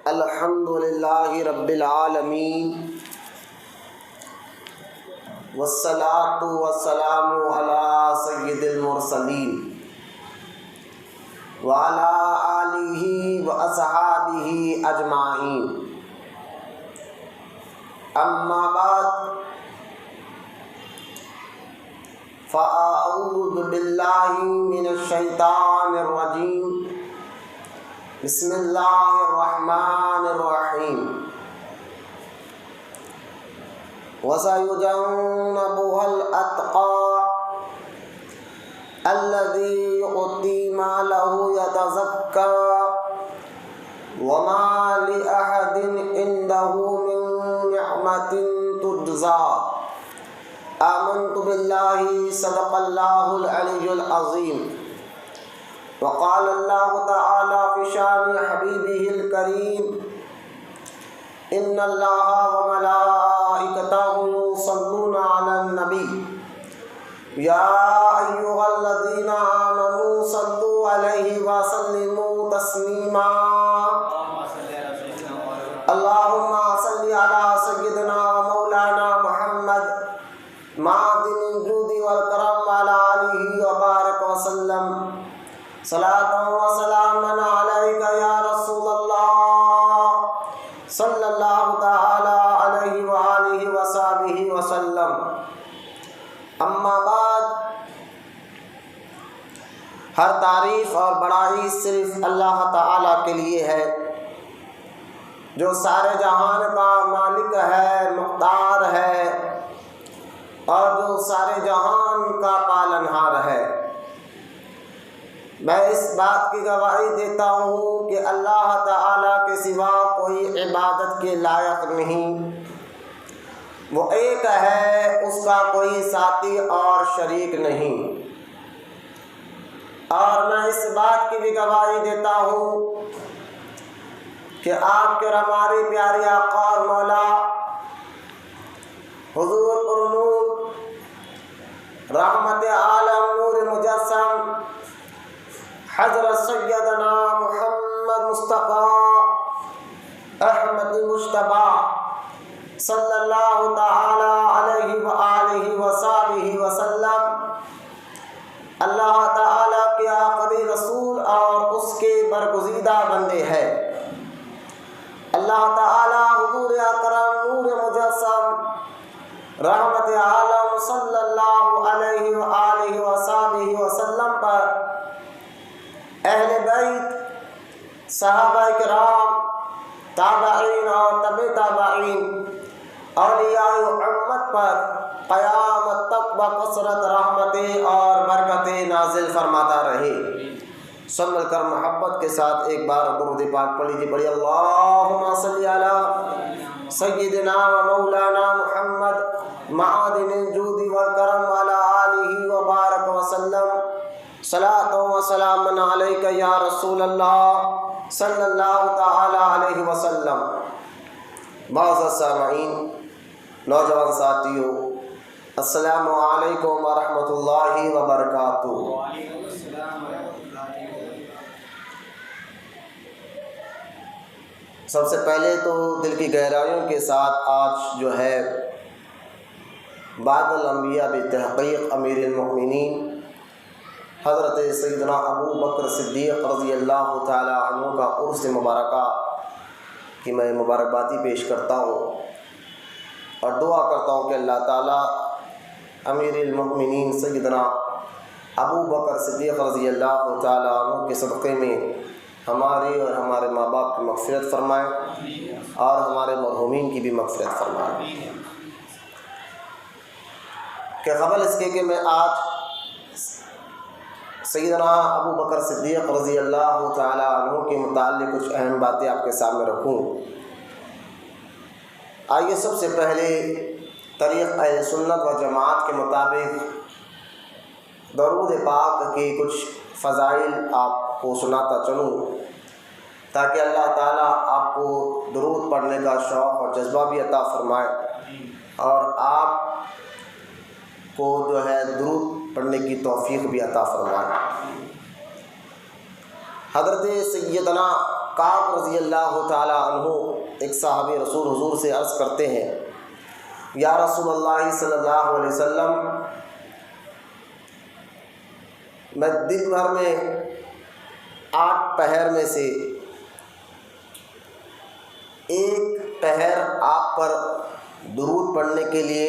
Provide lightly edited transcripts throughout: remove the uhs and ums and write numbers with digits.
الحمد للہ رب العالمین والصلاة والسلام علی سید المرسلین وعلی آلہ واصحابہ اجمعین، اما بعد فاعوذ باللہ من الشیطان الرجیم، بسم اللہ الرحمن الرحیم۔ وَسَيُجَنَّبُهَا الْأَتْقَى الَّذِي يُؤْتِي مَالَهُ يَتَزَكَّى وَمَا لِأَحَدٍ عِندَهُ مِن نِّعْمَةٍ تُجْزَى۔ آمنت باللہ، صدق اللہ العلی العظیم۔ وقال اللہ تعالی فی شان حبیبہ الکریم، ان اللہ وملائکتہ یصلون علی النبی یا ایھا الذین آمنوا صلوا علیہ وسلموا تسلیما۔ اللہم صل علی سیدنا ومولانا محمد معدن الجود والکرم وعلی آلہ وبارک وسلم۔ صلاۃ و سلام علیک یا رسول اللہ، صلی اللہ تعالی علیہ وآلہ وصحبہ وسلم۔ اما بعد، ہر تعریف اور بڑائی صرف اللہ تعالی کے لیے ہے، جو سارے جہان کا مالک ہے، مختار ہے، اور جو سارے جہان کا پالنہار ہے۔ میں اس بات کی گواہی دیتا ہوں کہ اللہ تعالیٰ کے سوا کوئی عبادت کے لائق نہیں، وہ ایک ہے، اس کا کوئی ساتھی اور شریک نہیں۔ اور میں اس بات کی بھی گواہی دیتا ہوں کہ آپ کے اور ہمارے پیارے آقا اور مولا حضور پرنور رحمت عالم نور مجسم حضرت سیدنا محمد مصطفیٰ احمد مجتبیٰ صلی اللہ تعالی علیہ وآلہ وصحبہ وسلم اللہ تعالی کے آخری رسول اور اس کے برگزیدہ بندے ہیں۔ اللہ تعالی حضور اکرم نور مجسم رحمت عالم صلی اللہ علیہ وآلہ وصحبہ وسلم پر، اہل بیت، صحابہ کرام، تابعین اور تبع تابعین، اولیاء امت پر قیامت تک بکثرت رحمتیں اور برکتیں نازل فرماتا رہے۔ سب مل کر محبت کے ساتھ ایک بار درود پاک پڑھ لیجیے، پڑھیے اللہم صلی علی سیدنا و مولانا محمد معدن الجود والکرم وعلی آلہ وبارک وسلم۔ صلاۃ و سلام علیک یا رسول اللہ، صلی اللہ تعالی علیہ وسلم۔ معزز سامعین، نوجوان ساتھیو، السلام علیکم ورحمۃ اللہ وبرکاتہ۔ سب سے پہلے تو دل کی گہرائیوں کے ساتھ آج جو ہے بعد الانبیاء بتحقیق امیر المؤمنین حضرت سیدنا ابو بکر صدیق رضی اللہ تعالی عنہ کا عرس مبارکہ کی میں مبارکبادی پیش کرتا ہوں اور دعا کرتا ہوں کہ اللہ تعالی امیر المؤمنین سیدنا ابو بکر صدیق رضی اللہ تعالی عنہ کے صدقے میں ہماری اور ہمارے ماں باپ کی مغفرت فرمائے اور ہمارے مرحومین کی بھی مغفرت فرمائے۔ کہ قبل اس کے کہ میں آج سیدنا ابو بکر صدیق رضی اللہ تعالی عنہ کے متعلق کچھ اہم باتیں آپ کے سامنے رکھوں، آئیے سب سے پہلے طریق اہل سنت و جماعت کے مطابق درود پاک کی کچھ فضائل آپ کو سناتا چلوں، تاکہ اللہ تعالیٰ آپ کو درود پڑھنے کا شوق اور جذبہ بھی عطا فرمائے اور آپ کو جو ہے درود پڑھنے کی توفیق بھی عطا فرمائے۔ حضرت سیدنا کعب رضی اللہ تعالیٰ عنہ ایک صحابی رسول حضور سے عرض کرتے ہیں، یا رسول اللہ صلی اللہ علیہ وسلم، میں دن بھر میں 8 پہر میں سے ایک پہر آپ پر درود پڑھنے کے لیے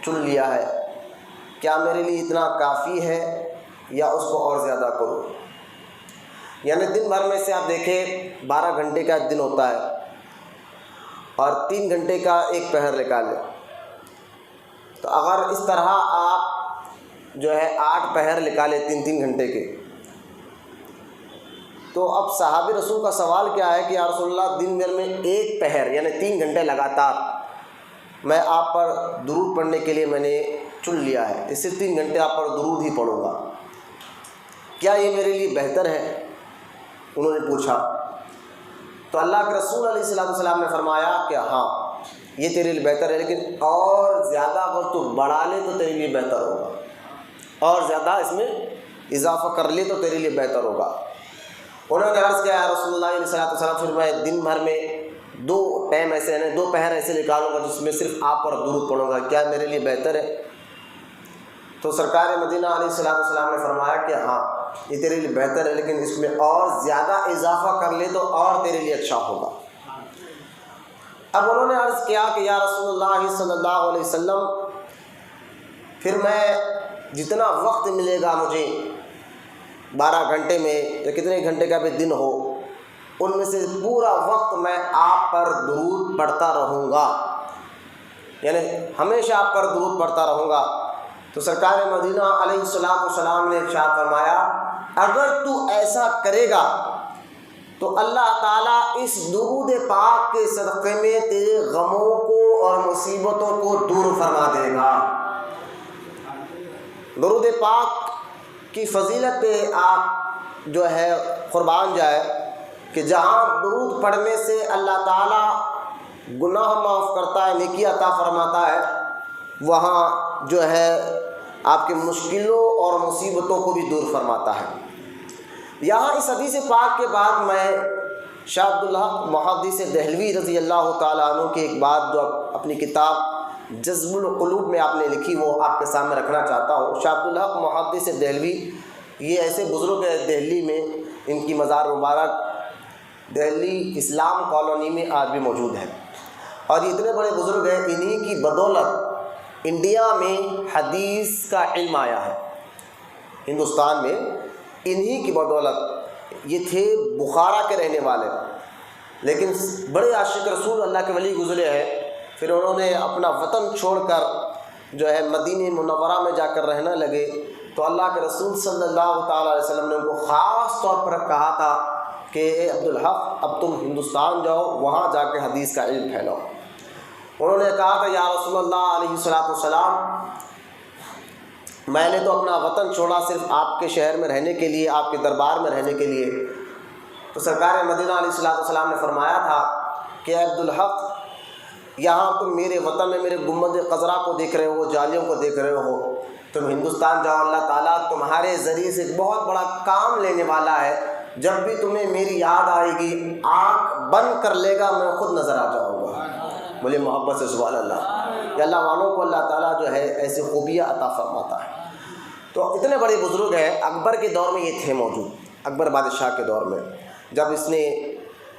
چن لیا ہے، کیا میرے لیے اتنا کافی ہے یا اس کو اور زیادہ کروں؟ یعنی دن بھر میں سے آپ دیکھیں 12 گھنٹے کا دن ہوتا ہے اور 3 گھنٹے کا ایک پہر نکالیں، تو اگر اس طرح آپ جو ہے 8 پہر نکالے 3 گھنٹے کے، تو اب صحابی رسول کا سوال کیا ہے کہ یا رسول اللہ، دن بھر میں ایک پہر یعنی 3 گھنٹے لگاتار میں آپ پر درود پڑھنے کے لیے میں نے چن لیا ہے، اس سے 3 گھنٹے آپ پر درود ہی پڑھوں گا، کیا یہ میرے لیے بہتر ہے؟ انہوں نے پوچھا تو اللہ کے رسول علیہ السلام نے فرمایا کہ ہاں یہ تیرے لیے بہتر ہے، لیکن اور زیادہ اگر تو بڑھا لے تو تیرے لیے بہتر ہوگا، اور زیادہ اس میں اضافہ کر لے تو تیرے لیے بہتر ہوگا۔ انہوں نے عرض کیا ہے رسول اللہ علیہ السلام، پھر میں دن بھر میں 2 ٹائم ایسے ہیں 2 پہر ایسے نکالوں گا جس میں صرف آپ پر درود پڑھوں گا، کیا میرے لیے بہتر ہے؟ تو سرکار مدینہ علیہ السلام نے فرمایا کہ ہاں یہ تیرے لیے بہتر ہے، لیکن اس میں اور زیادہ اضافہ کر لے تو اور تیرے لیے اچھا ہوگا۔ اب انہوں نے عرض کیا کہ یا رسول اللہ صلی اللہ علیہ وسلم، پھر میں جتنا وقت ملے گا مجھے 12 گھنٹے میں یا کتنے گھنٹے کا بھی دن ہو، ان میں سے پورا وقت میں آپ پر درود پڑھتا رہوں گا، یعنی ہمیشہ آپ پر درود پڑھتا رہوں گا۔ تو سرکار مدینہ علیہ السلام نے ارشاد فرمایا، اگر تو ایسا کرے گا تو اللہ تعالیٰ اس درود پاک کے صدقے میں تیرے غموں کو اور مصیبتوں کو دور فرما دے گا۔ درود پاک کی فضیلت پہ آپ جو ہے قربان جائے کہ جہاں درود پڑھنے سے اللہ تعالیٰ گناہ معاف کرتا ہے، نیکی عطا فرماتا ہے، وہاں جو ہے آپ کی مشکلوں اور مصیبتوں کو بھی دور فرماتا ہے۔ یہاں اس حدیث پاک کے بعد میں شاہ عبدالحق محدث دہلوی رضی اللہ تعالیٰ عنہ کی ایک بات جو اپنی کتاب جذب القلوب میں آپ نے لکھی وہ آپ کے سامنے رکھنا چاہتا ہوں۔ شاہ عبدالحق محدث دہلوی یہ ایسے بزرگ ہیں دہلی میں، ان کی مزار مبارک دہلی اسلام کالونی میں آج بھی موجود ہے، اور یہ اتنے بڑے بزرگ ہیں، انہی کی بدولت انڈیا میں حدیث کا علم آیا ہے، ہندوستان میں انہی کی بدولت۔ یہ تھے بخارا کے رہنے والے، لیکن بڑے عاشق رسول اللہ کے ولی گزرے ہیں، پھر انہوں نے اپنا وطن چھوڑ کر جو ہے مدینہ منورہ میں جا کر رہنے لگے، تو اللہ کے رسول صلی اللہ تعالیٰ علیہ وسلم نے ان کو خاص طور پر کہا تھا کہ اے عبدالحق، اب تم ہندوستان جاؤ، وہاں جا کے حدیث کا علم پھیلاؤ۔ انہوں نے کہا کہ یا رسول اللہ علیہ السلام، میں نے تو اپنا وطن چھوڑا صرف آپ کے شہر میں رہنے کے لیے، آپ کے دربار میں رہنے کے لیے۔ تو سرکار مدینہ علیہ السلام نے فرمایا تھا کہ اے عبدالحق، یہاں تم میرے وطن میں میرے گنبد خضرا کو دیکھ رہے ہو، جالیوں کو دیکھ رہے ہو، تم ہندوستان جاؤ، اللہ تعالیٰ تمہارے ذریعے سے ایک بہت بڑا کام لینے والا ہے، جب بھی تمہیں میری یاد آئے گی آنکھ بند کر لے گا، میں خود نظر آ جاؤں گا۔ بولے محبت سے سبحان اللہ۔ یا اللہ والوں کو اللہ تعالیٰ جو ہے ایسی خوبیاں عطا فرماتا ہے۔ تو اتنے بڑے بزرگ ہیں، اکبر کے دور میں یہ تھے موجود، اکبر بادشاہ کے دور میں، جب اس نے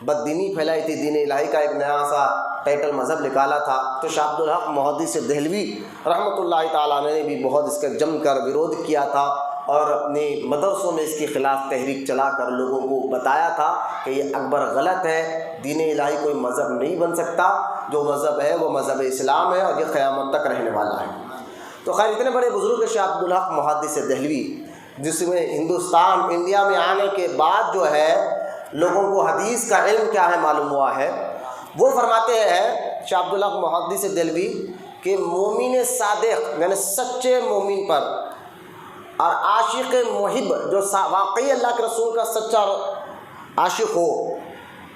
بددینی پھیلائی تھی، دین الہی کا ایک نیا سا ٹائٹل مذہب نکالا تھا، تو شاہ عبدالحق محدث دہلوی رحمۃ اللہ تعالیٰ نے بھی بہت اس کا جم کر ویرودھ کیا تھا، اور اپنے مدرسوں میں اس کے خلاف تحریک چلا کر لوگوں کو بتایا تھا کہ یہ اکبر غلط ہے، دین الہی کوئی مذہب نہیں بن سکتا، جو مذہب ہے وہ مذہب اسلام ہے، اور یہ قیامت تک رہنے والا ہے۔ تو خیر اتنے بڑے بزرگ شاہ عبدالحق محدث دہلوی، جس میں ہندوستان انڈیا میں آنے کے بعد جو ہے لوگوں کو حدیث کا علم کیا ہے معلوم ہوا ہے، وہ فرماتے ہیں شاہ عبدالحق محدث دہلوی کہ مومن صادق یعنی سچے مومن پر اور عاشق محب جو واقعی اللہ کے رسول کا سچا عاشق ہو،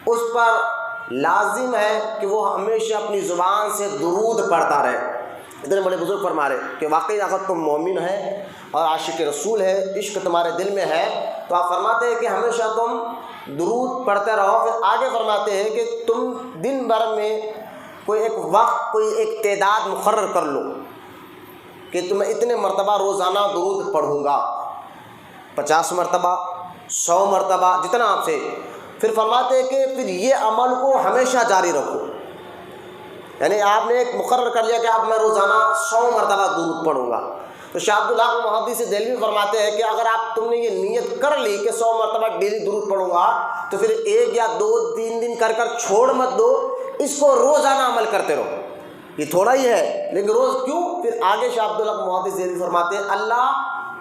اس پر لازم ہے کہ وہ ہمیشہ اپنی زبان سے درود پڑھتا رہے، اتنے بڑے بزرگ فرما رہے کہ واقعی اگر تم مومن ہے اور عاشق رسول ہے، عشق تمہارے دل میں ہے، تو آپ فرماتے ہیں کہ ہمیشہ تم درود پڑھتے رہو۔ پھر آگے فرماتے ہیں کہ تم دن بھر میں کوئی ایک وقت، کوئی ایک تعداد مقرر کر لو کہ تم اتنے مرتبہ روزانہ درود پڑھوں گا، 50 مرتبہ، 100 مرتبہ، جتنا آپ سے۔ پھر فرماتے ہیں کہ پھر یہ عمل کو ہمیشہ جاری رکھو، یعنی آپ نے ایک مقرر کر لیا کہ اب میں روزانہ 100 مرتبہ درود پڑھوں گا۔ تو شاہ عبداللہ محدث دہلوی فرماتے ہیں کہ اگر تم نے یہ نیت کر لی کہ 100 مرتبہ ڈیلی درود پڑھوں گا، تو پھر 1 یا 2 3 دن کر چھوڑ مت دو، اس کو روزانہ عمل کرتے رہو۔ یہ تھوڑا ہی ہے لیکن روز کیوں؟ پھر آگے شاہ عبداللہ محدث دہلوی فرماتے ہیں اللہ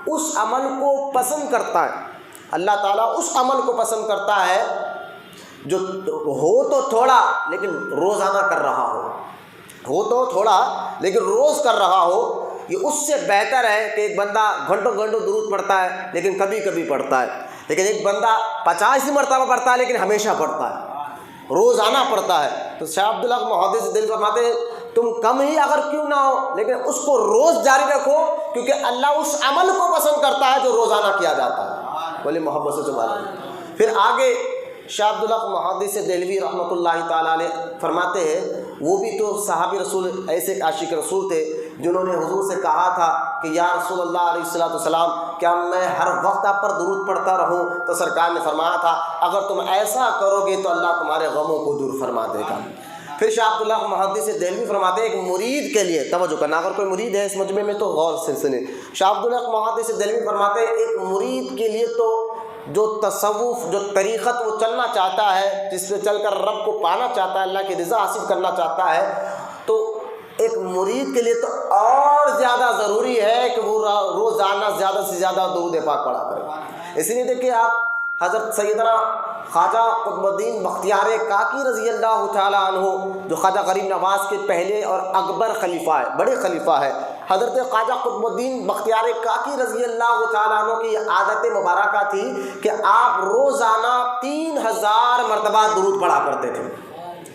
اس عمل کو پسند کرتا ہے، اللہ تعالیٰ اس عمل کو پسند کرتا ہے جو ہو تو تھوڑا لیکن روزانہ کر رہا ہو تو تھوڑا لیکن روز کر رہا ہو۔ یہ اس سے بہتر ہے کہ ایک بندہ گھنٹوں درود پڑھتا ہے لیکن کبھی کبھی پڑھتا ہے، لیکن ایک بندہ 50 مرتبہ پڑھتا ہے لیکن ہمیشہ پڑھتا ہے، روزانہ پڑھتا ہے۔ تو شاہ عبداللہ محدث دل فرماتے ہیں تم کم ہی اگر کیوں نہ ہو لیکن اس کو روز جاری رکھو، کیونکہ اللہ اس عمل کو پسند کرتا ہے جو روزانہ کیا جاتا ہے۔ بولے محبت سے سبحان اللہ۔ پھر آگے شاہ عبداللہ محدث دہلوی رحمۃ اللہ تعالیٰ علیہ فرماتے ہیں وہ بھی تو صحابی رسول، ایسے عاشق رسول تھے جنہوں نے حضور سے کہا تھا کہ یا رسول اللہ علیہ الصلوۃ والسلام کیا میں ہر وقت آپ پر درود پڑھتا رہوں؟ تو سرکار نے فرمایا تھا اگر تم ایسا کرو گے تو اللہ تمہارے غموں کو دور فرما دے گا۔ پھر شاہ عبداللہ محدث دہلوی فرماتے ہیں ایک مرید کے لیے توجہ کرنا، اگر کوئی مرید ہے اس مجمع میں تو غور سے سنیں۔ شاہ عبداللہ محدث دہلوی فرماتے ہیں ایک مرید کے لیے تو جو تصوف، جو طریقت وہ چلنا چاہتا ہے، جس پہ چل کر رب کو پانا چاہتا ہے، اللہ کی رضا حاصل کرنا چاہتا ہے، تو ایک مرید کے لیے تو اور زیادہ ضروری ہے کہ وہ روزانہ زیادہ سے زیادہ درود پاک پڑھا کرے۔ اسی لیے دیکھیں آپ حضرت سیدنا خواجہ قطب الدین بختیار کاکی رضی اللہ تعالیٰ عنہ جو خواجہ غریب نواز کے پہلے اور اکبر خلیفہ ہے، بڑے خلیفہ ہے، حضرت خواجہ قطب الدین بختیار کاکی رضی اللہ تعالیٰ عنہ کی یہ عادت مبارکہ تھی کہ آپ روزانہ 3000 مرتبہ درود پڑھا کرتے تھے۔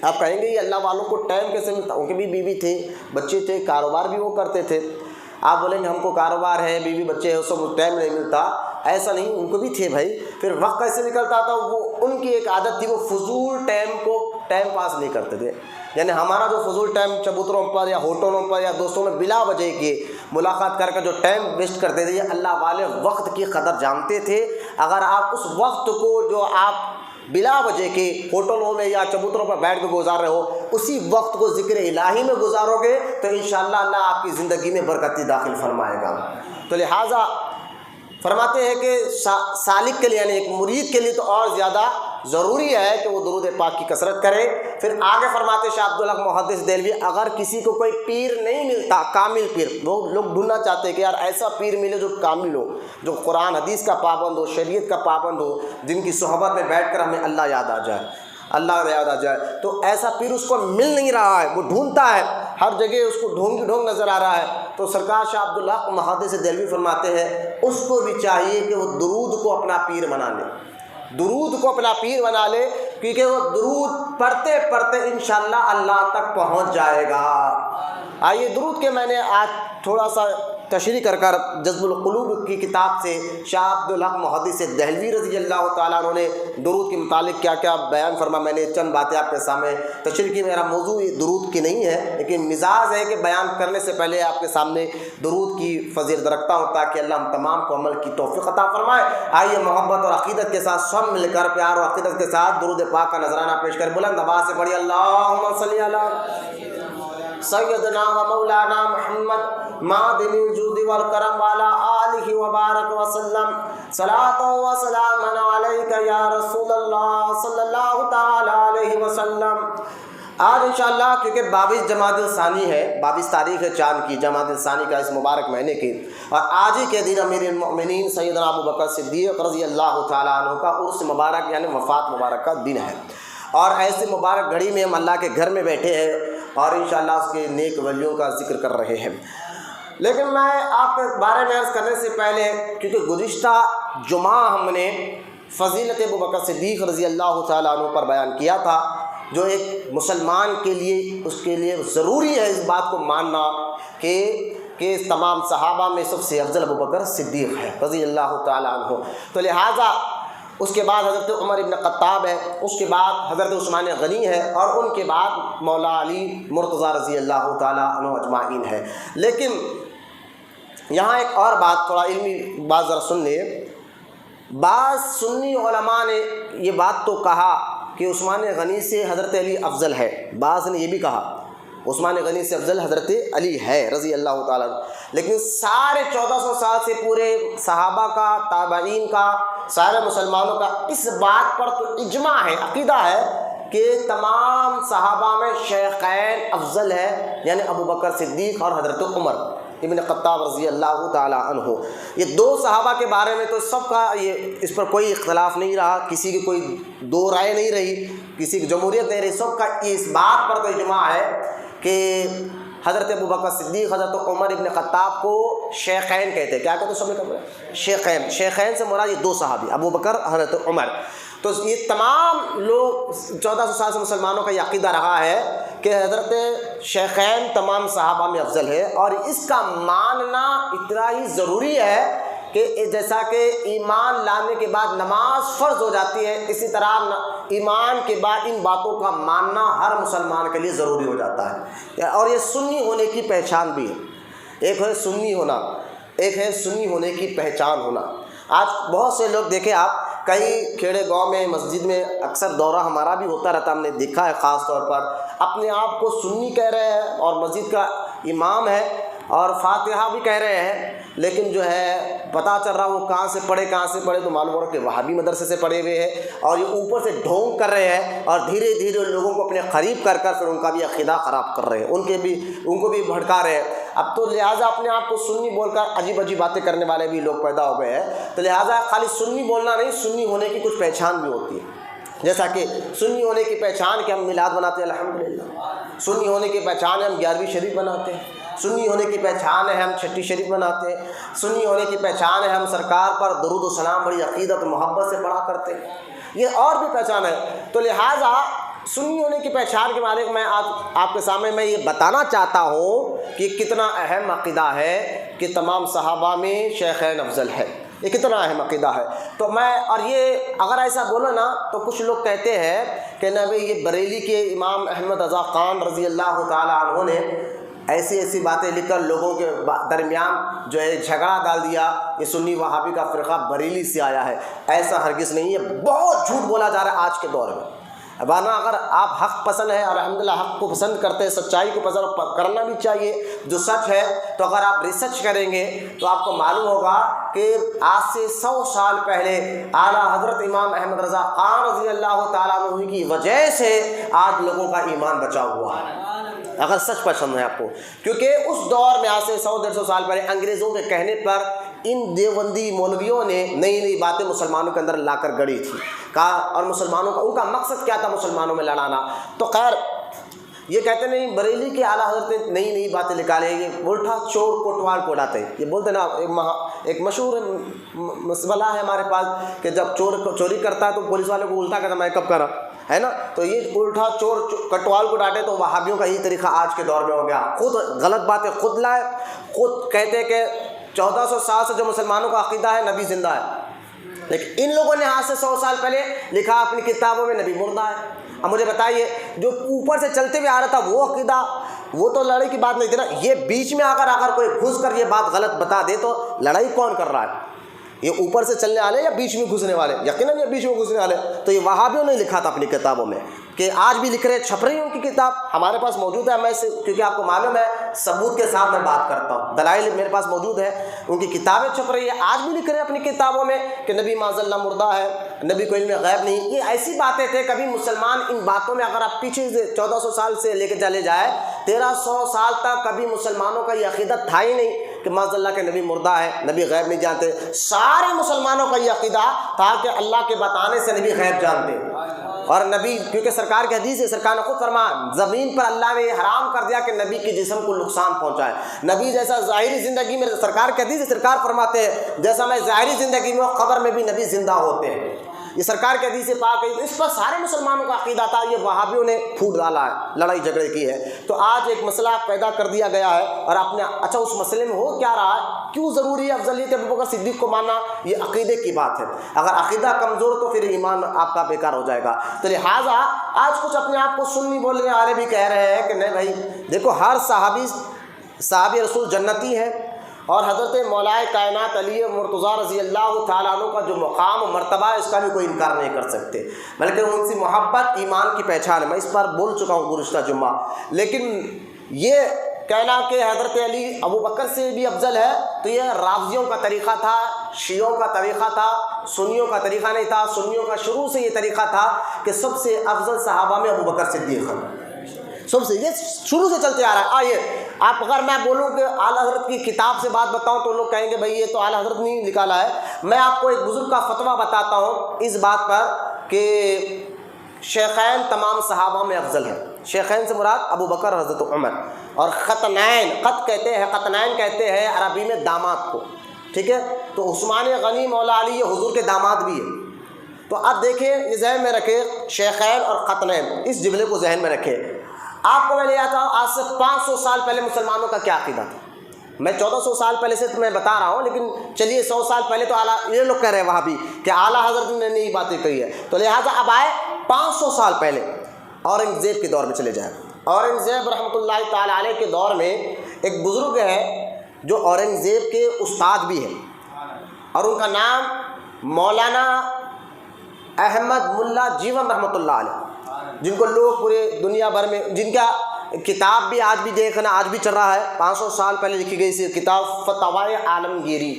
آپ کہیں گے یہ اللہ والوں کو ٹائم کیسے ملتا؟ ان کے بھی بیوی تھے، بچے تھے، کاروبار بھی وہ کرتے تھے۔ آپ بولیں گے ہم کو کاروبار ہے، بیوی بچے ہیں، اس کو ٹائم نہیں ملتا، ایسا نہیں، ان کو بھی تھے بھائی۔ پھر وقت کیسے نکلتا تھا؟ وہ ان کی ایک عادت تھی، وہ فضول ٹائم کو ٹائم پاس نہیں کرتے تھے۔ یعنی ہمارا جو فضول ٹائم چبوتروں پر یا ہوٹلوں پر یا دوستوں میں بلا وجہ کی ملاقات کر کے جو ٹائم ویسٹ کرتے تھے، یہ اللہ والے وقت کی قدر جانتے تھے۔ اگر آپ اس وقت کو جو آپ بلا وجہ کے ہوٹلوں میں یا چبوتروں پر بیٹھ کے گزار رہے ہو، اسی وقت کو ذکر الہی میں گزارو گے تو انشاءاللہ اللہ آپ کی زندگی میں برکتی داخل فرمائے گا۔ تو لہٰذا فرماتے ہیں کہ سالک کے لیے یعنی ایک مرید کے لیے تو اور زیادہ ضروری ہے کہ وہ درود پاک کی کثرت کرے۔ پھر آگے فرماتے شاہ عبداللہ محدث دہلوی اگر کسی کو کوئی پیر نہیں ملتا، کامل پیر، وہ لوگ ڈھونڈنا چاہتے ہیں کہ یار ایسا پیر ملے جو کامل ہو، جو قرآن حدیث کا پابند ہو، شریعت کا پابند ہو، جن کی صحبت میں بیٹھ کر ہمیں اللہ یاد آ جائے، اللہ یاد آ جائے، تو ایسا پیر اس کو مل نہیں رہا ہے، وہ ڈھونڈتا ہے، ہر جگہ اس کو ڈھونگ نظر آ رہا ہے۔ تو سرکار شاہ عبداللہ محدث دہلوی فرماتے ہیں اس کو بھی چاہیے کہ وہ درود کو اپنا پیر بنا لے، درود کو اپنا پیر بنا لے، کیونکہ وہ درود پڑھتے پڑھتے انشاءاللہ اللہ تک پہنچ جائے گا۔ آئیے درود کے میں نے آج تھوڑا سا تشریح کر جذب القلوب کی کتاب سے شاہ عبدالحق محدث دہلوی رضی اللہ تعالیٰ عنہ نے درود کے متعلق کیا کیا بیان فرما، میں نے چند باتیں آپ کے سامنے تشریح کی۔ میرا موضوع درود کی نہیں ہے لیکن مزاج ہے کہ بیان کرنے سے پہلے آپ کے سامنے درود کی فضیلت رکھتا ہوں تاکہ اللہ ہم تمام کو عمل کی توفیق عطا فرمائے۔ آئیے محبت اور عقیدت کے ساتھ سب مل کر پیار اور عقیدت کے ساتھ درود پاک کا نذرانہ پیش کر بلند آواز سے پڑھیے اللہم صلی علی سیدنا و مولانا محمد معدن الجود والکرم والا آلہ وبارک وسلم صلاۃ و سلام علیک یا رسول اللہ صلی اللہ تعالی علیہ وسلم۔ آج انشاءاللہ کیونکہ 22 جمادی الثانی ہے، 22 تاریخ ہے چاند کی، جمادی الثانی کا اس مبارک مہینے کی، اور آج ہی کے دن امیر المؤمنین سیدنا ابو بکر صدیق رضی اللہ تعالیٰ عنہ کا عرس مبارک یعنی وفات مبارک کا دن ہے، اور ایسی مبارک گھڑی میں ہم اللہ کے گھر میں بیٹھے ہیں اور انشاءاللہ اس کے نیک ولیوں کا ذکر کر رہے ہیں۔ لیکن میں آپ کے بارے میں عرض کرنے سے پہلے، کیونکہ گزشتہ جمعہ ہم نے فضیلت ابو بکر صدیق رضی اللہ تعالیٰ عنہ پر بیان کیا تھا، جو ایک مسلمان کے لیے اس کے لیے ضروری ہے اس بات کو ماننا کہ تمام صحابہ میں سب سے افضل ابو بکر صدیق ہے رضی اللہ تعالیٰ عنہ۔ تو لہٰذا اس کے بعد حضرت عمر ابن خطاب ہے، اس کے بعد حضرت عثمان غنی ہے، اور ان کے بعد مولا علی مرتضیٰ رضی اللہ تعالیٰ عنہ اجمعین ہے۔ لیکن یہاں ایک اور بات، تھوڑا علمی بات ذرا سن لے۔ بعض سنی علماء نے یہ بات تو کہا کہ عثمان غنی سے حضرت علی افضل ہے، بعض نے یہ بھی کہا عثمان غنی سے افضل حضرت علی ہے رضی اللہ تعالیٰ عنہ، لیکن سارے 1400 سال سے پورے صحابہ کا، تابعین کا، سارے مسلمانوں کا اس بات پر تو اجماع ہے، عقیدہ ہے کہ تمام صحابہ میں شیخین افضل ہے، یعنی ابو بکر صدیق اور حضرت عمر ابن خطاب رضی اللہ تعالیٰ عنہ۔ یہ دو صحابہ کے بارے میں تو سب کا اس پر کوئی اختلاف نہیں رہا، کسی کی کوئی دو رائے نہیں رہی، کسی کی جمہوریت نہیں رہی، سب کا اس بات پر تو اجماع ہے کہ حضرت ابو بکر صدیق، حضرت عمر ابن خطاب کو شیخین کہتے ہیں۔ کیا کہتے ہیں سب نے؟ شیخین۔ شیخین سے مراد یہ دو صحابی ابو بکر، حضرت عمر۔ تو یہ تمام لوگ 1400 سال سے مسلمانوں کا یہ عقیدہ رہا ہے کہ حضرت شیخین تمام صحابہ میں افضل ہے، اور اس کا ماننا اتنا ہی ضروری ہے کہ جیسا کہ ایمان لانے کے بعد نماز فرض ہو جاتی ہے، اسی طرح ایمان کے بعد ان باتوں کا ماننا ہر مسلمان کے لیے ضروری ہو جاتا ہے۔ اور یہ سنی ہونے کی پہچان بھی ہے، ایک ہے سنی ہونا، ایک ہے سنی ہونے کی پہچان ہونا۔ آج بہت سے لوگ دیکھیں آپ، کئی کھیڑے گاؤں میں مسجد میں اکثر دورہ ہمارا بھی ہوتا رہتا، ہم نے دیکھا ہے، خاص طور پر اپنے آپ کو سنی کہہ رہے ہیں اور مسجد کا امام ہے اور فاتحہ بھی کہہ رہے ہیں، لیکن جو ہے پتہ چل رہا وہ کہاں سے پڑھے تو معلوم ہو رہا کہ وہابی مدرسے سے پڑھے ہوئے ہیں، اور یہ اوپر سے ڈھونگ کر رہے ہیں اور دھیرے دھیرے لوگوں کو اپنے قریب کر پھر ان کا بھی عقیدہ خراب کر رہے ہیں، ان کو بھی بھڑکا رہے ہیں۔ اب تو لہٰذا اپنے آپ کو سنی بول کر عجیب عجیب باتیں کرنے والے بھی لوگ پیدا ہو گئے ہیں، تو لہٰذا خالی سنی بولنا نہیں، سنی ہونے کی کچھ پہچان بھی ہوتی ہے۔ جیسا کہ سنی ہونے کی پہچان کہ ہم میلاد مناتے ہیں الحمدللہ، سنی ہونے کی پہچان ہے ہم 11ویں شریف مناتے ہیں، سنی ہونے کی پہچان ہے ہم چھٹی شریف مناتے ہیں، سنی ہونے کی پہچان ہے ہم سرکار پر درود و سلام بڑی عقیدت و محبت سے پڑھا کرتے ہیں، یہ اور بھی پہچان ہے۔ تو لہٰذا سنی ہونے کی پہچان کے بارے میں آج آپ کے سامنے میں یہ بتانا چاہتا ہوں کہ کتنا اہم عقیدہ ہے کہ تمام صحابہ میں شیخین افضل ہے، یہ کتنا اہم عقیدہ ہے۔ تو اور یہ اگر ایسا بولو نا تو کچھ لوگ کہتے ہیں کہ نہ بھائی یہ بریلی کے امام احمد رضا خان رضی اللہ تعالیٰ عنہ نے ایسی باتیں لکھ کر لوگوں کے درمیان جو ہے جھگڑا ڈال دیا، یہ سنی وہابی کا فرقہ بریلی سے آیا ہے، ایسا ہرگز نہیں ہے، بہت جھوٹ بولا جا رہا ہے آج کے دور میں۔ ورنہ اگر آپ حق پسند ہے اور الحمدللہ حق کو پسند کرتے ہیں، سچائی کو پسند کرنا بھی چاہیے جو سچ ہے، تو اگر آپ ریسرچ کریں گے تو آپ کو معلوم ہوگا کہ آج سے 100 سال پہلے اعلیٰ حضرت امام احمد رضا خان رضی اللہ تعالیٰ عنہ کی وجہ سے آج لوگوں کا ایمان بچا ہوا ہے، اگر سچ پسند ہے آپ کو، کیونکہ اس دور میں آج سے 100-150 سال پہلے انگریزوں کے کہنے پر ان دیوبندی مولویوں نے نئی باتیں مسلمانوں کے اندر لا کر گڑی تھی، اور مسلمانوں کا ان کا مقصد کیا تھا؟ مسلمانوں میں لڑانا۔ تو خیر یہ کہتے نہیں بریلی کے اعلیٰ حضرت نے نئی باتیں نکالے، یہ الٹا چور کوٹوال کو اڑاتے ہیں، یہ بولتے نا ایک مشہور مسئلہ ہے ہمارے پاس کہ جب چور چوری کرتا ہے تو پولیس والے کو الٹا کہتا میں کب کرا ہے نا، تو یہ الٹا چور کٹوال کو ڈانٹے، تو وہابیوں کا یہی طریقہ آج کے دور میں ہو گیا، خود غلط باتیں خود لائے، خود کہتے کہ 1400 سال سے جو مسلمانوں کا عقیدہ ہے نبی زندہ ہے، لیکن ان لوگوں نے آج سے 100 سال پہلے لکھا اپنی کتابوں میں نبی مردہ ہے۔ اب مجھے بتائیے جو اوپر سے چلتے ہوئے آ رہا تھا وہ عقیدہ، وہ تو لڑائی کی بات نہیں تھی نا، یہ بیچ میں اگر کوئی گھس کر یہ بات غلط بتا دے تو لڑائی کون کر رہا ہے؟ یہ اوپر سے چلنے والے یا بیچ میں گھسنے والے؟ یقیناً یہ بیچ میں گھسنے والے۔ تو یہ وہابیوں نے لکھا تھا اپنی کتابوں میں، کہ آج بھی لکھ رہے، چھپ رہی ہیں ان کی کتاب، ہمارے پاس موجود ہے، میں کیونکہ آپ کو معلوم ہے ثبوت کے ساتھ میں بات کرتا ہوں، دلائل میرے پاس موجود ہے، ان کی کتابیں چھپ رہی ہیں، آج بھی لکھ رہے ہیں اپنی کتابوں میں کہ نبی معاذ اللہ مردہ ہے، نبی کو علم غیب نہیں۔ یہ ایسی باتیں تھے، کبھی مسلمان ان باتوں میں اگر آپ پیچھے سے 1400 سال سے لے کے چلے جائے، 1300 سال تک کبھی مسلمانوں کا یہ عقیدہ تھا ہی نہیں کہ معاذ اللہ کے نبی مردہ ہے، نبی غیب نہیں جانتے۔ سارے مسلمانوں کا یہ عقیدہ تھا کہ اللہ کے بتانے سے نبی غیب جانتے، اور نبی کیونکہ سرکار کی حدیث ہے، سرکار نے خود فرمایا زمین پر اللہ نے یہ حرام کر دیا کہ نبی کے جسم کو نقصان پہنچائے۔ نبی جیسا ظاہری زندگی میں، سرکار کی حدیث ہے، سرکار فرماتے ہیں جیسا میں ظاہری زندگی میں قبر میں بھی نبی زندہ ہوتے ہیں۔ یہ سرکار کی حدیث پاک ہے، اس پر سارے مسلمانوں کا عقیدہ تھا، یہ وہابیوں نے پھوٹ ڈالا ہے، لڑائی جھگڑے کی ہے۔ تو آج ایک مسئلہ پیدا کر دیا گیا ہے اور آپ نے اچھا اس مسئلے میں ہو کیا رہا ہے، کیوں ضروری ہے افضلیت ابوبکر صدیق کو ماننا، یہ عقیدے کی بات ہے۔ اگر عقیدہ کمزور تو پھر ایمان آپ کا بیکار ہو جائے گا۔ تو لہٰذا آج کچھ اپنے آپ کو سنی بولنے والے بھی کہہ رہے ہیں کہ نہیں بھائی دیکھو ہر صحابی رسول جنتی ہے، اور حضرت مولا کائنات علی مرتضیٰ رضی اللہ تعالیٰ عنہ کا جو مقام و مرتبہ ہے اس کا بھی کوئی انکار نہیں کر سکتے، بلکہ ان سے محبت ایمان کی پہچان ہے۔ میں اس پر بول چکا ہوں گزشتہ جمعہ، لیکن یہ کہنا کہ حضرت علی ابوبکر سے بھی افضل ہے تو یہ رافضیوں کا طریقہ تھا، شیعوں کا طریقہ تھا، سنیوں کا طریقہ نہیں تھا۔ سنیوں کا شروع سے یہ طریقہ تھا کہ سب سے افضل صحابہ میں ابوبکر صدیق ہے، سب سے، یہ شروع سے چلتے آ رہا ہے۔ آئیے آپ اگر میں بولوں کہ اعلیٰ حضرت کی کتاب سے بات بتاؤں تو لوگ کہیں گے بھائی یہ تو اعلیٰ حضرت نہیں نکالا ہے۔ میں آپ کو ایک بزرگ کا فتویٰ بتاتا ہوں اس بات پر کہ شیخین تمام صحابہ میں افضل ہیں۔ شیخین سے مراد ابوبکر حضرت عمر، اور قطنین، قط کہتے ہیں، قطنین کہتے ہیں عربی میں داماد کو، ٹھیک ہے۔ تو عثمان غنی مولا علی یہ حضور کے داماد بھی ہیں۔ تو اب دیکھیں یہ ذہن میں رکھیں، شیخین اور قطنین، اس جملے کو ذہن میں رکھیں۔ آپ کو میں لے آتا ہوں آج سے 500 سال پہلے مسلمانوں کا کیا عقیدہ تھا۔ میں 1400 سال پہلے سے میں بتا رہا ہوں، لیکن چلیے 100 سال پہلے تو اعلیٰ یہ لوگ کہہ رہے ہیں وہاں بھی کہ اعلیٰ حضرت نے نئی باتیں کہی ہے، تو لہٰذا اب آئے 500 سال پہلے اورنگزیب کے دور میں چلے جائیں۔ اورنگزیب رحمۃ اللہ تعالیٰ علیہ کے دور میں ایک بزرگ ہے جو اورنگزیب کے استاد بھی ہیں، اور ان کا نام مولانا احمد ملا جیون رحمۃ اللہ علیہ، جن کو لوگ پورے دنیا بھر میں، جن کا کتاب بھی آج بھی دیکھنا آج بھی چل رہا ہے، 500 سال پہلے لکھی گئی سی کتاب فتاوائے عالمگیری،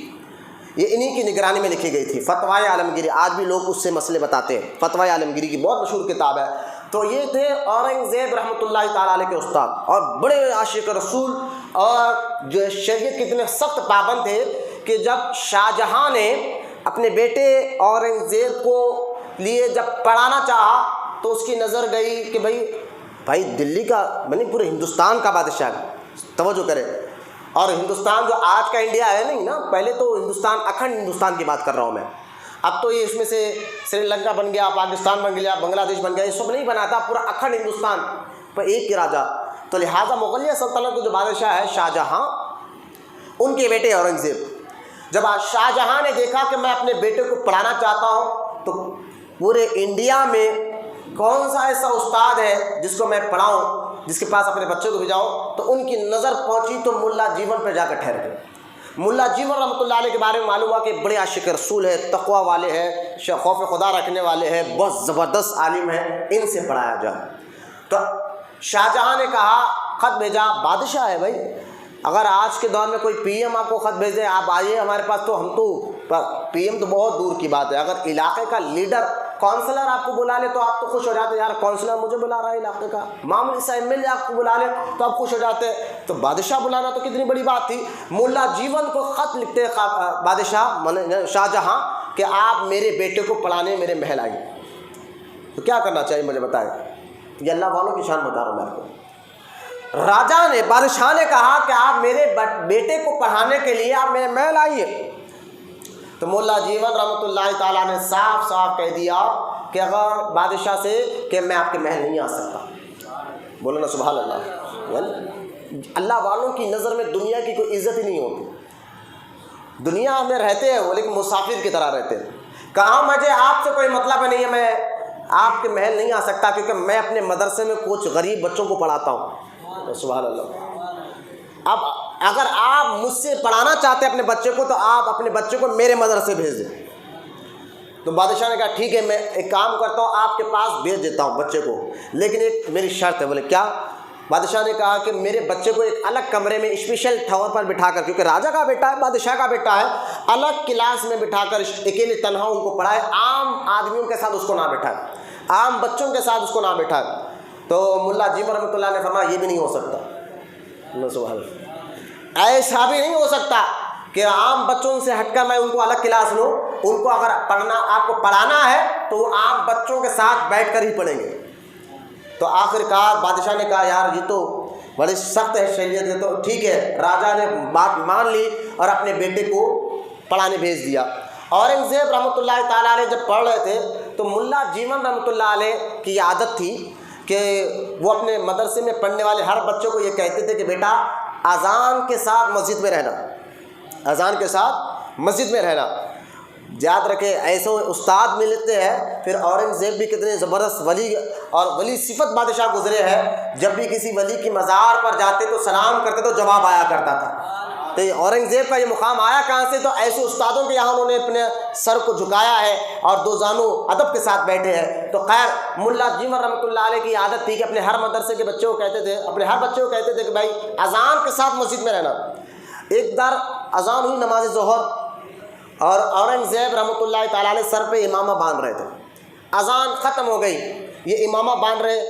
یہ انہی کی نگرانی میں لکھی گئی تھی، فتوائے عالمگیری۔ آج بھی لوگ اس سے مسئلے بتاتے ہیں، فتوائے عالمگیری کی بہت مشہور کتاب ہے۔ تو یہ تھے اورنگزیب رحمۃ اللہ تعالیٰ علیہ کے استاد، اور بڑے عاشق رسول، اور جو شریعت کے اتنے سخت پابند تھے کہ جب شاہ جہاں نے اپنے بیٹے اورنگزیب کو لیے جب پڑھانا چاہا تو اس کی نظر گئی کہ بھائی دلی کا بنی پورے ہندوستان کا بادشاہ ہے، توجہ کرے، اور ہندوستان جو آج کا انڈیا ہے نہیں نا، پہلے تو ہندوستان اکھنڈ ہندوستان کی بات کر رہا ہوں میں، اب تو یہ اس میں سے سری لنکا بن گیا، پاکستان بن گیا، بنگلہ دیش بن گیا، یہ سب نہیں بنا تھا، پورا اکھنڈ ہندوستان پر ایک ہی راجا۔ تو لہٰذا مغلیہ سلطنت کے جو بادشاہ ہے شاہ جہاں، ان کے بیٹے اورنگزیب، جب شاہ جہاں نے دیکھا کہ میں اپنے بیٹے کو پڑھانا چاہتا ہوں تو پورے انڈیا میں کون سا ایسا استاد ہے جس کو میں پڑھاؤں، جس کے پاس اپنے بچے کو بھیجاؤں، تو ان کی نظر پہنچی تو ملا جیون پہ جا کر ٹھہر گئے۔ ملا جیون رحمۃ اللہ علیہ کے بارے میں معلوم ہوا کہ بڑے عاشق رسول ہے، تقوی والے ہیں، خوف خدا رکھنے والے ہیں، بہت زبردست عالم ہیں، ان سے پڑھایا جائے۔ تو شاہ جہاں نے کہا، خط بھیجا، بادشاہ ہے بھائی، اگر آج کے دور میں کوئی پی ایم آپ کو خط بھیج دے، آپ آئیے ہمارے پاس، تو ہم تو پی ایم تو بہت دور کی بات ہے، اگر علاقے کا لیڈر کونسلر آپ کو بلا لے تو آپ تو خوش ہو جاتے، یار کونسلر مجھے بلا رہا ہے علاقے کا، معمولی سا ایم ایل اے آپ کو بلا لے تو آپ خوش ہو جاتے، تو بادشاہ بلانا تو کتنی بڑی بات تھی۔ ملا جیون کو خط لکھتے بادشاہ شاہ جہاں کہ آپ میرے بیٹے کو پڑھانے میرے محل آئیے، تو کیا کرنا چاہیے مجھے بتائیں؟ یہ اللہ والوں کی شان بتا رہا ہوں میں آپ کو۔ راجا نے، بادشاہ نے کہا کہ آپ میرے بیٹے کو پڑھانے کے لیے آپ میرے محل آئیے، تو مولا جیون رحمۃ اللہ تعالیٰ نے صاف صاف کہہ دیا کہ اگر بادشاہ سے کہ میں آپ کے محل نہیں آ سکتا، بولو نا سبحان اللہ۔ یعنی اللہ والوں کی نظر میں دنیا کی کوئی عزت ہی نہیں ہوتی، دنیا میں رہتے ہیں وہ لیکن مسافر کی طرح رہتے ہیں۔ کہا مجھے آپ سے کوئی مطلب نہیں ہے، میں آپ کے محل نہیں آ سکتا کیونکہ میں اپنے مدرسے میں کچھ غریب بچوں کو پڑھاتا ہوں، سبحان اللہ۔ اب اگر آپ مجھ سے پڑھانا چاہتے ہیں اپنے بچے کو تو آپ اپنے بچے کو میرے مدرسے بھیج دیں۔ تو بادشاہ نے کہا ٹھیک ہے، میں ایک کام کرتا ہوں، آپ کے پاس بھیج دیتا ہوں بچے کو، لیکن ایک میری شرط ہے۔ بولے کیا؟ بادشاہ نے کہا کہ میرے بچے کو ایک الگ کمرے میں اسپیشل طور پر بٹھا کر، کیونکہ راجا کا بیٹا ہے، بادشاہ کا بیٹا ہے، الگ کلاس میں بٹھا کر اکیلے تنہا ان کو پڑھائے، عام آدمیوں کے ساتھ اس کو نہ بٹھائے، عام بچوں کے ساتھ اس کو نہ بٹھائے۔ تو ملا جیون رحمۃ اللہ نے فرمایا یہ بھی نہیں ہو سکتا، سبحان اللہ، ایسا بھی نہیں ہو سکتا کہ عام بچوں سے ہٹ کر میں ان کو الگ کلاس لوں، ان کو اگر پڑھنا، آپ کو پڑھانا ہے تو عام بچوں کے ساتھ بیٹھ کر ہی پڑھیں گے۔ تو آخرکار بادشاہ نے کہا یار یہ تو بڑی سخت ہے شریعت ہے، تو ٹھیک ہے، راجا نے بات مان لی اور اپنے بیٹے کو پڑھانے بھیج دیا۔ اورنگزیب رحمۃ اللہ تعالیٰ علیہ جب پڑھ رہے تھے تو ملا جیون رحمۃ اللہ علیہ کی عادت تھی کہ وہ اپنے مدرسے میں پڑھنے والے ہر بچوں کو یہ کہتے تھے کہ بیٹا اذان کے ساتھ مسجد میں رہنا، اذان کے ساتھ مسجد میں رہنا۔ یاد رکھے ایسے استاد ملتے ہیں۔ پھر اورنگزیب بھی کتنے زبردست ولی اور ولی صفت بادشاہ گزرے ہیں، جب بھی کسی ولی کی مزار پر جاتے تو سلام کرتے تو جواب آیا کرتا تھا۔ تو اورنگزیب کا یہ مقام آیا کہاں سے؟ تو ایسے استادوں کے یہاں انہوں نے اپنے سر کو جھکایا ہے اور دو زانو ادب کے ساتھ بیٹھے ہیں۔ تو خیر ملا جیون رحمۃ اللہ علیہ کی عادت تھی کہ اپنے ہر مدرسے کے بچوں کو کہتے تھے، اپنے ہر بچے کو کہتے تھے کہ بھائی اذان کے ساتھ مسجد میں رہنا۔ ایک بار اذان ہوئی نماز ظہر اور اورنگزیب رحمۃ اللہ تعالیٰ علیہ سر پہ امامہ باندھ رہے تھے۔ اذان ختم ہو گئی، یہ امامہ باندھ رہے،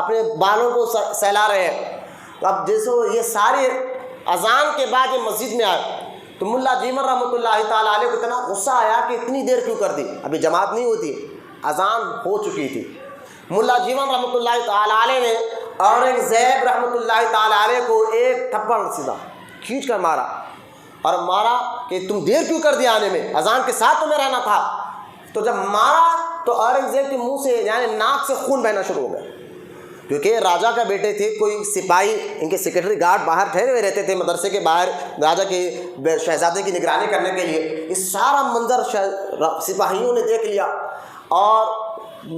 اپنے بالوں کو سہلا رہے ہیں۔ تو اب جیسے یہ سارے اذان کے بعد یہ مسجد میں آئے تو ملا جیون رحمۃ اللہ تعالیٰ علیہ کو اتنا غصہ آیا کہ اتنی دیر کیوں کر دی، ابھی جماعت نہیں ہوتی، اذان ہو چکی تھی۔ ملا جیون رحمۃ اللہ تعالیٰ علیہ نے اورنگزیب رحمۃ اللہ تعالیٰ علیہ کو ایک تھپڑ سیدھا کھینچ کر مارا اور مارا کہ تم دیر کیوں کر دیا آنے میں، اذان کے ساتھ تمہیں رہنا تھا۔ تو جب مارا تو اورنگزیب کے منہ سے یعنی ناک سے خون بہنا شروع ہو گیا، کیونکہ راجا کا بیٹے تھے، کوئی سپاہی ان کے سیکرٹری گارڈ باہر ٹھہرے ہوئے رہتے تھے مدرسے کے باہر راجا کے شہزادے کی نگرانی کرنے کے لیے۔ اس سارا منظر سپاہیوں نے دیکھ لیا اور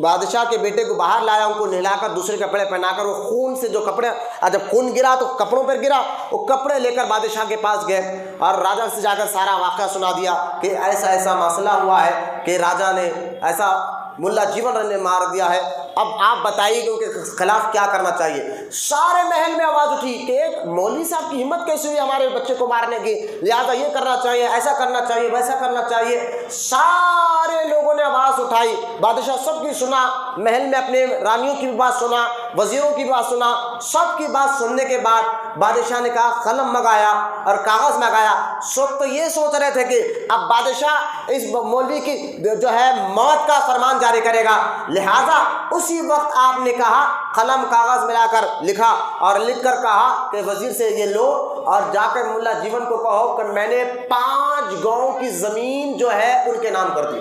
بادشاہ کے بیٹے کو باہر لایا، ان کو نہلا کر دوسرے کپڑے پہنا کر وہ خون سے جو کپڑے، جب خون گرا تو کپڑوں پر گرا، وہ کپڑے لے کر بادشاہ کے پاس گئے اور راجا سے جا کر سارا واقعہ سنا دیا کہ ایسا ایسا مسئلہ ہوا ہے کہ راجا نے ایسا ملا جیون نے مار دیا ہے، اب آپ بتائیے کہ ان کے خلاف کیا کرنا چاہیے۔ سارے محل میں آواز اٹھی کہ ایک مولوی صاحب کی ہمت کیسے ہوئی ہمارے بچے کو مارنے کی، لہٰذا یہ کرنا چاہیے، ایسا کرنا چاہیے، ویسا کرنا چاہیے۔ سارے لوگوں نے آواز اٹھائی، بادشاہ سب کی سنا، محل میں اپنے رانیوں کی بھی بات سنا، وزیروں کی بات سنا، سب کی بات سننے کے بعد بادشاہ نے کہا قلم منگایا اور کاغذ منگایا۔ سب تو یہ سوچ رہے تھے کہ اب بادشاہ اس مولوی کی جو ہے موت کا فرمان جاری کرے گا، لہٰذا اسی وقت آپ نے کہا قلم کاغذ ملا کر لکھا اور لکھ کر کہا کہ وزیر سے یہ لو اور جا کر ملا جیون کو کہو کہ میں نے 5 گاؤں کی زمین جو ہے ان کے نام کر دی۔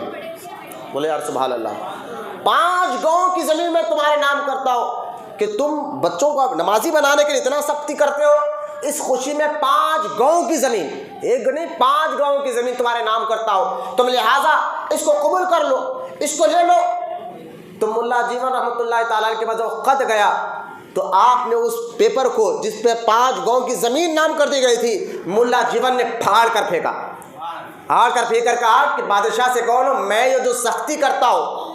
بولے یار سبحان اللہ، 5 گاؤں کی زمین میں تمہارے نام کرتا ہوں کہ تم بچوں کو نمازی بنانے کے لیے اتنا سختی کرتے ہو، اس خوشی میں 5 گاؤں کی زمین، ایک نہیں 5 گاؤں کی زمین تمہارے نام کرتا ہو، تم لہٰذا اس کو قبول کر لو، اس کو لے لو۔ تو ملا جیون رحمۃ اللہ تعالیٰ کے پاس جب خط گیا تو آپ نے اس پیپر کو جس پہ 5 گاؤں کی زمین نام کر دی گئی تھی، ملا جیون نے پھاڑ کر پھینکا، پھاڑ کر پھینک کر کہا کہ بادشاہ سے کہو میں یہ جو سختی کرتا ہوں،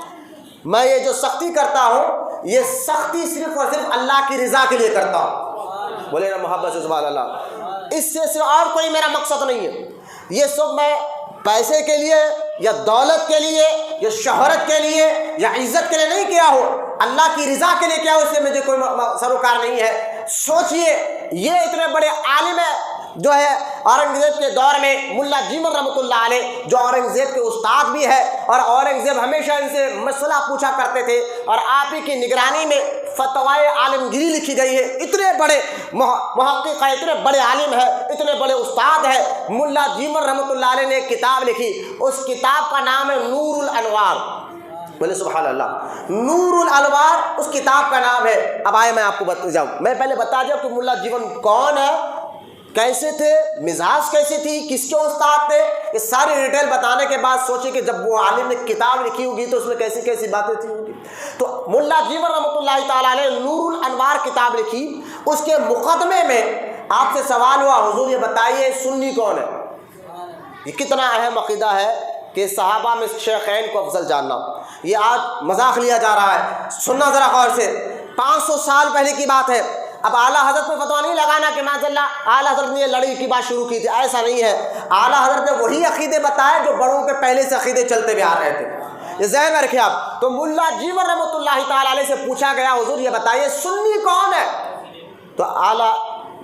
میں یہ جو سختی کرتا ہوں، یہ سختی صرف اور صرف اللہ کی رضا کے لیے کرتا ہوں۔ بولے نا محبت سے سبحان اللہ، اس سے صرف اور کوئی میرا مقصد نہیں ہے، یہ سب میں پیسے کے لیے یا دولت کے لیے یا شہرت کے لیے یا عزت کے لیے نہیں کیا ہو، اللہ کی رضا کے لیے کیا ہو، اس سے مجھے کوئی سروکار نہیں ہے۔ سوچئے یہ اتنے بڑے عالم ہے جو ہے اورنگزیب کے دور میں ملا جیون رحمۃ اللہ علیہ، جو اورنگزیب کے استاد بھی ہے، اور اورنگزیب ہمیشہ ان سے مسئلہ پوچھا کرتے تھے اور آپ ہی کی نگرانی میں فتوائے عالمگیری لکھی گئی ہے۔ اتنے بڑے محقق ہیں، اتنے بڑے عالم ہیں، اتنے بڑے استاد ہیں۔ ملا جیون رحمۃ اللہ علیہ نے ایک کتاب لکھی، اس کتاب کا نام ہے نور الانوار۔ بولے سبحان اللہ، نور الانوار اس کتاب کا نام ہے۔ اب آئے میں آپ کو بتا جاؤں، میں پہلے بتا دیا کہ ملا جیون کون ہے، کیسے تھے، مزاج کیسی تھی، کس کے استاد تھے، یہ ساری ڈیٹیل بتانے کے بعد سوچے کہ جب وہ عالم نے کتاب لکھی ہوگی تو اس میں کیسی کیسی باتیں تھی ہوگی۔ تو ملا جیون رحمۃ اللہ تعالیٰ علیہ نور الانوار کتاب لکھی، اس کے مقدمے میں آپ سے سوال ہوا حضور یہ بتائیے سنی کون ہے۔ یہ کتنا اہم عقیدہ ہے کہ صحابہ میں شیخین کو افضل جاننا، یہ آج مذاق لیا جا رہا ہے، سننا ذرا غور سے، 500 سال پہلے کی بات ہے۔ اب اعلیٰ حضرت میں فتویٰ نہیں لگانا کہ ماشاء اللہ اعلیٰ حضرت نے یہ لڑائی کی بات شروع کی تھی، ایسا نہیں ہے۔ اعلیٰ حضرت نے وہی عقیدے بتائے جو بڑوں کے پہلے سے عقیدے چلتے ہوئے آ رہے تھے، یہ ذہن میں رکھیں آپ۔ تو ملا جیون رحمۃ اللہ تعالیٰ علیہ سے پوچھا گیا حضور یہ بتائیے سنی کون ہے، تو اعلیٰ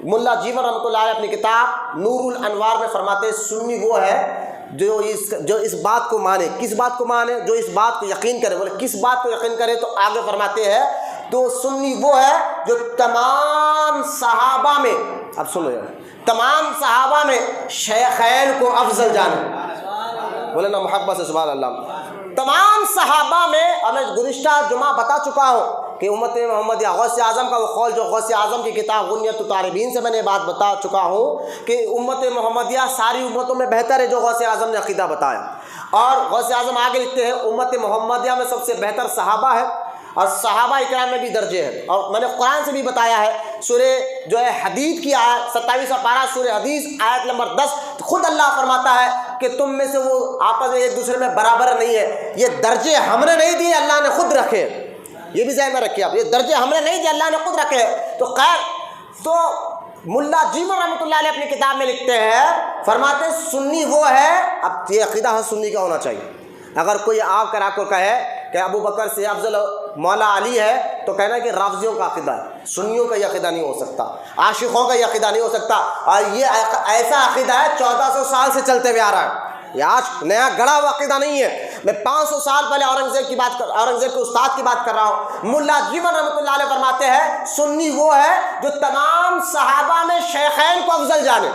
ملا جیون رحمۃ اللہ علیہ اپنی کتاب نور الانوار میں فرماتے ہیں سنی وہ ہے جو اس بات کو مانے، کس بات کو مانے، جو اس بات کو یقین کرے۔ بولے کس بات کو یقین کرے، تو آگے فرماتے ہیں تو سنی وہ ہے جو تمام صحابہ میں، اب سنو یار، تمام صحابہ میں شیخین کو افضل جانے۔ بولے نا محبت سے سبحان اللہ۔ تمام صحابہ میں، اور میں گزشتہ جمعہ بتا چکا ہوں کہ امت محمدیہ غوث اعظم کا وہ قول جو غوث اعظم کی کتاب غنیت الطالبین سے میں نے بات بتا چکا ہوں کہ امت محمدیہ ساری امتوں میں بہتر ہے، جو غوث اعظم نے عقیدہ بتایا۔ اور غوث اعظم آگے لکھتے ہیں امت محمدیہ میں سب سے بہتر صحابہ ہے، اور صحابہ اکرام میں بھی درجے ہیں۔ اور میں نے قرآن سے بھی بتایا ہے، سورہ جو ہے حدید کی آیت 27واں پارہ سورہ حدید آیت نمبر 10، خود اللہ فرماتا ہے کہ تم میں سے وہ آپس میں ایک دوسرے میں برابر نہیں ہے، یہ درجے ہم نے نہیں دیے، اللہ نے خود رکھے۔ یہ بھی ذہن میں رکھیے آپ، یہ درجے ہم نے نہیں دیے، اللہ نے خود رکھے۔ تو خیر، تو ملا جیمر رحمۃ اللہ علیہ اپنی کتاب میں لکھتے ہیں، فرماتے ہیں سنی وہ ہے، اب یہ عقیدہ ہے سنی کا ہونا چاہیے۔ اگر کوئی آپ کرا کر کہے کہ ابو بکر سے افضل مولا علی ہے تو کہنا کہ رافضیوں کا عقیدہ ہے، سنیوں کا یہ عقیدہ نہیں ہو سکتا، عاشقوں کا یہ عقیدہ نہیں ہو سکتا۔ اور یہ ایسا عقیدہ ہے 1400 سال سے چلتے ہوئے آ رہا ہے، یہ آج نیا گڑا ہوا عقیدہ نہیں ہے۔ میں 500 سال پہلے اورنگزیب کے استاد کی بات کر رہا ہوں۔ ملا جیون رحمۃ اللہ علیہ فرماتے ہیں سنی وہ ہے جو تمام صحابہ میں شیخین کو افضل جانے۔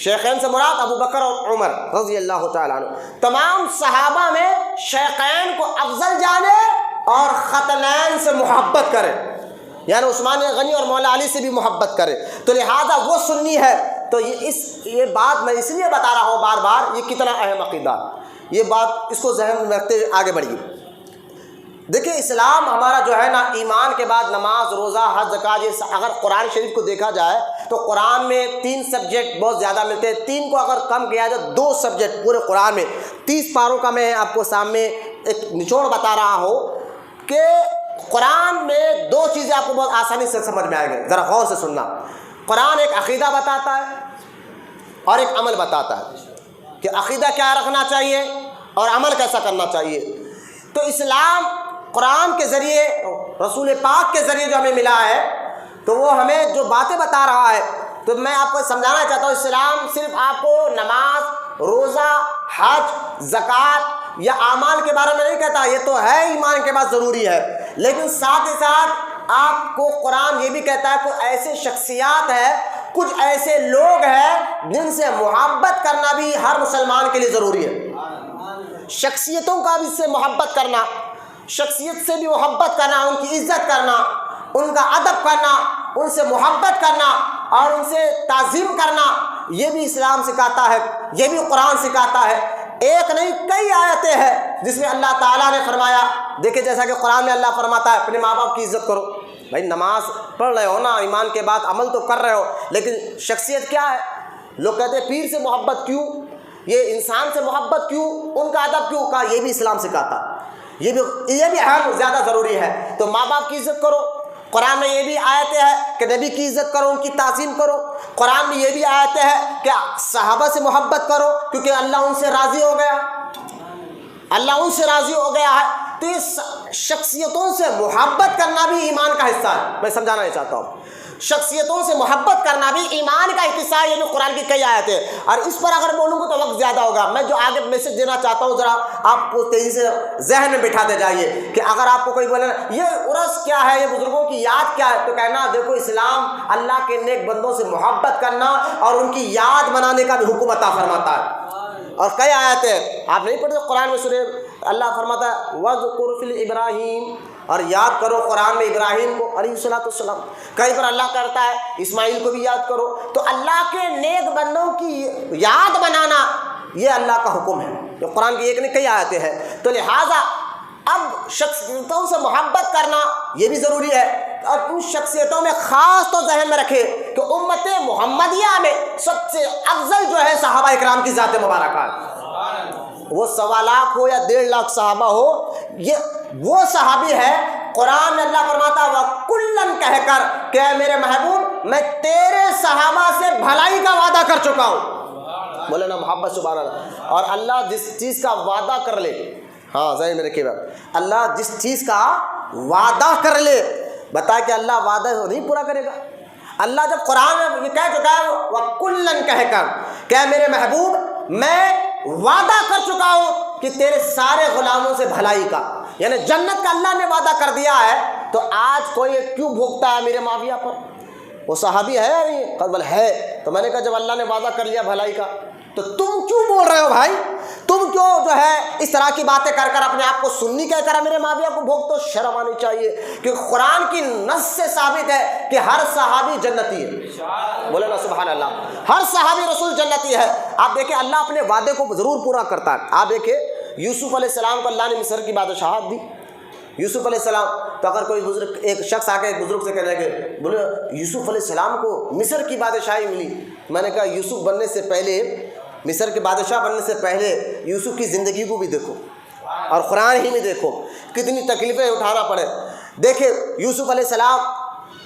شیخین سے مراد ابو بکر اور عمر رضی اللہ تعالیٰ عنہ، تمام صحابہ میں شیخین کو افضل جانے اور ختنین سے محبت کرے، یعنی عثمان غنی اور مولا علی سے بھی محبت کرے، تو لہذا وہ سنی ہے۔ تو یہ بات میں اس لیے بتا رہا ہوں بار بار، یہ کتنا اہم عقیدہ، یہ بات اس کو ذہن میں رکھتے ہوئے آگے بڑھیے۔ دیکھیں اسلام ہمارا جو ہے نا، ایمان کے بعد نماز، روزہ، حج، زکوٰۃ، یہ اگر قرآن شریف کو دیکھا جائے تو قرآن میں 3 سبجیکٹ بہت زیادہ ملتے ہیں۔ 3 کو اگر کم کیا جائے 2 سبجیکٹ پورے قرآن میں، 30 پاروں کا میں آپ کو سامنے ایک نچوڑ بتا رہا ہوں کہ قرآن میں 2 چیزیں آپ کو بہت آسانی سے سمجھ میں آئیں گے، ذرا غور سے سننا۔ قرآن ایک عقیدہ بتاتا ہے اور ایک عمل بتاتا ہے کہ عقیدہ کیا رکھنا چاہیے اور عمل کیسا کرنا چاہیے۔ تو اسلام قرآن کے ذریعے، رسول پاک کے ذریعے جو ہمیں ملا ہے، تو وہ ہمیں جو باتیں بتا رہا ہے، تو میں آپ کو سمجھانا چاہتا ہوں اسلام صرف آپ کو نماز، روزہ، حج، زکوٰۃ یا اعمال کے بارے میں نہیں کہتا، یہ تو ہے ایمان کے بعد ضروری ہے، لیکن ساتھ ہی ساتھ آپ کو قرآن یہ بھی کہتا ہے کہ ایسے شخصیات ہیں، کچھ ایسے لوگ ہیں جن سے محبت کرنا بھی ہر مسلمان کے لیے ضروری ہے۔ شخصیتوں کا بھی سے محبت کرنا، شخصیت سے بھی محبت کرنا، ان کی عزت کرنا، ان کا ادب کرنا، ان سے محبت کرنا اور ان سے تعظیم کرنا، یہ بھی اسلام سکھاتا ہے، یہ بھی قرآن سکھاتا ہے۔ ایک نہیں کئی آیتیں ہیں جس میں اللہ تعالیٰ نے فرمایا، دیکھیں جیسا کہ قرآن میں اللہ فرماتا ہے اپنے ماں باپ کی عزت کرو۔ بھائی نماز پڑھ رہے ہو نا، ایمان کے بعد عمل تو کر رہے ہو، لیکن شخصیت کیا ہے؟ لوگ کہتے ہیں پیر سے محبت کیوں، یہ انسان سے محبت کیوں، ان کا ادب کیوں؟ کہا یہ بھی اسلام سکھاتا ہے، یہ بھی اہم زیادہ ضروری ہے۔ تو ماں باپ کی عزت کرو، قرآن میں یہ بھی آیتیں ہیں کہ نبی کی عزت کرو، ان کی تعظیم کرو۔ قرآن میں یہ بھی آیتیں ہیں کہ صحابہ سے محبت کرو کیونکہ اللہ ان سے راضی ہو گیا، اللہ ان سے راضی ہو گیا ہے۔ تو اس شخصیتوں سے محبت کرنا بھی ایمان کا حصہ ہے، میں سمجھانا یہ چاہتا ہوں، شخصیتوں سے محبت کرنا بھی ایمان کا حصہ ہے۔ یہ جو قرآن کی کئی آیتیں ہیں، اور اس پر اگر بولوں گا تو وقت زیادہ ہوگا۔ میں جو آگے میسج دینا چاہتا ہوں ذرا آپ کو تیزی سے ذہن میں بٹھاتے جائیے کہ اگر آپ کو کوئی بولے نا یہ عرس کیا ہے، یہ بزرگوں کی یاد کیا ہے، تو کہنا دیکھو اسلام اللہ کے نیک بندوں سے محبت کرنا اور ان کی یاد منانے کا بھی حکم عطا فرماتا ہے۔ اور کئی آیتیں آپ نہیں پڑھتے قرآن میں، سورہ اللہ فرماتا ہے وَاذْكُرْ فِي ابراہیم، اور یاد کرو قرآن میں ابراہیم کو علیہ الصلوۃ والسلام، کئی پر اللہ کرتا ہے اسماعیل کو بھی یاد کرو۔ تو اللہ کے نیک بندوں کی یاد بنانا یہ اللہ کا حکم ہے، جو قرآن کی ایک نہیں کئی آیتیں ہیں۔ تو لہٰذا اب شخصیتوں سے محبت کرنا یہ بھی ضروری ہے، اور ان شخصیتوں میں خاص تو ذہن میں رکھے کہ امت محمدیہ میں سب سے افضل جو ہے صحابہ اکرام کی ذات مبارکہ، وہ 1.25 لاکھ ہو یا 1.5 لاکھ صحابہ ہو، یہ وہ صحابی ہے قرآن میں اللہ فرماتا ہے وَكُلًّا کہہ کر کہ اے میرے محبوب میں تیرے صحابہ سے بھلائی کا وعدہ کر چکا ہوں۔ بولے نا محبت سبحان اللہ۔ اور اللہ جس چیز کا وعدہ کر لے، ہاں ذہن میں رکھیے گا، اللہ جس چیز کا وعدہ کر لے، بتا کہ اللہ وعدہ نہیں پورا کرے گا۔ اللہ جب قرآن میں یہ کہہ چکا ہے وَكُلًّا کہہ کر کہ اے میرے محبوب میں وعدہ کر چکا ہوں کہ تیرے سارے غلاموں سے بھلائی کا، یعنی جنت کا اللہ نے وعدہ کر دیا ہے، تو آج کوئی کیوں بھوگتا ہے میرے معاویہ پر؟ وہ صحابی ہے یا نہیں؟ قبل ہے۔ تو میں نے کہا جب اللہ نے وعدہ کر لیا بھلائی کا تو تم کیوں بول رہے ہو بھائی؟ جو ہے اس طرح کی باتیں کر کر اپنے آپ کو سنی کہہ کر میرے معاویہ کو بھوگ تو شرم آنی چاہیے کہ قرآن کی نص سے ثابت ہے کہ ہر صحابی جنتی ہے. بولے نا سبحان اللہ. ہر صحابی رسول جنتی ہے. آپ دیکھیں اللہ اپنے وعدے کو ضرور پورا کرتا ہے. آپ دیکھیں یوسف علیہ السلام کو اللہ نے مصر کی بادشاہت دی. یوسف علیہ السلام تو اگر کوئی بزرگ ایک شخص آ کے ایک بزرگ سے کہنے لگے بولے یوسف علیہ السلام کو مصر کی بادشاہی ملی. میں نے کہا یوسف بننے سے پہلے, مصر کے بادشاہ بننے سے پہلے یوسف کی زندگی کو بھی دیکھو اور قرآن ہی میں دیکھو کتنی تکلیفیں اٹھانا پڑے. دیکھیں یوسف علیہ السلام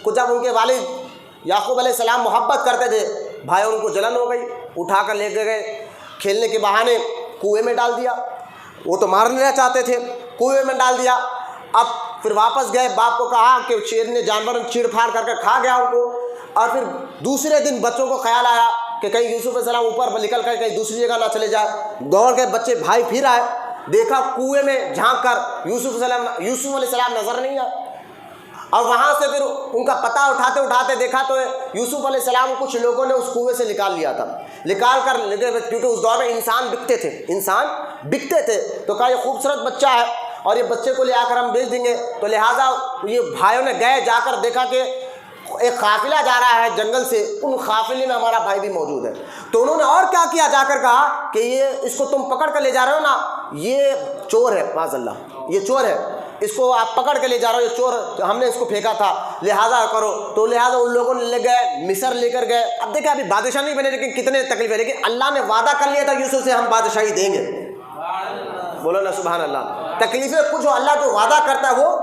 کو جب ان کے والد یعقوب علیہ السلام محبت کرتے تھے, بھائی ان کو جلن ہو گئی, اٹھا کر لے کے گئے, کھیلنے کے بہانے کنویں میں ڈال دیا. وہ تو مارنا چاہتے تھے, کنویں میں ڈال دیا. اب پھر واپس گئے, باپ کو کہا کہ شیر نے جانور چیڑ پھاڑ کر کے کھا گیا ان کو. اور پھر دوسرے دن بچوں کو خیال آیا کہ کہیں یوسف علیہ السلام اوپر نکل کر کہیں دوسری جگہ نہ چلے جائے. دوڑ کے بچے بھائی پھر آئے, دیکھا کنویں میں جھانک کر یوسف علیہ السلام نظر نہیں آیا. اور وہاں سے پھر ان کا پتہ اٹھاتے اٹھاتے دیکھا تو یوسف علیہ السلام کو کچھ لوگوں نے اس کنویں سے نکال لیا تھا. نکال کر کیونکہ اس دور میں انسان بکتے تھے تو کہا یہ خوبصورت بچہ ہے اور یہ بچے کو لے آ کر ہم بیچ دیں گے. تو لہٰذا یہ بھائیوں نے گئے, جا کر دیکھا کہ ایک قافلہ جا رہا ہے جنگل سے, ان قافلے میں ہمارا بھائی بھی موجود ہے. تو انہوں نے اور کیا کیا, جا کر کہا کہ یہ اس کو تم پکڑ کر لے جا رہے ہو نا, یہ چور ہے, معاذ اللہ یہ چور ہے, اس کو آپ پکڑ کے لے جا رہے ہو, یہ چور, ہم نے اس کو پھینکا تھا لہٰذا کرو. تو لہٰذا ان لوگوں نے لے گئے, مصر لے کر گئے. اب دیکھیں ابھی بادشاہ نہیں بنے لیکن کتنے تکلیف ہے, لیکن اللہ نے وعدہ کر لیا تھا یوسف سے ہم بادشاہی دیں گے. بولو نا سبحان اللہ. تکلیفیں کچھ اللہ جو وعدہ کرتا ہے وہ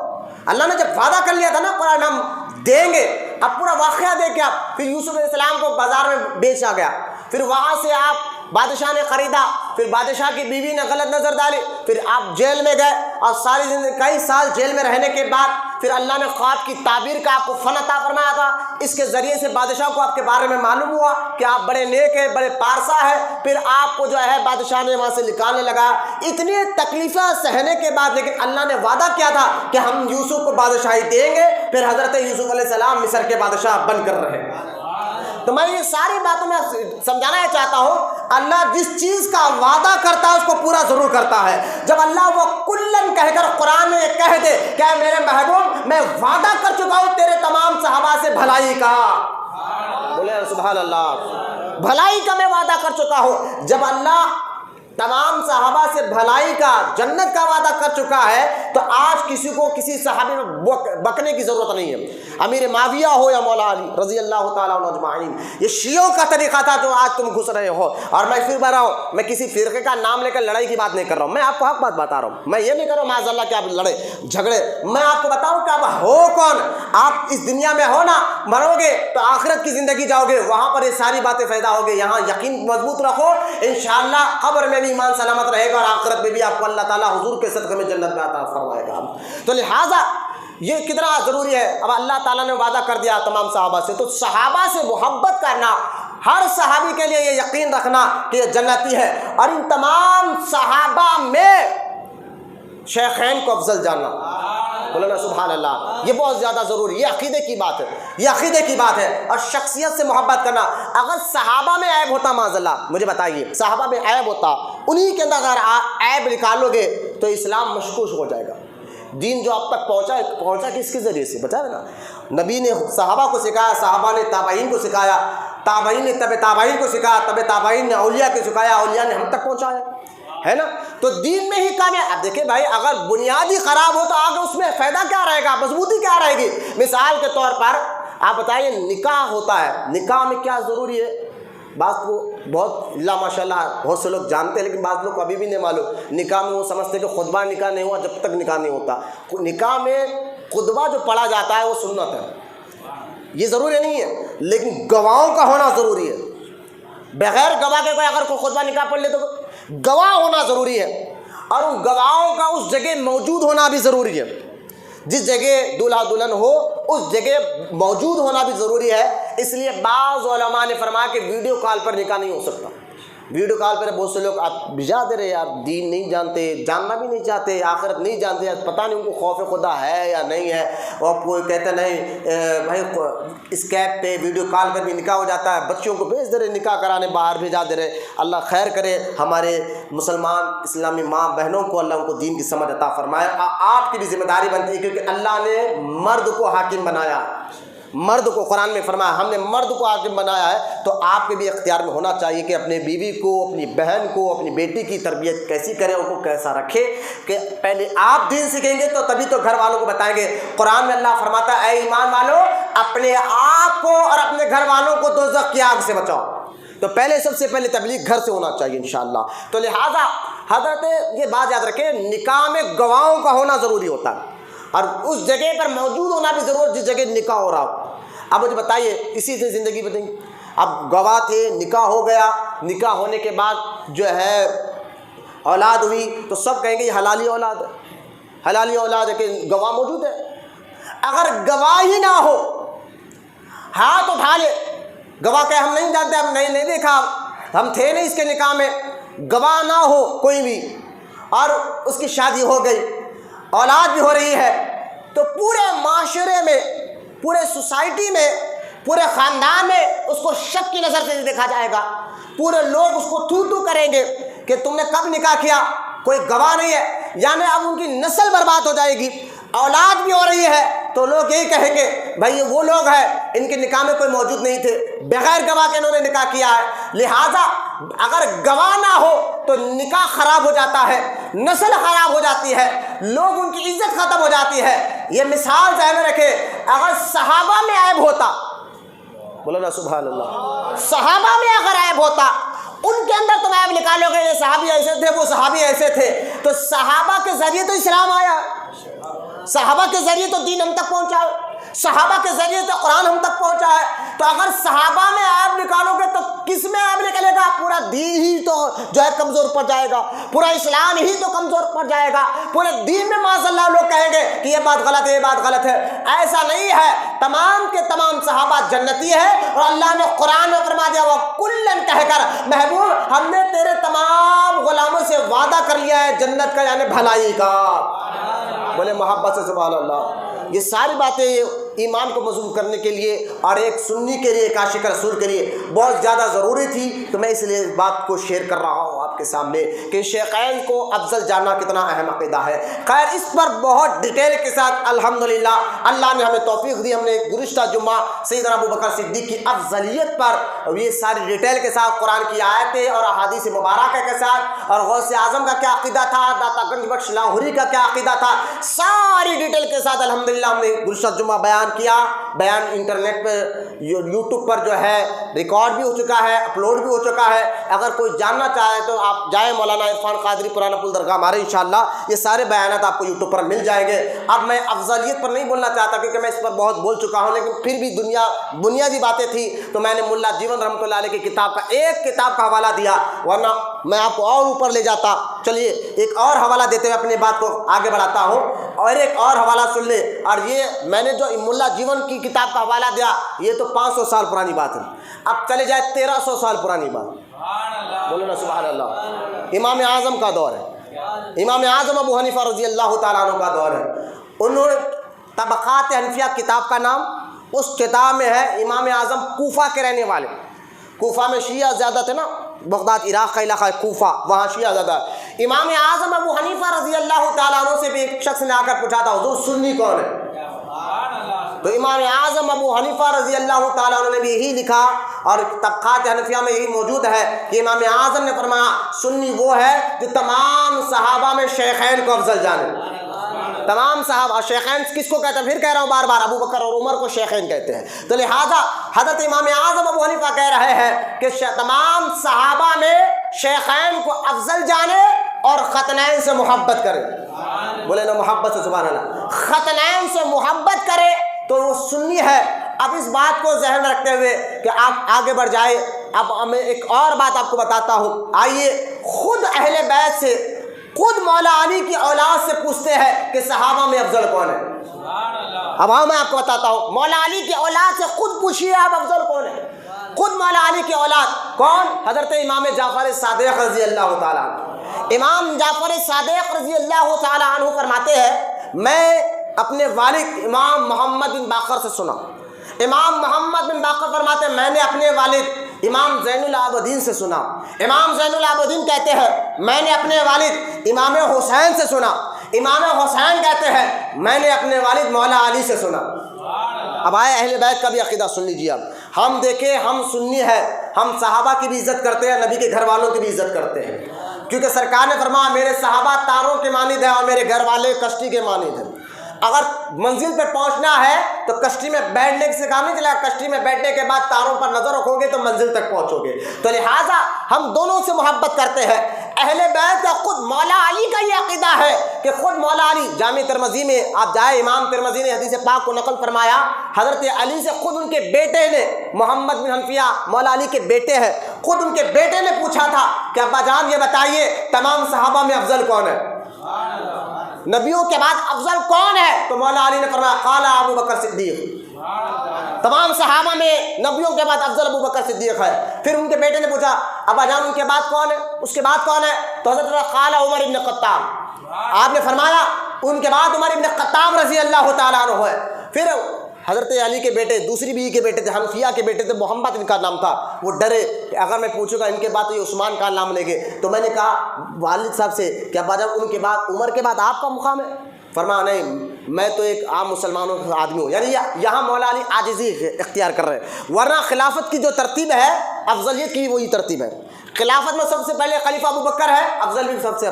اللہ نے جب وعدہ کر لیا تھا نا قرآن ہم دیں گے. اب پورا واقعہ دیکھیں آپ, پھر یوسف علیہ السلام کو بازار میں بیچا گیا, پھر وہاں سے آپ بادشاہ نے خریدا, پھر بادشاہ کی بیوی نے غلط نظر ڈالی, پھر آپ جیل میں گئے اور ساری زندگی کئی سال جیل میں رہنے کے بعد پھر اللہ نے خواب کی تعبیر کا آپ کو فن عطا فرمایا تھا. اس کے ذریعے سے بادشاہ کو آپ کے بارے میں معلوم ہوا کہ آپ بڑے نیک ہیں, بڑے پارسا ہیں. پھر آپ کو جو ہے بادشاہ نے وہاں سے نکالنے لگا. اتنی تکلیفیں سہنے کے بعد لیکن اللہ نے وعدہ کیا تھا کہ ہم یوسف کو بادشاہی دیں گے. پھر حضرت یوسف علیہ السلام مصر کے بادشاہ بن کر رہے. تو میں یہ ساری باتوں میں سمجھانا چاہتا ہوں اللہ جس چیز کا وعدہ کرتا ہے اس کو پورا ضرور کرتا ہے. جب اللہ وہ کلن کہہ کر قرآن میں کہہ دے کہ میرے محبوب میں وعدہ کر چکا ہوں تیرے تمام صحابہ سے بھلائی کا, بولے سبحان اللہ, بھلائی کا میں وعدہ کر چکا ہوں. جب اللہ تمام صحابہ سے بھلائی کا, جنت کا وعدہ کر چکا ہے تو آج کسی کو کسی صحابی میں بکنے کی ضرورت نہیں ہے. امیر معاویہ ہو یا مولا علی رضی اللہ تعالیٰ عنہ اجمعین, یہ شیعوں کا طریقہ تھا جو آج تم گھس رہے ہو. اور میں پھر بتا رہا ہوں, میں کسی فرقے کا نام لے کر لڑائی کی بات نہیں کر رہا ہوں, میں آپ کو حق بات بتا رہا ہوں. میں یہ نہیں کر رہا ہوں معاذ اللہ کہ آپ لڑے جھگڑے. میں آپ کو بتاؤں کہ آپ ہو کون. آپ اس دنیا میں ہو نا, مرو گے تو آخرت کی زندگی جاؤ گے, وہاں پر یہ ساری باتیں پیدا ہوگی. یہاں یقین مضبوط رکھو, انشاءاللہ قبر میں بھی ایمان سلامت رہے گا اور آخرت میں بھی آپ کو اللہ تعالیٰ حضور کے صدقے میں جنت میں عطا فرمائے گا. تو لہٰذا یہ کتنا ضروری ہے. اب اللہ تعالیٰ نے وعدہ کر دیا تمام صحابہ سے, تو صحابہ سے محبت کرنا, ہر صحابی کے لیے یہ یقین رکھنا کہ یہ جنتی ہے. اور ان تمام صحابہ میں شیخین کو افضل جاننا, بولو نا سبحان اللہ, یہ بہت زیادہ ضروری, یہ عقیدے کی بات ہے, یہ عقیدے کی بات ہے. اور شخصیت سے محبت کرنا. اگر صحابہ میں عیب ہوتا معاذ اللہ, مجھے بتائیے صحابہ میں عیب ہوتا, انہی کے اندر اگر عیب نکالو گے تو اسلام مشکوک ہو جائے گا. دین جو اب تک پہنچا کس کے ذریعے سے, بتا نا, نبی نے صحابہ کو سکھایا, صحابہ نے تابعین کو سکھایا, تابعین نے تبع تابعین کو سکھایا, تبع تابعین نے اولیاء کو سکھایا, اولیاء نے ہم تک پہنچایا, ہے نا. تو دین میں ہی کامیاب. اب دیکھیں بھائی, اگر بنیادی خراب ہو تو آگے اس میں فائدہ کیا رہے گا, مضبوطی کیا رہے گی. مثال کے طور پر آپ بتائیے نکاح ہوتا ہے, نکاح میں کیا ضروری ہے. بعض کو بہت اللہ ماشاء اللہ بہت سے لوگ جانتے ہیں, لیکن بعض لوگ کو ابھی بھی نہیں معلوم. نکاح میں وہ سمجھتے کہ خطبہ نکاح نہیں ہوا جب تک نکاح نہیں ہوتا. نکاح میں خطبہ جو پڑھا جاتا ہے وہ سنت ہے, یہ ضروری نہیں ہے, لیکن گواہوں کا ہونا ضروری ہے. بغیر گواہ کے کوئی اگر کوئی خطبہ نکاح پڑھ لے تو گواہ ہونا ضروری ہے. اور ان گواہوں کا اس جگہ موجود ہونا بھی ضروری ہے. جس جگہ دولہا دلہن ہو اس جگہ موجود ہونا بھی ضروری ہے. اس لیے بعض علماء نے فرمایا کہ ویڈیو کال پر نکاح نہیں ہو سکتا. ویڈیو کال پر بہت سے لوگ آپ بھجا دے رہے یار، دین نہیں جانتے، جاننا بھی نہیں چاہتے، آخرت نہیں جانتے، پتہ نہیں ان کو خوف خدا ہے یا نہیں ہے، اور کوئی کہتے نہیں بھائی اسکیپ پہ ویڈیو کال پر بھی نکاح ہو جاتا ہے، بچوں کو بھیج دے رہے نکاح کرانے، باہر بھیجا دے رہے۔ اللہ خیر کرے ہمارے مسلمان اسلامی ماں بہنوں کو، اللہ ان کو دین کی سمجھ عطا فرمائے۔ آپ کی بھی ذمہ داری بنتی ہے کیونکہ اللہ نے مرد کو حاکم بنایا، مرد کو قرآن میں فرمایا ہم نے مرد کو حاکم بنایا ہے، تو آپ کے بھی اختیار میں ہونا چاہیے کہ اپنے بیوی کو، اپنی بہن کو، اپنی بیٹی کی تربیت کیسی کرے، ان کو کیسا رکھے، کہ پہلے آپ دین سیکھیں گے تو تبھی تو گھر والوں کو بتائیں گے۔ قرآن میں اللہ فرماتا ہے اے ایمان والو اپنے آپ کو اور اپنے گھر والوں کو دوزخ کی آگ سے بچاؤ۔ تو پہلے سب سے پہلے تبلیغ گھر سے ہونا چاہیے انشاءاللہ۔ تو لہٰذا حضرت یہ بات یاد رکھیں، نکاح میں گواہوں کا ہونا ضروری ہوتا ہے، اور اس جگہ پر موجود ہونا بھی ضرور جس جگہ نکاح ہو رہا ہو۔ اب مجھے بتائیے اسی سے زندگی بتائیں گے، اب گواہ تھے، نکاح ہو گیا، نکاح ہونے کے بعد جو ہے اولاد ہوئی تو سب کہیں گے یہ حلالی اولاد ہے، حلالی اولاد ہے کہ گواہ موجود ہے۔ اگر گواہ ہی نہ ہو، ہاتھ اٹھا لے، گواہ کہ ہم نہیں جانتے، ہم نہیں دیکھا، ہم تھے نہیں اس کے نکاح میں، گواہ نہ ہو کوئی بھی، اور اس کی شادی ہو گئی، اولاد بھی ہو رہی ہے، تو پورے معاشرے میں، پورے سوسائٹی میں، پورے خاندان میں اس کو شک کی نظر سے دیکھا جائے گا، پورے لوگ اس کو تھو تھو کریں گے کہ تم نے کب نکاح کیا، کوئی گواہ نہیں ہے، یعنی اب ان کی نسل برباد ہو جائے گی، اولاد بھی ہو رہی ہے تو لوگ یہی کہیں گے بھائی یہ وہ لوگ ہیں ان کے نکاح میں کوئی موجود نہیں تھے، بغیر گواہ کے انہوں نے نکاح کیا ہے۔ لہٰذا اگر گواہ نہ ہو تو نکاح خراب ہو جاتا ہے، نسل خراب ہو جاتی ہے، لوگ ان کی عزت ختم ہو جاتی ہے۔ یہ مثال ذہن میں رکھے، اگر صحابہ میں عیب ہوتا، بولو نا سبحان اللہ، صحابہ میں اگر عیب ہوتا، ان کے اندر تم عیب نکالو گے یہ صحابی ایسے تھے، وہ صحابی ایسے تھے، تو صحابہ کے ذریعے تو اسلام آیا، صحابہ کے ذریعے تو دین ہم تک پہنچا ہے، صحابہ کے ذریعے تو قرآن ہم تک پہنچا ہے، تو اگر صحابہ میں عیب نکالو گے تو کس میں عیب نکلے گا؟ پورا دین ہی تو جو ہے کمزور پڑ جائے گا، پورا اسلام ہی تو کمزور پڑ جائے گا، پورے دین میں معاذ اللہ لوگ کہیں گے کہ یہ بات غلط ہے، یہ بات غلط ہے۔ ایسا نہیں ہے، تمام کے تمام صحابہ جنتی ہے، اور اللہ نے قرآن میں فرما دیا وہ کلن کہہ کر محبوب ہم نے تیرے تمام غلاموں سے وعدہ کر لیا ہے جنت کا، یعنی بھلائی کا۔ بولے محبت سے سبحان اللہ۔ یہ ساری باتیں ایمان کو مضبوط کرنے کے لیے اور ایک سنی کے لیے، ایک عاشق رسول کے لیے بہت زیادہ ضروری تھی، تو میں اس لیے اس بات کو شیئر کر رہا ہوں آپ کے سامنے کہ شیخین کو افضل جاننا کتنا اہم عقیدہ ہے۔ خیر اس پر بہت ڈیٹیل کے ساتھ الحمدللہ اللہ نے ہمیں توفیق دی، ہم نے گزشتہ جمعہ سیدنا ابو بکر صدیق کی افضلیت پر یہ ساری ڈیٹیل کے ساتھ قرآن کی آیتیں اور احادیث مبارکہ کے ساتھ، اور غوث اعظم کا کیا عقیدہ تھا، داتا گنج بخش لاہوری کا کیا عقیدہ تھا، ساری ڈیٹیل کے ساتھ الحمدللہ ہم نے گزشتہ جمعہ بیان کیا۔ بیان انٹرنیٹ پر یوٹیوب پر جو ہے ریکارڈ بھی ہو چکا ہے، اپلوڈ بھی ہو چکا ہے، اگر کوئی جاننا چاہے تو آپ جائیں مولانا عرفان قادری پرانا پل درگاہ ہمارے، انشاءاللہ یہ سارے بیانات آپ کو یوٹیوب پر مل جائیں گے۔ اب میں افضلیت پر نہیں بولنا چاہتا کیونکہ میں اس پر بہت بول چکا ہوں، لیکن پھر بھی بنیادی باتیں تھیں تو میں نے ملا جیون رحمۃ اللہ علیہ کی کتاب کا ایک کتاب کا حوالہ دیا، ورنہ میں آپ کو اور اوپر لے جاتا۔ چلیے ایک اور حوالہ دیتے ہوئے اپنی بات کو آگے بڑھاتا ہوں، اور ایک اور حوالہ سن لے، اور یہ میں نے جو ملا جیون کی کتاب کا حوالہ دیا یہ تو 500 سال پرانی بات ہے، اب چلے جائے 1300 سال پرانی بات، بولو نا سبحان اللہ۔ امام اعظم کا دور ہے، امام اعظم ابو حنیفہ رضی اللہ تعالیٰ عنہ کا دور ہے، انہوں نے طبقات حنفیہ کتاب کا نام، اس کتاب میں ہے امام اعظم کوفہ کے رہنے والے، کوفہ میں شیعہ زیادہ تھے نا، بغداد عراق کا علاقہ ہے کوفہ، وہاں شیعہ زیادہ ہے۔ امام اعظم ابو حنیفہ رضی اللہ تعالیٰ عنہ سے بھی ایک شخص نے آ کر پوچھا تھا حضور سنی کون ہے؟ تو امام اعظم ابو حنیفہ رضی اللہ تعالیٰ عنہ نے بھی یہی لکھا، اور طبقات حنفیہ میں یہی موجود ہے کہ امام اعظم نے فرمایا سنی وہ ہے جو تمام صحابہ میں شیخین کو افضل جانے، تمام صحابہ شیخین کس کو کہتے ہیں؟ پھر کہہ رہا ہوں بار بار، ابو بکر اور عمر کو شیخین کہتے ہیں۔ تو لہٰذا حضرت امام اعظم ابو حنیفہ کہہ رہے ہیں کہ تمام صحابہ میں شیخین کو افضل جانے اور ختنین سے محبت کرے، بولے نا محبت سے سبحان اللہ، ختنین سے محبت کرے تو وہ سنی ہے۔ اب اس بات کو ذہن میں رکھتے ہوئے کہ آپ آگے بڑھ جائے، اب میں ایک اور بات آپ کو بتاتا ہوں، آئیے خود اہل بیت سے، خود مولا علی کی اولاد سے پوچھتے ہیں کہ صحابہ میں افضل کون ہے۔ اب میں آپ کو بتاتا ہوں، مولا علی کی اولاد سے خود پوچھیے آپ افضل کون ہے۔ خود مولا علی کی اولاد کون؟ حضرت امام جعفر صادق رضی اللہ تعالیٰ عنہ۔ امام جعفر صادق رضی اللہ تعالیٰ عنہ فرماتے ہیں میں اپنے والد امام محمد بن باقر سے سنا۔ امام محمد بن باقر فرماتے ہیں میں نے اپنے والد امام زین العابدین سے سنا۔ امام زین العابدین کہتے ہیں میں نے اپنے والد امام حسین سے سنا۔ امام حسین کہتے ہیں میں نے اپنے والد مولا علی سے سنا۔ اب آئے اہل بیت کا بھی عقیدہ سن لیجیے۔ اب ہم دیکھیں، ہم سنی ہے، ہم صحابہ کی بھی عزت کرتے ہیں، نبی کے گھر والوں کی بھی عزت کرتے ہیں، کیونکہ سرکار نے فرمایا میرے صحابہ تاروں کے مانند ہیں اور میرے گھر والے کشتی کے مانند ہیں۔ اگر منزل پہ پہنچنا ہے تو کشتی میں بیٹھنے سے کام نہیں چلے گا، کشتی میں بیٹھنے کے بعد تاروں پر نظر رکھو گے تو منزل تک پہنچو گے۔ تو لہٰذا ہم دونوں سے محبت کرتے ہیں۔ اہل بیت کا خود مولا علی کا یہ عقیدہ ہے کہ خود مولا علی، جامع ترمذی میں آپ جائے، امام ترمذی نے حدیث پاک کو نقل فرمایا، حضرت علی سے خود ان کے بیٹے نے، محمد بن حنفیہ مولا علی کے بیٹے ہیں، خود ان کے بیٹے نے پوچھا تھا کہ ابا جان یہ بتائیے تمام صحابہ میں افضل کون ہے؟ نبیوں کے بعد افضل کون ہے؟ تو مولا علی نے فرمایا قال ابو بکر صدیق۔ تمام صحابہ میں نبیوں کے بعد افضل ابو بکر صدیق ہے۔ پھر ان کے بیٹے نے پوچھا ابا جان ان کے بعد کون ہے؟ اس کے بعد کون ہے؟ تو حضرت قال عمر ابن خطاب۔ آپ نے فرمایا ان کے بعد عمر ابن خطاب رضی اللہ تعالیٰ عنہ ہے۔ پھر حضرت علی کے بیٹے، دوسری بیوی کے بیٹے تھے، حنفیہ کے بیٹے تھے، محمد ان کا نام تھا۔ وہ ڈرے کہ اگر میں پوچھوں گا ان کے بعد تو یہ عثمان کا نام لیں گے۔ تو میں نے کہا والد صاحب سے کہ ابا جان ان کے بعد عمر کے بعد آپ کا مقام ہے؟ فرمایا نہیں، میں تو ایک عام مسلمانوں کا آدمی ہوں۔ یعنی یہاں مولا علی عاجزی اختیار کر رہے ہیں، ورنہ خلافت کی جو ترتیب ہے افضلیت کی وہی ترتیب ہے۔ خلافت میں سب سے پہلے خلیفہ ابو بکر ہے، افضل بھی سب سے،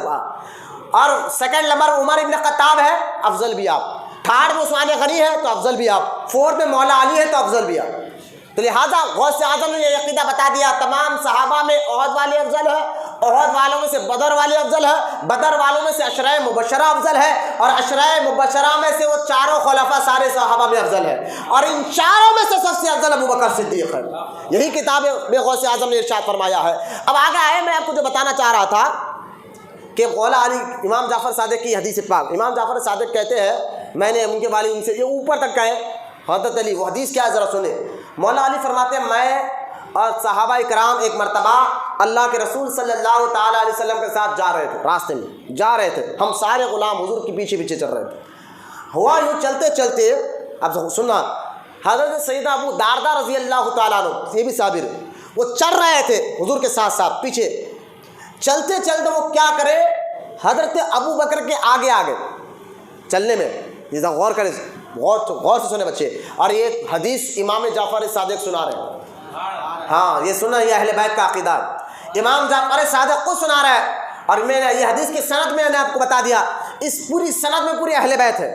اور سیکنڈ نمبر عمر ابن خطاب ہے، افضل بھی آپ، تھرڈ میں عثمان غنی ہے تو افضل بھی آپ، فورتھ میں مولا علی ہے تو افضل بھی آپ۔ تو لہٰذا غوث اعظم نے یہ عقیدہ بتا دیا تمام صحابہ میں احد والے افضل ہے، احد والوں میں سے بدر والے افضل ہے، بدر والوں میں سے عشرہ مبشرہ افضل ہے، اور عشرہ مبشرہ میں سے وہ چاروں خلفاء سارے صحابہ میں افضل ہے، اور ان چاروں میں سے سب سے افضل ابو بکر صدیق ہے۔ یہی کتاب میں غوث اعظم نے ارشاد فرمایا ہے۔ اب آگے آئے، میں آپ کو جو بتانا چاہ رہا تھا کہ مولا علی، امام جعفر صادق کی حدیث پاک، امام جعفر صادق کہتے ہیں میں نے ان کے والد ان سے یہ اوپر تک کہے حضرت علی، وہ حدیث کیا ہے ذرا سنیں۔ مولا علی فرماتے ہیں میں اور صحابہ کرام ایک مرتبہ اللہ کے رسول صلی اللہ تعالیٰ علیہ وسلم کے ساتھ جا رہے تھے، راستے میں جا رہے تھے، ہم سارے غلام حضور کے پیچھے پیچھے چل رہے تھے۔ ہوا یوں چلتے چلتے، اب سننا، حضرت سیدنا ابو دردہ رضی اللہ تعالیٰ عنہ، یہ بھی صابر، وہ چل رہے تھے حضور کے ساتھ ساتھ پیچھے، چلتے چلتے وہ کیا کرے، حضرت ابو بکر کے آگے آگے چلنے میں، یہ غور کریں، غور سے سنے بچے، اور یہ حدیث امام جعفر صادق سنا رہے ہیں، ہاں یہ سنا، یہ اہل بیت کا عقیدہ ہے، امام جعفر صادق کو سنا رہا ہے، اور میں نے یہ حدیث کی سند میں نے آپ کو بتا دیا، اس پوری سند میں پوری اہل بیت ہے،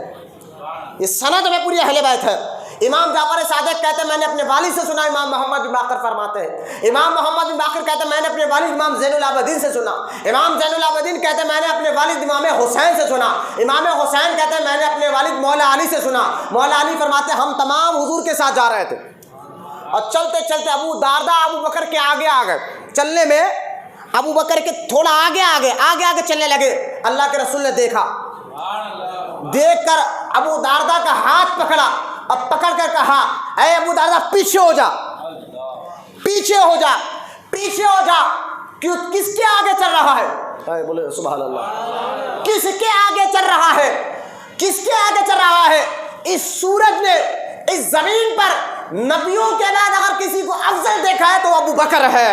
اس سند میں پوری اہل بیت ہے۔ امام جعفر صادق کہتے ہیں میں نے اپنے والد سے سنا، امام محمد بن باقر فرماتے ہیں، امام محمد بن باقر کہتے ہیں میں نے اپنے والد امام زین العابدین سے سنا، امام زین العابدین کہتے ہیں میں نے اپنے والد امام حسین سے سنا، امام حسین کہتے ہیں میں نے اپنے والد مولا علی سے سنا۔ مولا علی فرماتے ہیں ہم تمام حضور کے ساتھ جا رہے تھے، اور چلتے چلتے ابو دردہ ابو بکر کے آگے آگے چلنے میں، ابو بکر کے تھوڑا آگے آگے چلنے لگے، اللہ کے رسول نے دیکھا، دیکھ کر ابو دردہ کا ہاتھ پکڑا، اب پکڑ کر کہا اے ابو دردہ پیچھے ہو جا، پیچھے ہو جا، پیچھے ہو جا، کیوں کس کے آگے چل رہا ہے؟ بولے سبحان اللہ، کس کے آگے چل رہا ہے؟ کس کے آگے چل رہا ہے؟ اس سورج نے اس زمین پر نبیوں کے بعد اگر کسی کو افضل دیکھا ہے تو ابو بکر ہے،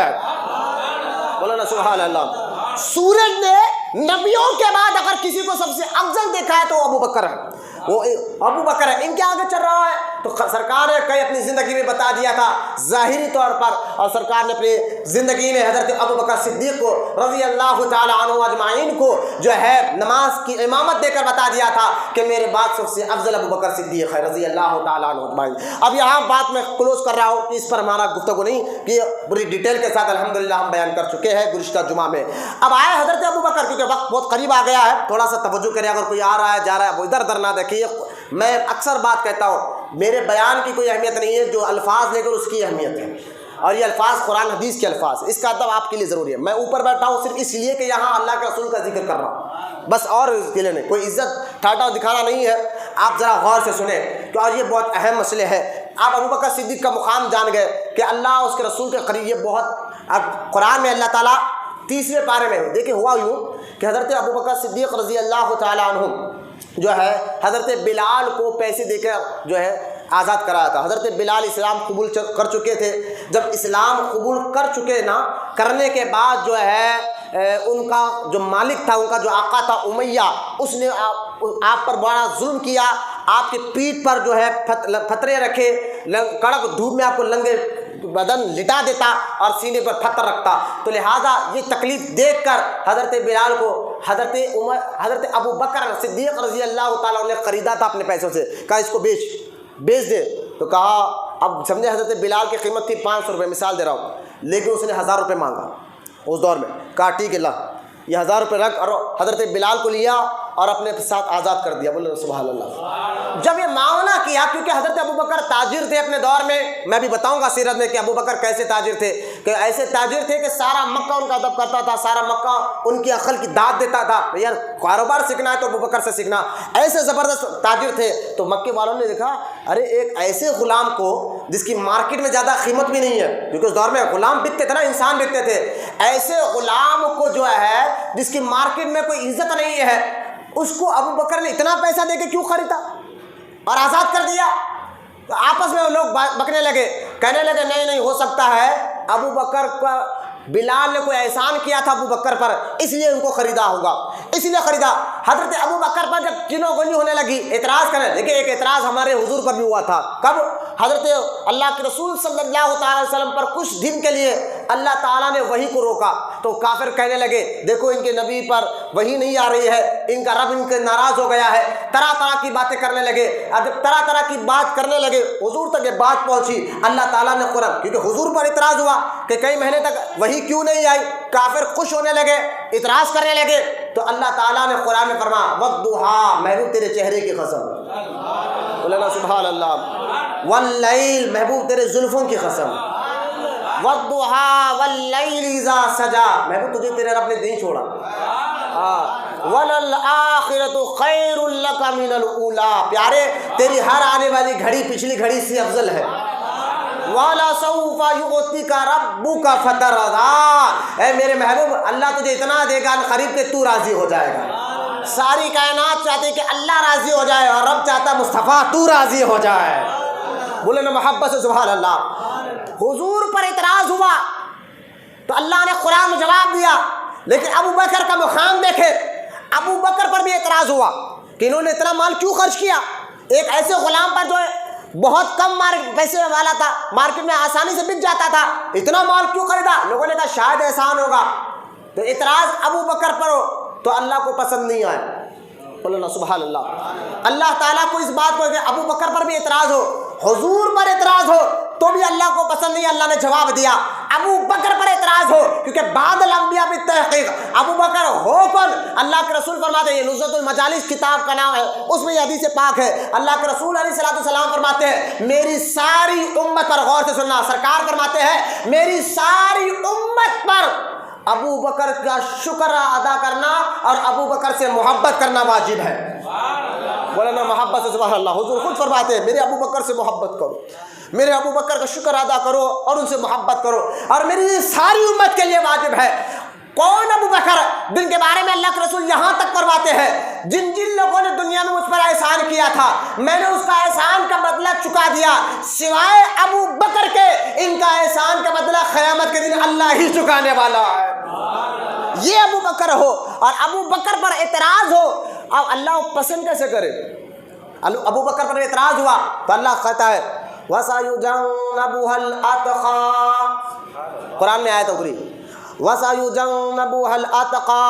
بولو نا سبحان اللہ۔ سورج نے نبیوں کے بعد اگر کسی کو سب سے افضل دیکھا ہے تو وہ ابو بکر ہے، وہ ابو بکر ہے، ان کے آگے چل رہا ہے۔ تو سرکار نے کئی اپنی زندگی میں بتا دیا تھا ظاہری طور پر، اور سرکار نے اپنی زندگی میں حضرت ابو بکر صدیق کو رضی اللہ تعالیٰ عنہ اجمعین کو جو ہے نماز کی امامت دے کر بتا دیا تھا کہ میرے بعد سب سے افضل ابو بکر صدیق ہے رضی اللہ تعالیٰ عنہ اجمعین۔ اب یہاں بات میں کلوز کر رہا ہوں کہ اس پر ہمارا گفتگو نہیں، کہ پوری ڈیٹیل کے ساتھ الحمدللہ ہم بیان کر چکے ہیں گزشتہ جمعہ میں۔ اب آئے حضرت ابو بکر، کیونکہ وقت بہت قریب آ گیا ہے، تھوڑا سا توجہ کریں، اگر کوئی آ رہا ہے جا رہا ہے وہ ادھر ادھر نہ دیکھیے۔ میں اکثر بات کہتا ہوں میرے بیان کی کوئی اہمیت نہیں ہے، جو الفاظ لے کر اس کی اہمیت ہے، اور یہ الفاظ قرآن حدیث کے الفاظ، اس کا ادب آپ کے لیے ضروری ہے۔ میں اوپر بیٹھا ہوں صرف اس لیے کہ یہاں اللہ کے رسول کا ذکر کر رہا ہوں، بس، اور اس کے لیے نہیں، کوئی عزت ٹھاٹا دکھانا نہیں ہے۔ آپ ذرا غور سے سنیں، تو اور یہ بہت اہم مسئلے ہے آپ ابو بکر صدیق کا مقام جان گئے کہ اللہ اس کے رسول کے قریب. یہ بہت اب قرآن میں اللہ تعالیٰ 30ویں پارے میں دیکھیں ہوا یوں کہ حضرت ابو بکر صدیق رضی اللہ تعالیٰ عنہ جو ہے حضرت بلال کو پیسے دے کر جو ہے آزاد کرایا تھا. حضرت بلال اسلام قبول کر چکے تھے. جب اسلام قبول کر چکے نا, کرنے کے بعد جو ہے ان کا جو مالک تھا, ان کا جو آقا تھا امیہ, اس نے آپ پر بڑا ظلم کیا. آپ کی پیٹھ پر جو ہے پتھرے رکھے, کڑک دھوپ میں آپ کو لنگے بدن لٹا دیتا اور سینے پر پتھر رکھتا. تو لہٰذا یہ تکلیف دیکھ کر حضرت بلال کو حضرت ابو بکر صدیق رضی اللہ تعالیٰ نے خریدا تھا اپنے پیسوں سے. کہا اس کو بیچ دے. تو کہا اب سمجھے حضرت بلال کی قیمت تھی 500 روپے, مثال دے رہا ہوں, لیکن اس نے 1000 روپے مانگا اس دور میں. کہا ٹھیک ہے لا یہ 1000 روپے رکھ, اور حضرت بلال کو لیا اور اپنے ساتھ آزاد کر دیا. بولے سبحان اللہ. جب یہ معاملہ کیا, کیونکہ حضرت ابو بکر تاجر تھے اپنے دور میں بھی بتاؤں گا سیرت میں کہ ابو بکر کیسے تاجر تھے, کہ ایسے تاجر تھے کہ سارا مکہ ان کا ادب کرتا تھا, سارا مکہ ان کی عقل کی داد دیتا تھا. یار کاروبار سیکھنا ہے تو ابو بکر سے سیکھنا, ایسے زبردست تاجر تھے. تو مکے والوں نے دیکھا ارے ایک ایسے غلام کو جس کی مارکیٹ میں زیادہ قیمت بھی نہیں ہے, کیونکہ اس دور میں غلام بکتے تھے نا, انسان بکتے تھے, ایسے غلام کو جو ہے جس کی مارکیٹ میں کوئی عزت نہیں ہے, اس کو ابو بکر نے اتنا پیسہ دے کے کیوں خریدا اور آزاد کر دیا؟ تو آپس میں وہ لوگ بکنے لگے, کہنے لگے نہیں ہو سکتا ہے ابو بکر کا بلال نے کوئی احسان کیا تھا ابو بکر پر, اس لیے ان کو خریدا ہوگا, اس لیے خریدا. حضرت ابو بکر پر جب کنو گنی ہونے لگی, اعتراض کرنے, دیکھیں ایک اعتراض ہمارے حضور پر بھی ہوا تھا. کب؟ حضرت اللہ کے رسول صلی اللہ تعالی وسلم پر کچھ دن کے لیے اللہ تعالیٰ نے وحی کو روکا. تو کافر کہنے لگے دیکھو ان کے نبی پر وحی نہیں آ رہی ہے, ان کا رب ان کے ناراض ہو گیا ہے. طرح طرح کی باتیں کرنے لگے. اب جب طرح طرح کی بات کرنے لگے, حضور تک یہ بات پہنچی. اللہ تعالیٰ نے قرآن, کیونکہ حضور پر اعتراض ہوا کہ کئی مہینے تک وحی کیوں نہیں آئی, کافر خوش ہونے لگے, اعتراض کرنے لگے. تو اللہ تعالیٰ نے قرآن میں فرمایا والضحیٰ, محبوب تیرے چہرے کی قسم, بولنا سبحان اللہ, واللیل, محبوب تیرے زلفوں کی قسم, والضحیٰ واللیل اذا سجا, محبوب تجھے تیرے رب نے نہیں چھوڑا. وللآخرۃ خیر لک من الاولی, پیارے تیری ہر آنے والی گھڑی پچھلی گھڑی سے افضل ہے. وَلَسَوْفَ يُعْطِيكَ رَبُّكَ فَتَرْضَىٰ, اے میرے محبوب اللہ تجھے اتنا دے گا قریب کہ تو راضی ہو جائے گا. ساری کائنات چاہتی کہ اللہ راضی ہو جائے, اور رب چاہتا مصطفیٰ تو راضی ہو جائے. بولے نا محبت سے سبحان اللہ. حضور پر اعتراض ہوا تو اللہ نے قرآن میں جواب دیا. لیکن ابو بکر کا مقام دیکھے, ابو بکر پر بھی اعتراض ہوا کہ انہوں نے اتنا مال کیوں خرچ کیا ایک ایسے غلام پر جو بہت کم پیسے والا تھا, مارکیٹ میں آسانی سے بک جاتا تھا, اتنا مال کیوں خریدا؟ لوگوں نے کہا شاید احسان ہوگا. تو اعتراض ابو بکر پر ہو تو اللہ کو پسند نہیں آئے. بولنا سبحان اللہ. اللہ تعالیٰ کو اس بات کو کہ ابو بکر پر بھی اعتراض ہو, حضور پر اعتراض ہو تو بھی اللہ کو پسند نہیں. اللہ نے جواب دیا ابو بکر پر اعتراض ہو, کیونکہ بعد الانبیاء بالتحقیق ابو بکر ہو کون؟ اللہ کے رسول فرماتے ہیں, یہ نزہۃ المجالس کتاب کا نام ہے, اس میں یہ حدیث پاک ہے. اللہ کے رسول علیہ الصلوۃ والسلام فرماتے ہیں میری ساری امت پر, غور سے سننا, سرکار فرماتے ہیں میری ساری امت پر ابو بکر کا شکر ادا کرنا اور ابو بکر سے محبت کرنا واجب ہے. بولنا محبت سے سبحان اللہ. حضور خود فرماتے ہیں میرے ابو بکر سے محبت کرو, میرے ابو بکر کا شکر ادا کرو اور ان سے محبت کرو, اور میری ساری امت کے لیے واجب ہے. کون ابو بکر؟ جن کے بارے میں اللہ کے رسول یہاں تک فرماتے ہیں جن لوگوں نے دنیا میں مجھ پر احسان کیا تھا میں نے اس کا احسان کا بدلہ چکا دیا, سوائے ابو بکر کے ان کا احسان کا بدلہ قیامت کے دن اللہ ہی چکانے والا ہے. یہ ابو بکر ہو, اور ابو بکر پر اعتراض ہو, اب اللہ پسند کیسے کرے؟ ابو بکر پر اعتراض ہوا تو اللہ کہتا ہے وَسَيُجَنَّبُهَا الْأَتْقَى, قرآن میں آیت اکری, وَسَيُجَنَّبُهَا الْأَتْقَى,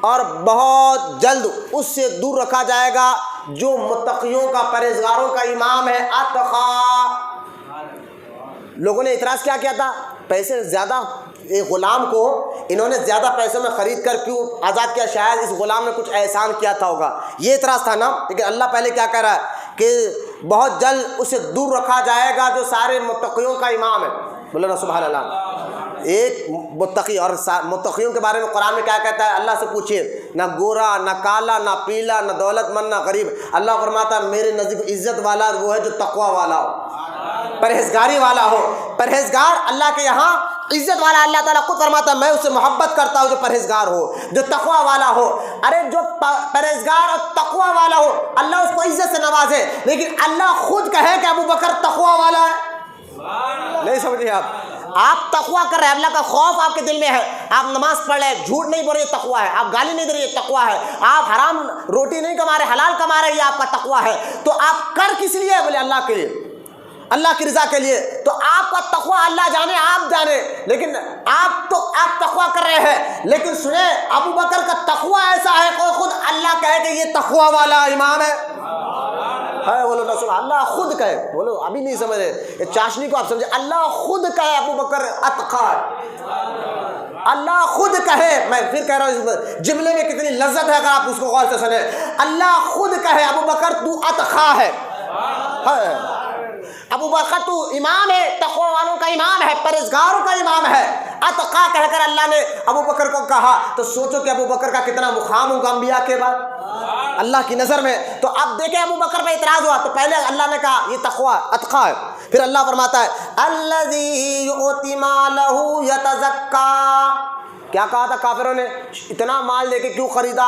اور بہت جلد اس سے دور رکھا جائے گا جو متقیوں کا, پرہیزگاروں کا امام ہے. اتقا, لوگوں نے اعتراض کیا تھا؟ پیسے زیادہ, ایک غلام کو انہوں نے زیادہ پیسوں میں خرید کر کیوں آزاد کیا؟ شاید اس غلام نے کچھ احسان کیا تھا ہوگا, یہ اعتراض تھا نا. لیکن اللہ پہلے کیا کہہ رہا ہے کہ بہت جلد اسے دور رکھا جائے گا جو سارے متقیوں کا امام ہے. بولو نا سبحان اللہ. ایک متقی, اور متقیوں کے بارے میں قرآن میں کیا کہتا ہے؟ اللہ سے پوچھئے, نہ گورا نہ کالا نہ پیلا نہ دولت مند نہ غریب, اللہ فرماتا ہے میرے نزدیک عزت والا وہ ہے جو تقوی والا ہو. پرہیزگاری والا ہو. پرہیزگار اللہ کے یہاں عزت والا. اللہ تعالیٰ خود فرماتا ہے میں اس سے محبت کرتا ہوں جو پرہیزگار ہو, جو تقویٰ والا ہو. ارے جو پرہیزگار اور تقویٰ والا ہو اللہ اس کو عزت سے نوازے, لیکن اللہ خود کہے کہ ابو بکر تقویٰ والا ہے. نہیں سمجھے آپ تقویٰ کر رہے ہیں, اللہ کا خوف آپ کے دل میں ہے, آپ نماز پڑھ رہے, جھوٹ نہیں بول رہے, یہ تقویٰ ہے. آپ گالی نہیں دے رہے, یہ تقویٰ ہے. آپ حرام روٹی نہیں کما رہے, حلال کما رہے, یہ آپ کا تقویٰ ہے. تو آپ کر کس لیے؟ بولے اللہ کے لیے, اللہ کی رضا کے لیے. تو آپ کا تقویٰ اللہ جانے, آپ جانے, لیکن آپ تقویٰ کر رہے ہیں. لیکن سنیں ابو بکر کا تقویٰ ایسا ہے کہ خود اللہ کہے کہ یہ تقویٰ والا امام ہے. بولو نہ سن, اللہ خود کہے. بولو ابھی نہیں سمجھ رہے, یہ چاشنی کو آپ سمجھے. اللہ خود کہے ابو بکر اتقیٰ ہے. اللہ خود کہے, میں پھر کہہ رہا ہوں جملے میں کتنی لذت ہے اگر آپ اس کو غور سے سنیں. اللہ خود کہے ابو بکر تو اتقیٰ ہے. ابو بکر تو امام ہے, تقویٰ والوں کا امام ہے, پرہیزگاروں کا امام ہے. اتقیٰ کہہ کر اللہ نے ابو بکر کو کہا. تو سوچو کہ ابو بکر کا کتنا مقام ہوگا انبیاء کے بعد اللہ کی نظر میں. تو اب دیکھیں ابو بکر پہ اعتراض ہوا, تو پہلے اللہ نے کہا یہ تقویٰ اتقیٰ ہے. پھر اللہ فرماتا ہے الذی یؤتی مالہ یتزکیٰ. کیا کہا تھا کافروں نے, اتنا مال دے کے کیوں خریدا؟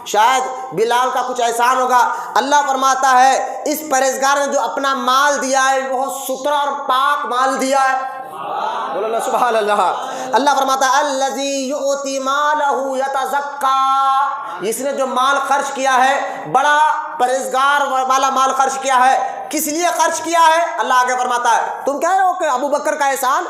شاید بلال کا کچھ احسان ہوگا. اللہ فرماتا ہے اس پرہیزگار نے جو اپنا مال دیا ہے بہت ستھرا اور پاک مال دیا ہے. بولو نا سبحان اللہ. اللہ فرماتا ہے الذی یؤتی مالہ یتزکیٰ. اس نے جو مال خرچ کیا ہے بڑا پرہیزگار والا مال خرچ کیا ہے. کس لیے خرچ کیا ہے؟ اللہ آگے فرماتا ہے تم کہہ رہے ہو کہ ابو بکر کا احسان,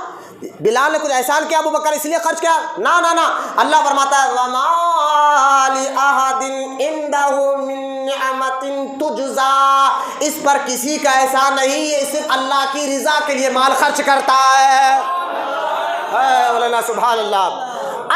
بلال نے کچھ احسان کیا ابو بکر اس لیے خرچ کیا؟ نا نا نا. اللہ فرماتا ہے وَمَا لِأَحَدٍ عِنْدَهُ مِن نِعْمَةٍ تُجْزَىٰ. اس پر کسی کا احسان نہیں, یہ صرف اللہ کی رضا کے لیے مال خرچ کرتا ہے. مولانا سبحان اللہ.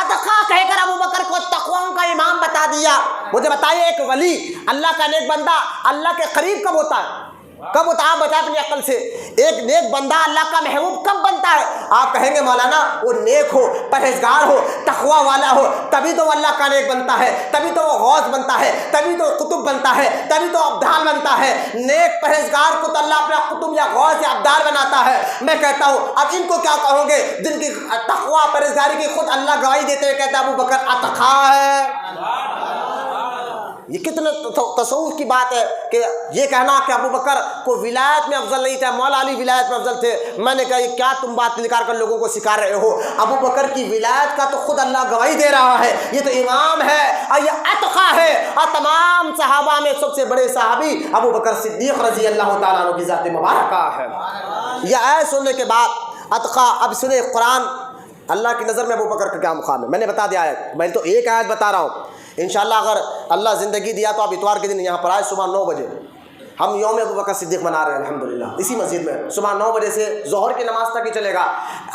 اتقیٰ کہہ کر ابو بکر کو تقویٰ کا امام بتا دیا. مجھے بتائیے ایک ولی, اللہ کا نیک بندہ اللہ کے قریب کب ہوتا ہے؟ کب ہوتا ہے؟ آپ بتائیں اپنی عقل سے. ایک نیک بندہ اللہ کا محبوب کب بنتا ہے؟ آپ کہیں گے مولانا وہ نیک ہو, پرہیزگار ہو, تقویٰ والا ہو, تبھی تو وہ اللہ کا نیک بنتا ہے, تبھی تو وہ غوث بنتا ہے, تبھی تو قطب بنتا ہے, تبھی تو ابدال بنتا ہے. نیک پرہیزگار کو تو اللہ اپنا قطب یا غوث یا ابدال بناتا ہے. میں کہتا ہوں اب ان کو کیا کہو گے جن کی تقویٰ پرہیزگاری کی خود اللہ گواہی دیتے ہوئے کہتا ہے ابو بکر اتقیٰ ہے. یہ کتنے تصوف کی بات ہے کہ یہ کہنا کہ ابو بکر کو ولایت میں افضل نہیں تھا, مولا علی ولایت میں افضل تھے. میں نے کہا یہ کیا تم بات نکال کر لوگوں کو سکھا رہے ہو؟ ابو بکر کی ولایت کا تو خود اللہ گواہی دے رہا ہے. یہ تو امام ہے اور یہ اتقیٰ ہے. اور تمام صحابہ میں سب سے بڑے صحابی ابو بکر صدیق رضی اللہ تعالیٰ عنہ کی ذات مبارکہ ہے. یہ آیت سننے کے بعد اتقیٰ. اب سنیں قرآن اللہ کی نظر میں ابو بکر کا کیا مقام ہے. میں نے بتا دیا ہے, میں تو ایک آیت بتا رہا ہوں. انشاءاللہ اگر اللہ زندگی دیا تو آپ اتوار کے دن یہاں پر آئے صبح 9 بجے. ہم یوم ابو بکر صدیق منا رہے ہیں الحمدللہ اسی مسجد میں. صبح 9 بجے سے ظہر کی نماز تک ہی چلے گا.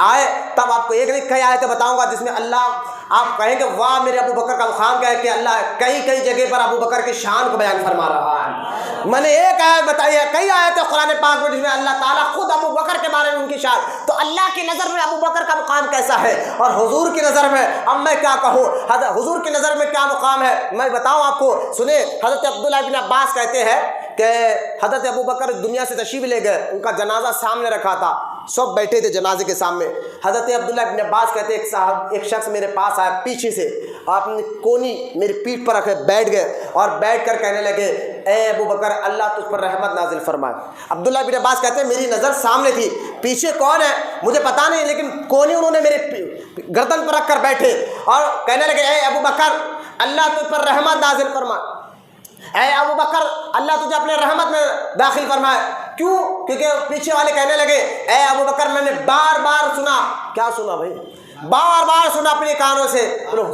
آئے تب آپ کو ایک نہیں کئی آیتیں بتاؤں گا جس میں اللہ آپ کہیں گے واہ میرے ابو بکر کا مقام کیا ہے, کہ اللہ کئی جگہ پر ابو بکر کی شان کو بیان فرما رہا ہے. میں نے ایک آیت بتائی ہے, کئی آیتیں قرآن پاک میں جس میں اللہ تعالیٰ خود ابو بکر کے بارے میں ان کی شان. تو اللہ کی نظر میں ابو بکر کا مقام کیسا ہے اور حضور کی نظر میں اب میں کیا کہوں, حضور کی نظر میں کیا مقام ہے میں بتاؤں آپ کو. سنیں حضرت عبداللہ بن عباس کہتے ہیں کہ حضرت ابو بکر دنیا سے تشریف لے گئے, ان کا جنازہ سامنے رکھا تھا, سب بیٹھے تھے جنازے کے سامنے. حضرت عبداللہ بن عباس کہتے ہیں ایک شخص میرے پاس آیا پیچھے سے, آپ نے کونی میری پیٹھ پر رکھے, بیٹھ گئے اور بیٹھ کر کہنے لگے اے ابو بکر اللہ تجھ پر رحمت نازل فرمائے. عبداللہ بن عباس کہتے ہیں میری نظر سامنے تھی, پیچھے کون ہے مجھے پتا نہیں, لیکن کونی انہوں نے میرے گردن پر رکھ کر بیٹھے اور کہنے لگے اے ابو بکر اللہ تجھ پر رحمت نازل فرمائے, اے ابو بکر اللہ تجھے اپنے رحمت میں داخل فرمائے. کیوں؟ کیونکہ پیچھے والے کہنے لگے اے ابو بکر میں نے بار بار سنا. کیا سنا بھائی؟ بار بار سنا اپنے کانوں سے.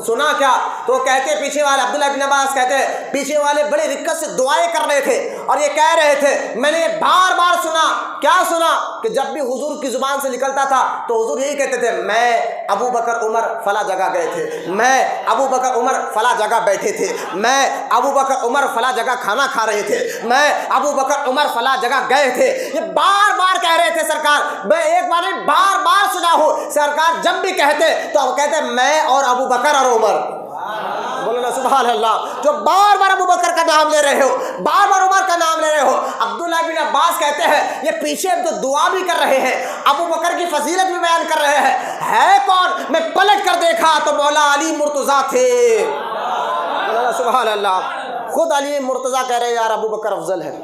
سنا کیا؟ تو کہتے پیچھے والے عبداللہ بن عباس کہتے ہیں پیچھے والے بڑے رکت سے دعائیں کر رہے تھے اور یہ کہہ رہے تھے میں نے بار بار سنا. کیا سنا؟ کہ جب بھی حضور کی زبان سے نکلتا تھا تو حضور یہی کہتے تھے میں ابو بکر عمر فلاں جگہ گئے تھے, میں ابو بکر عمر فلاں جگہ بیٹھے تھے, میں ابو بکر عمر فلاں جگہ کھانا کھا رہے تھے, میں ابو بکر عمر فلاں جگہ گئے تھے. یہ بار بار کہہ رہے تھے سرکار, میں ایک بار نہیں بار بار سنا ہوں. سرکار جب بھی کہتے تو اب کہتے میں اور ابو بکر اور عمر. بولو بولنا سبحان اللہ، جو بار بار ابو بکر کا نام لے رہے ہو، بار بار عمر کا نام لے رہے ہو۔ عبداللہ بن عباس کہتے ہیں یہ پیچھے جو دعا بھی کر رہے ہیں، ابو بکر کی فضیلت بھی بیان کر رہے ہیں، ہے کون؟ میں پلٹ کر دیکھا تو مولا علی مرتضیٰ تھے۔ بولنا سبحان اللہ، خود علی مرتضیٰ کہہ رہے ہیں یار ابو بکر افضل ہے۔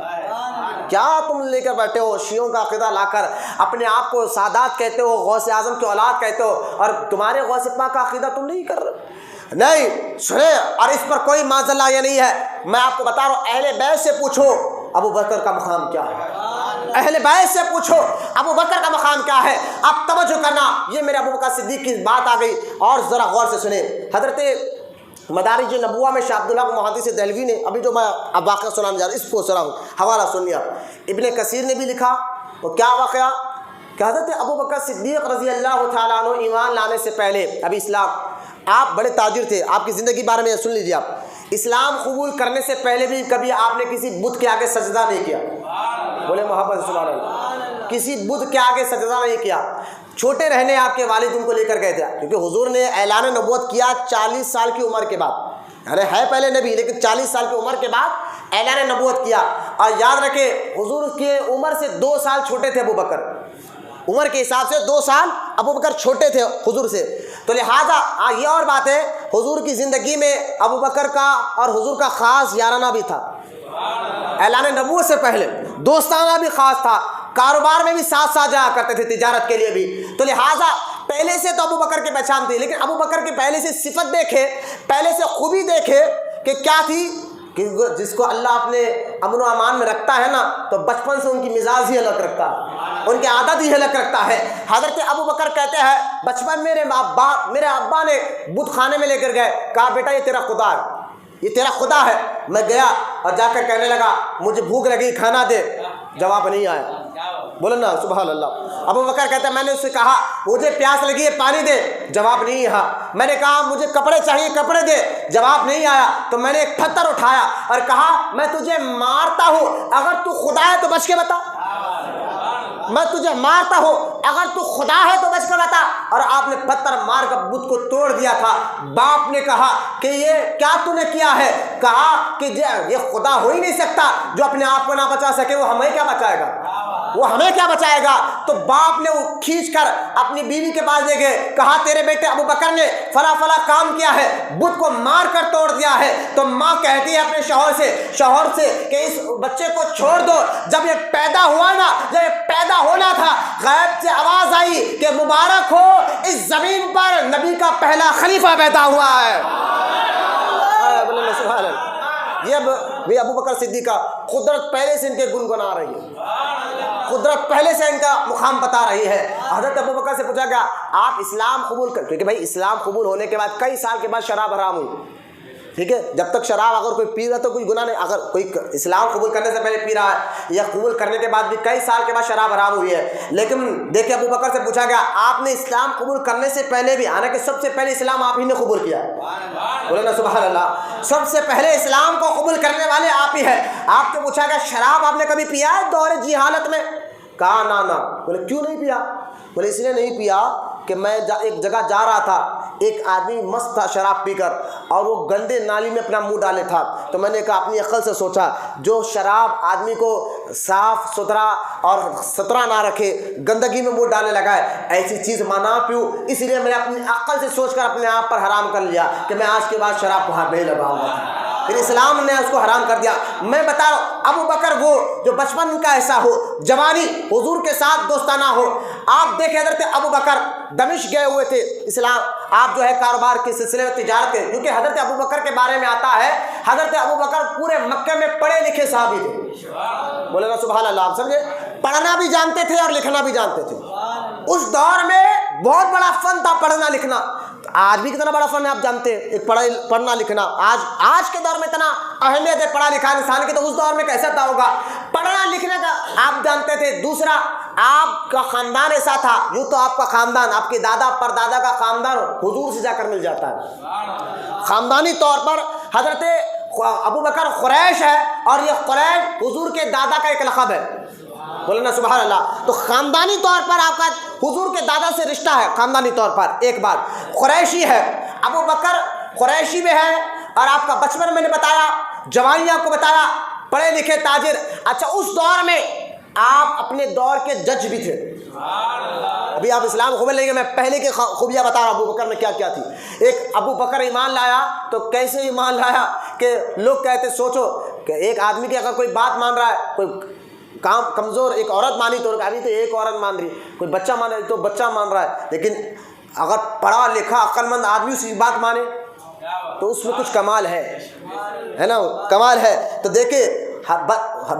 کیا تم لے کر بیٹھے ہو شیعوں کا عقیدہ لا کر، اپنے آپ کو سادات کہتے ہو، غوث اعظم کی اولاد کہتے ہو، اور تمہارے غوث پاک کا عقیدہ تم نہیں کر رہے؟ نہیں سنے، اور اس پر کوئی معاذ اللہ یہ نہیں ہے۔ میں آپ کو بتا رہا ہوں، اہل بیت سے پوچھو ابو بکر کا مقام کیا ہے، اہل بیت سے پوچھو ابو بکر کا مقام کیا ہے۔ آپ توجہ کرنا، یہ میرے ابو بکر صدیق کی بات آ گئی، اور ذرا غور سے سنیں۔ حضرت مدارج نبوہ میں شاہ عبداللہ محدث دہلوی نے، ابھی جو میں اب واقعہ سنانے جا رہا ہوں اس کو سنا ہوں، حوالہ سنیے آپ۔ ابن کثیر نے بھی لکھا، تو کیا واقعہ کہ حضرت ابو بکر صدیق رضی اللہ تعالیٰ عنہ ایمان لانے سے پہلے، ابھی اسلام، آپ بڑے تاجر تھے، آپ کی زندگی بارے میں سن لیجیے آپ، اسلام قبول کرنے سے پہلے بھی کبھی آپ نے کسی بت کے آگے سجدہ نہیں کیا؟ بولے محبت سبحان اللہ، کسی بت کے آگے سجدہ نہیں کیا۔ چھوٹے رہنے آپ کے والد ان کو لے کر گئے تھے، کیونکہ حضور نے اعلان نبوت کیا 40 سال کی عمر کے بعد، یعنی ہے پہلے نبی لیکن 40 سال کی عمر کے بعد اعلان نبوت کیا۔ اور یاد رکھیں حضور کی عمر سے 2 سال چھوٹے تھے ابو بکر، عمر کے حساب سے 2 سال ابو بکر چھوٹے تھے حضور سے، تو لہٰذا یہ اور بات ہے، حضور کی زندگی میں ابو بکر کا اور حضور کا خاص یارانہ بھی تھا، اعلان نبوت سے پہلے دوستانہ بھی خاص تھا، کاروبار میں بھی ساتھ ساتھ جایا کرتے تھے، تجارت کے لیے بھی، تو لہٰذا پہلے سے تو ابو بکر کی پہچان تھی، لیکن ابو بکر کی پہلے سے صفت دیکھے، پہلے سے خوبی دیکھے کہ کیا تھی، کہ جس کو اللہ اپنے امن و امان میں رکھتا ہے نا، تو بچپن سے ان کی مزاج ہی الگ رکھتا ہے، ان کی عادت ہی الگ رکھتا ہے۔ حضرت ابو بکر کہتے ہیں بچپن میرے ابا نے بت خانے میں لے کر گئے، کہا بیٹا یہ تیرا خدا ہے، یہ تیرا خدا ہے۔ میں گیا اور جا کر کہنے لگا مجھے بھوک لگی کھانا دے، جواب نہیں آیا، بولو نا سبحان اللہ۔ ابو بکر کہتے ہیں میں نے اس سے کہا مجھے پیاس لگی ہے پانی دے، جواب نہیں آیا۔ میں نے کہا مجھے کپڑے چاہیے کپڑے دے، جواب نہیں آیا۔ تو میں نے ایک پتھر اٹھایا اور کہا میں تجھے مارتا ہوں، اگر تو خدا ہے تو بچ کے بتا، میں تجھے مارتا ہوں، اگر تو خدا ہے تو بچ کر بتا۔ اور آپ نے پتھر مار کر بت کو توڑ دیا تھا۔ باپ نے کہا کہ یہ کیا تو نے کیا ہے؟ کہا کہ یہ خدا ہو ہی نہیں سکتا، جو اپنے آپ کو نہ بچا سکے وہ ہمیں کیا بچائے گا، وہ ہمیں کیا بچائے گا۔ تو باپ نے وہ کھینچ کر اپنی بیوی کے پاس لے گئے، کہا تیرے بیٹے ابو بکر نے فلاں فلاں کام کیا ہے، بت کو مار کر توڑ دیا ہے۔ تو ماں کہتی ہے اپنے شوہر سے کہ اس بچے کو چھوڑ دو۔ جب یہ پیدا ہوا نا، جب یہ پیدا ہونا تھا، غیب سے آواز آئی کہ مبارک ہو اس زمین پر نبی کا پہلا خلیفہ پیدا ہوا ہے۔ سبحان اللہ۔ یہ بھی ابو بکر صدیق کا قدرت پہلے سے ان کے گنگنا رہی ہے، قدرت پہلے سے ان کا مقام بتا رہی ہے۔ حضرت ابو بکر سے پوچھا گیا آپ اسلام قبول کر، کیونکہ بھائی اسلام قبول ہونے کے بعد کئی سال کے بعد شراب حرام ہوئی، ٹھیک ہے، جب تک شراب اگر کوئی پی رہا تو کوئی گناہ نہیں، اگر کوئی اسلام قبول کرنے سے پہلے پی رہا ہے یا قبول کرنے کے بعد بھی کئی سال کے بعد شراب حرام ہوئی ہے۔ لیکن دیکھیں ابو بکر سے پوچھا گیا آپ نے اسلام قبول کرنے سے پہلے بھی، حالانکہ سب سے پہلے اسلام آپ ہی نے قبول کیا، بولے نا سبحان اللہ، سب سے پہلے اسلام کو قبول کرنے والے آپ ہی ہیں۔ آپ سے پوچھا گیا شراب آپ نے کبھی پیا ہے دور جہالت میں؟ کہا نا۔ بولے کیوں نہیں پیا؟ بولے اس لیے نہیں پیا کہ میں ایک جگہ جا رہا تھا، ایک آدمی مست تھا شراب پی کر اور وہ گندے نالی میں اپنا منہ ڈالے تھا، تو میں نے کہا اپنی عقل سے سوچا جو شراب آدمی کو صاف ستھرا اور ستھرا نہ رکھے، گندگی میں منہ ڈالنے لگا ہے، ایسی چیز میں نہ پیوں، اس لیے میں نے اپنی عقل سے سوچ کر اپنے آپ پر حرام کر لیا کہ میں آج کے بعد شراب کو ہاتھ نہیں لگاؤں گا، پھر اسلام نے اس کو حرام کر دیا۔ میں بتا رہا ہوں ابو بکر وہ جو بچپن کا ایسا ہو، جوانی حضور کے ساتھ دوستانہ ہو۔ آپ دیکھیں حضرت ابو بکر دمشق گئے ہوئے تھے، اسلام آپ جو ہے کاروبار کے سلسلے میں تجارت کے، کیونکہ حضرت ابو بکر کے بارے میں آتا ہے حضرت ابو بکر پورے مکہ میں پڑھے لکھے صحابی تھے، بولے نا سبحان اللہ، آپ سمجھے، پڑھنا بھی جانتے تھے اور لکھنا بھی جانتے تھے۔ اس دور میں بہت بڑا فن تھا پڑھنا لکھنا، آج بھی کتنا بڑا فن ہے آپ جانتے ہیں، ایک پڑھنا لکھنا، آج کے دور میں اتنا اہمیت ہے پڑھا لکھا انسان کی، تو اس دور میں کیسا تھا ہوگا، پڑھنا لکھنے کا آپ جانتے تھے۔ دوسرا آپ کا خاندان ایسا تھا، یوں تو آپ کا خاندان، آپ کے دادا پر دادا کا خاندان حضور سے جا کر مل جاتا ہے، خاندانی طور پر حضرت ابو بکر قریش ہے اور یہ قریش حضور کے دادا کا ایک لقب ہے، بولنا سبحان اللہ۔ تو خاندانی طور پر آپ کا حضور کے دادا سے رشتہ ہے، خاندانی طور پر ایک بات قریشی ہے، ابو بکر قریشی میں ہے اور آپ کا بچپن میں نے بتایا، جوانی آپ کو بتایا، پڑھے لکھے تاجر۔ اچھا اس دور میں آپ اپنے دور کے جج بھی تھے۔ ابھی آپ اسلام خوب لیں گے، میں پہلے کی خوبیاں بتا رہا ہوں ابو بکر میں کیا کیا تھی۔ ایک ابو بکر ایمان لایا تو کیسے ایمان لایا کہ لوگ کہتے سوچو کہ ایک آدمی کی اگر کوئی بات مان رہا ہے، کوئی کام کمزور ایک عورت مانی تو ابھی تو ایک عورت مان رہی، کوئی بچہ مان رہا ہے تو بچہ مان رہا ہے، لیکن اگر پڑھا لکھا عقل مند آدمی اس کی بات مانے تو اس میں کچھ کمال ہے نا، کمال ہے۔ تو دیکھیں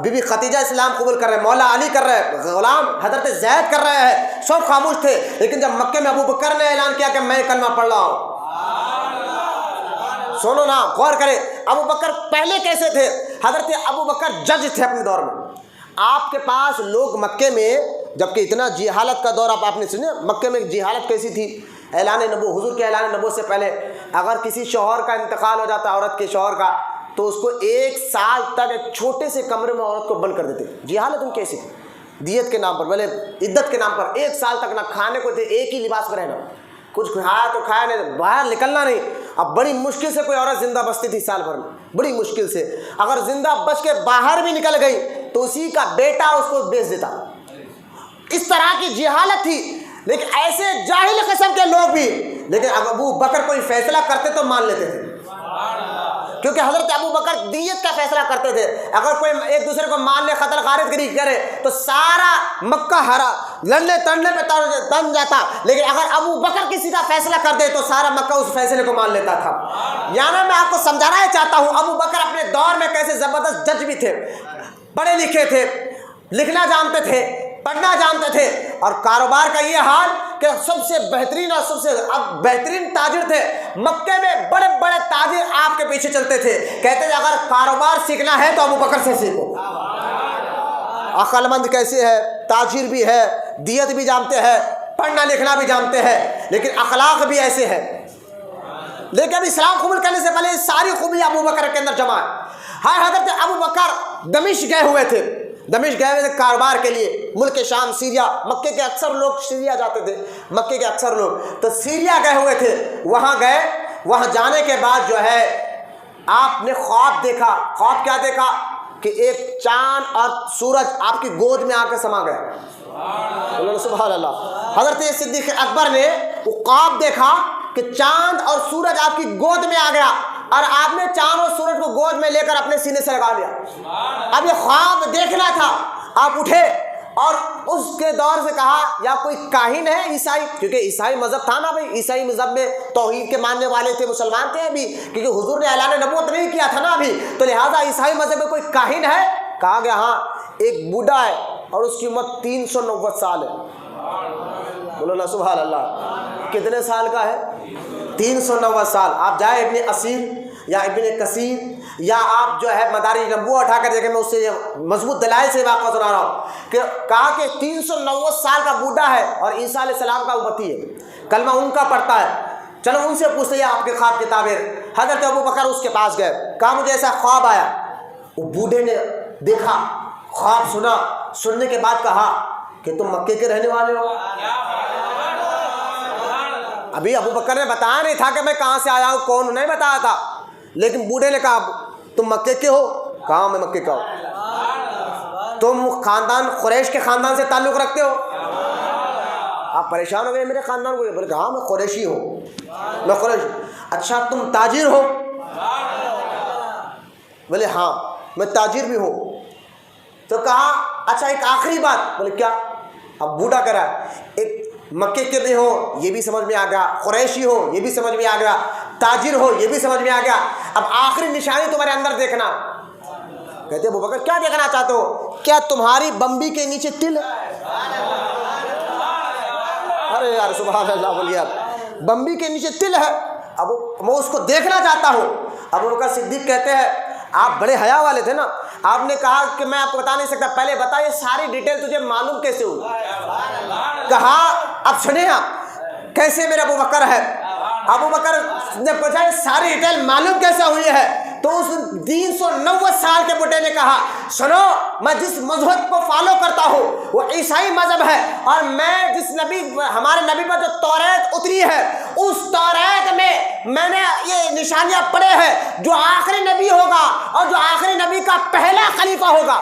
بی بی خدیجہ اسلام قبول کر رہے ہیں، مولا علی کر رہے ہیں، غلام حضرت زید کر رہے ہیں، سب خاموش تھے، لیکن جب مکے میں ابو بکر نے اعلان کیا کہ میں کلمہ پڑھ رہا ہوں، سنو نا، غور کرے ابو بکر پہلے کیسے تھے۔ حضرت ابو بکر جج تھے اپنے دور میں۔ آپ کے پاس لوگ مکے میں، جبکہ اتنا جہالت کا دور آپ نے سنے، مکے میں جہالت کیسی تھی، اعلان نبوت، حضور کے اعلان نبوت سے پہلے اگر کسی شوہر کا انتقال ہو جاتا، عورت کے شوہر کا، تو اس کو 1 سال تک ایک چھوٹے سے کمرے میں عورت کو بند کر دیتے۔ جہالت ان کیسی تھی، دیت کے نام پر، بولے عدت کے نام پر 1 سال تک نہ کھانے کو تھے، ایک ہی لباس میں رہنا، کچھ کھایا تو کھایا نہیں، باہر نکلنا نہیں۔ اب بڑی مشکل سے کوئی عورت زندہ بچتی تھی سال بھر میں، بڑی مشکل سے، اگر زندہ بچ کے باہر بھی نکل گئی تو اسی کا بیٹا اس کو بیچ دیتا۔ اس طرح کی جہالت تھی، لیکن ایسے جاہل قسم کے لوگ بھی، لیکن ابو بکر کوئی فیصلہ کرتے تو مان لیتے تھے، کیونکہ حضرت ابو بکر دیت کا فیصلہ کرتے تھے۔ اگر کوئی ایک دوسرے کو مان لے، قتل غارت گری کرے تو سارا مکہ ہرا لڑنے تڑنے پہ تن جاتا، لیکن اگر ابو بکر کسی کا فیصلہ کر دے تو سارا مکہ اس فیصلے کو مان لیتا تھا۔ یعنی میں آپ کو سمجھانا چاہتا ہوں ابو بکر اپنے دور میں کیسے زبردست جج بھی تھے، پڑھے لکھے تھے، لکھنا جانتے تھے، پڑھنا جانتے تھے، اور کاروبار کا یہ حال کہ سب سے بہترین اور سب سے بہترین تاجر تھے مکے میں، بڑے بڑے تاجر آپ کے پیچھے چلتے تھے، کہتے تھے اگر کاروبار سیکھنا ہے تو ابو بکر سے سیکھو۔ عقل مند کیسے ہے، تاجر بھی ہے، دیت بھی جانتے ہیں، پڑھنا لکھنا بھی جانتے ہیں، لیکن اخلاق بھی ایسے ہے۔ لیکن اسلام قبول کرنے سے پہلے ساری خوبی ابو بکر کے اندر جمع ہے۔ حضرت ابو بکر دمشق گئے ہوئے تھے، دمشق گئے ہوئے تھے کاروبار کے لیے، ملک شام سیریا، مکے کے اکثر لوگ سیریا جاتے تھے، مکے کے اکثر لوگ تو سیریا گئے ہوئے تھے۔ وہاں گئے، وہاں جانے کے بعد جو ہے آپ نے خواب دیکھا۔ خواب کیا دیکھا کہ ایک چاند اور سورج آپ کی گود میں آ کے سما گیا۔ سبحان اللہ۔ حضرت صدیق اکبر نے وہ خواب دیکھا کہ چاند اور سورج آپ کی گود میں آ گیا، اور آپ نے چاند اور سورج کو گود میں لے کر اپنے سینے سے لگا لیا۔ اب یہ خواب دیکھنا تھا، آپ اٹھے اور اس کے دور سے کہا یا کوئی کاہن ہے عیسائی، کیونکہ عیسائی مذہب تھا نا بھائی، عیسائی مذہب میں توحید کے ماننے والے تھے، مسلمان تھے ابھی، کیونکہ حضور نے اعلان نبوت نہیں کیا تھا نا ابھی، تو لہٰذا عیسائی مذہب میں کوئی کاہن ہے؟ کہا گیا ہاں ایک بوڑھا ہے اور اس کی عمر 390 سال ہے۔ بولو نا سبحان اللہ۔ کتنے سال کا ہے؟ 390 سال۔ آپ جائے ابن اسیر یا ابن کثیر یا آپ جو ہے مدارج نبوہ اٹھا کر دیکھیں، میں اس سے مضبوط دلائل سے واقعہ سنا رہا ہوں کہ کہا کہ 390 سال کا بوڑھا ہے اور عیسیٰ علیہ السلام کا امتی ہے، کلمہ ان کا پڑھتا ہے۔ چلو ان سے پوچھتے ہیں آپ کے خواب کی تعبیر۔ حضرت ابو بکر اس کے پاس گئے، کہا مجھے ایسا خواب آیا۔ وہ بوڑھے نے دیکھا، خواب سنا، سننے کے بعد کہا کہ تم مکے کے رہنے والے ہو؟ ابھی ابو بکر نے بتایا نہیں تھا کہ میں کہاں سے آیا ہوں، کون، نہیں بتایا تھا، لیکن بوڑھے نے کہا تم مکے کے ہو؟ کہا میں مکے کا ہوں۔ تم خاندان قریش کے خاندان سے تعلق رکھتے ہو؟ آپ پریشان ہو گئے میرے خاندان کو؟ بولے کہا میں قریشی ہوں، میں قریش۔ اچھا تم تاجر ہو؟ بولے ہاں میں تاجر بھی ہوں۔ تو کہا اچھا ایک آخری بات۔ بولے کیا؟ اب بوڑھا کرا ایک مکے کے بھی ہو، یہ بھی سمجھ میں آ گیا، قریشی ہو یہ بھی سمجھ میں آ گیا، تاجر ہو یہ بھی سمجھ میں آ گیا، اب آخری نشانی تمہارے اندر دیکھنا۔ کہتے ابو بکر کیا دیکھنا چاہتے ہو؟ کیا تمہاری بمبی کے نیچے تل ہے؟ ارے یار سبحان اللہ بولیے، بمبی کے نیچے تل ہے؟ اب میں اس کو دیکھنا چاہتا ہوں۔ ابو بکر صدیق کہتے ہیں آپ بڑے حیا والے تھے نا، آپ نے کہا کہ میں آپ کو بتا نہیں سکتا، پہلے بتا یہ ساری ڈیٹیل تجھے معلوم کیسے ہوئی؟ کہا اب سنیں آپ کیسے میرے ابو بکر ہے۔ ابو بکر نے پوچھا یہ ساری ڈیٹیل معلوم کیسے ہوئی ہے؟ تو اس 390 سال کے بڈھے نے کہا سنو، میں جس مذہب کو فالو کرتا ہوں وہ عیسائی مذہب ہے، اور میں جس نبی ہمارے نبی پر جو توریت اتری ہے اس توریت میں نے یہ نشانیاں پڑھے ہیں جو آخری نبی ہوگا اور جو آخری نبی کا پہلا خلیفہ ہوگا،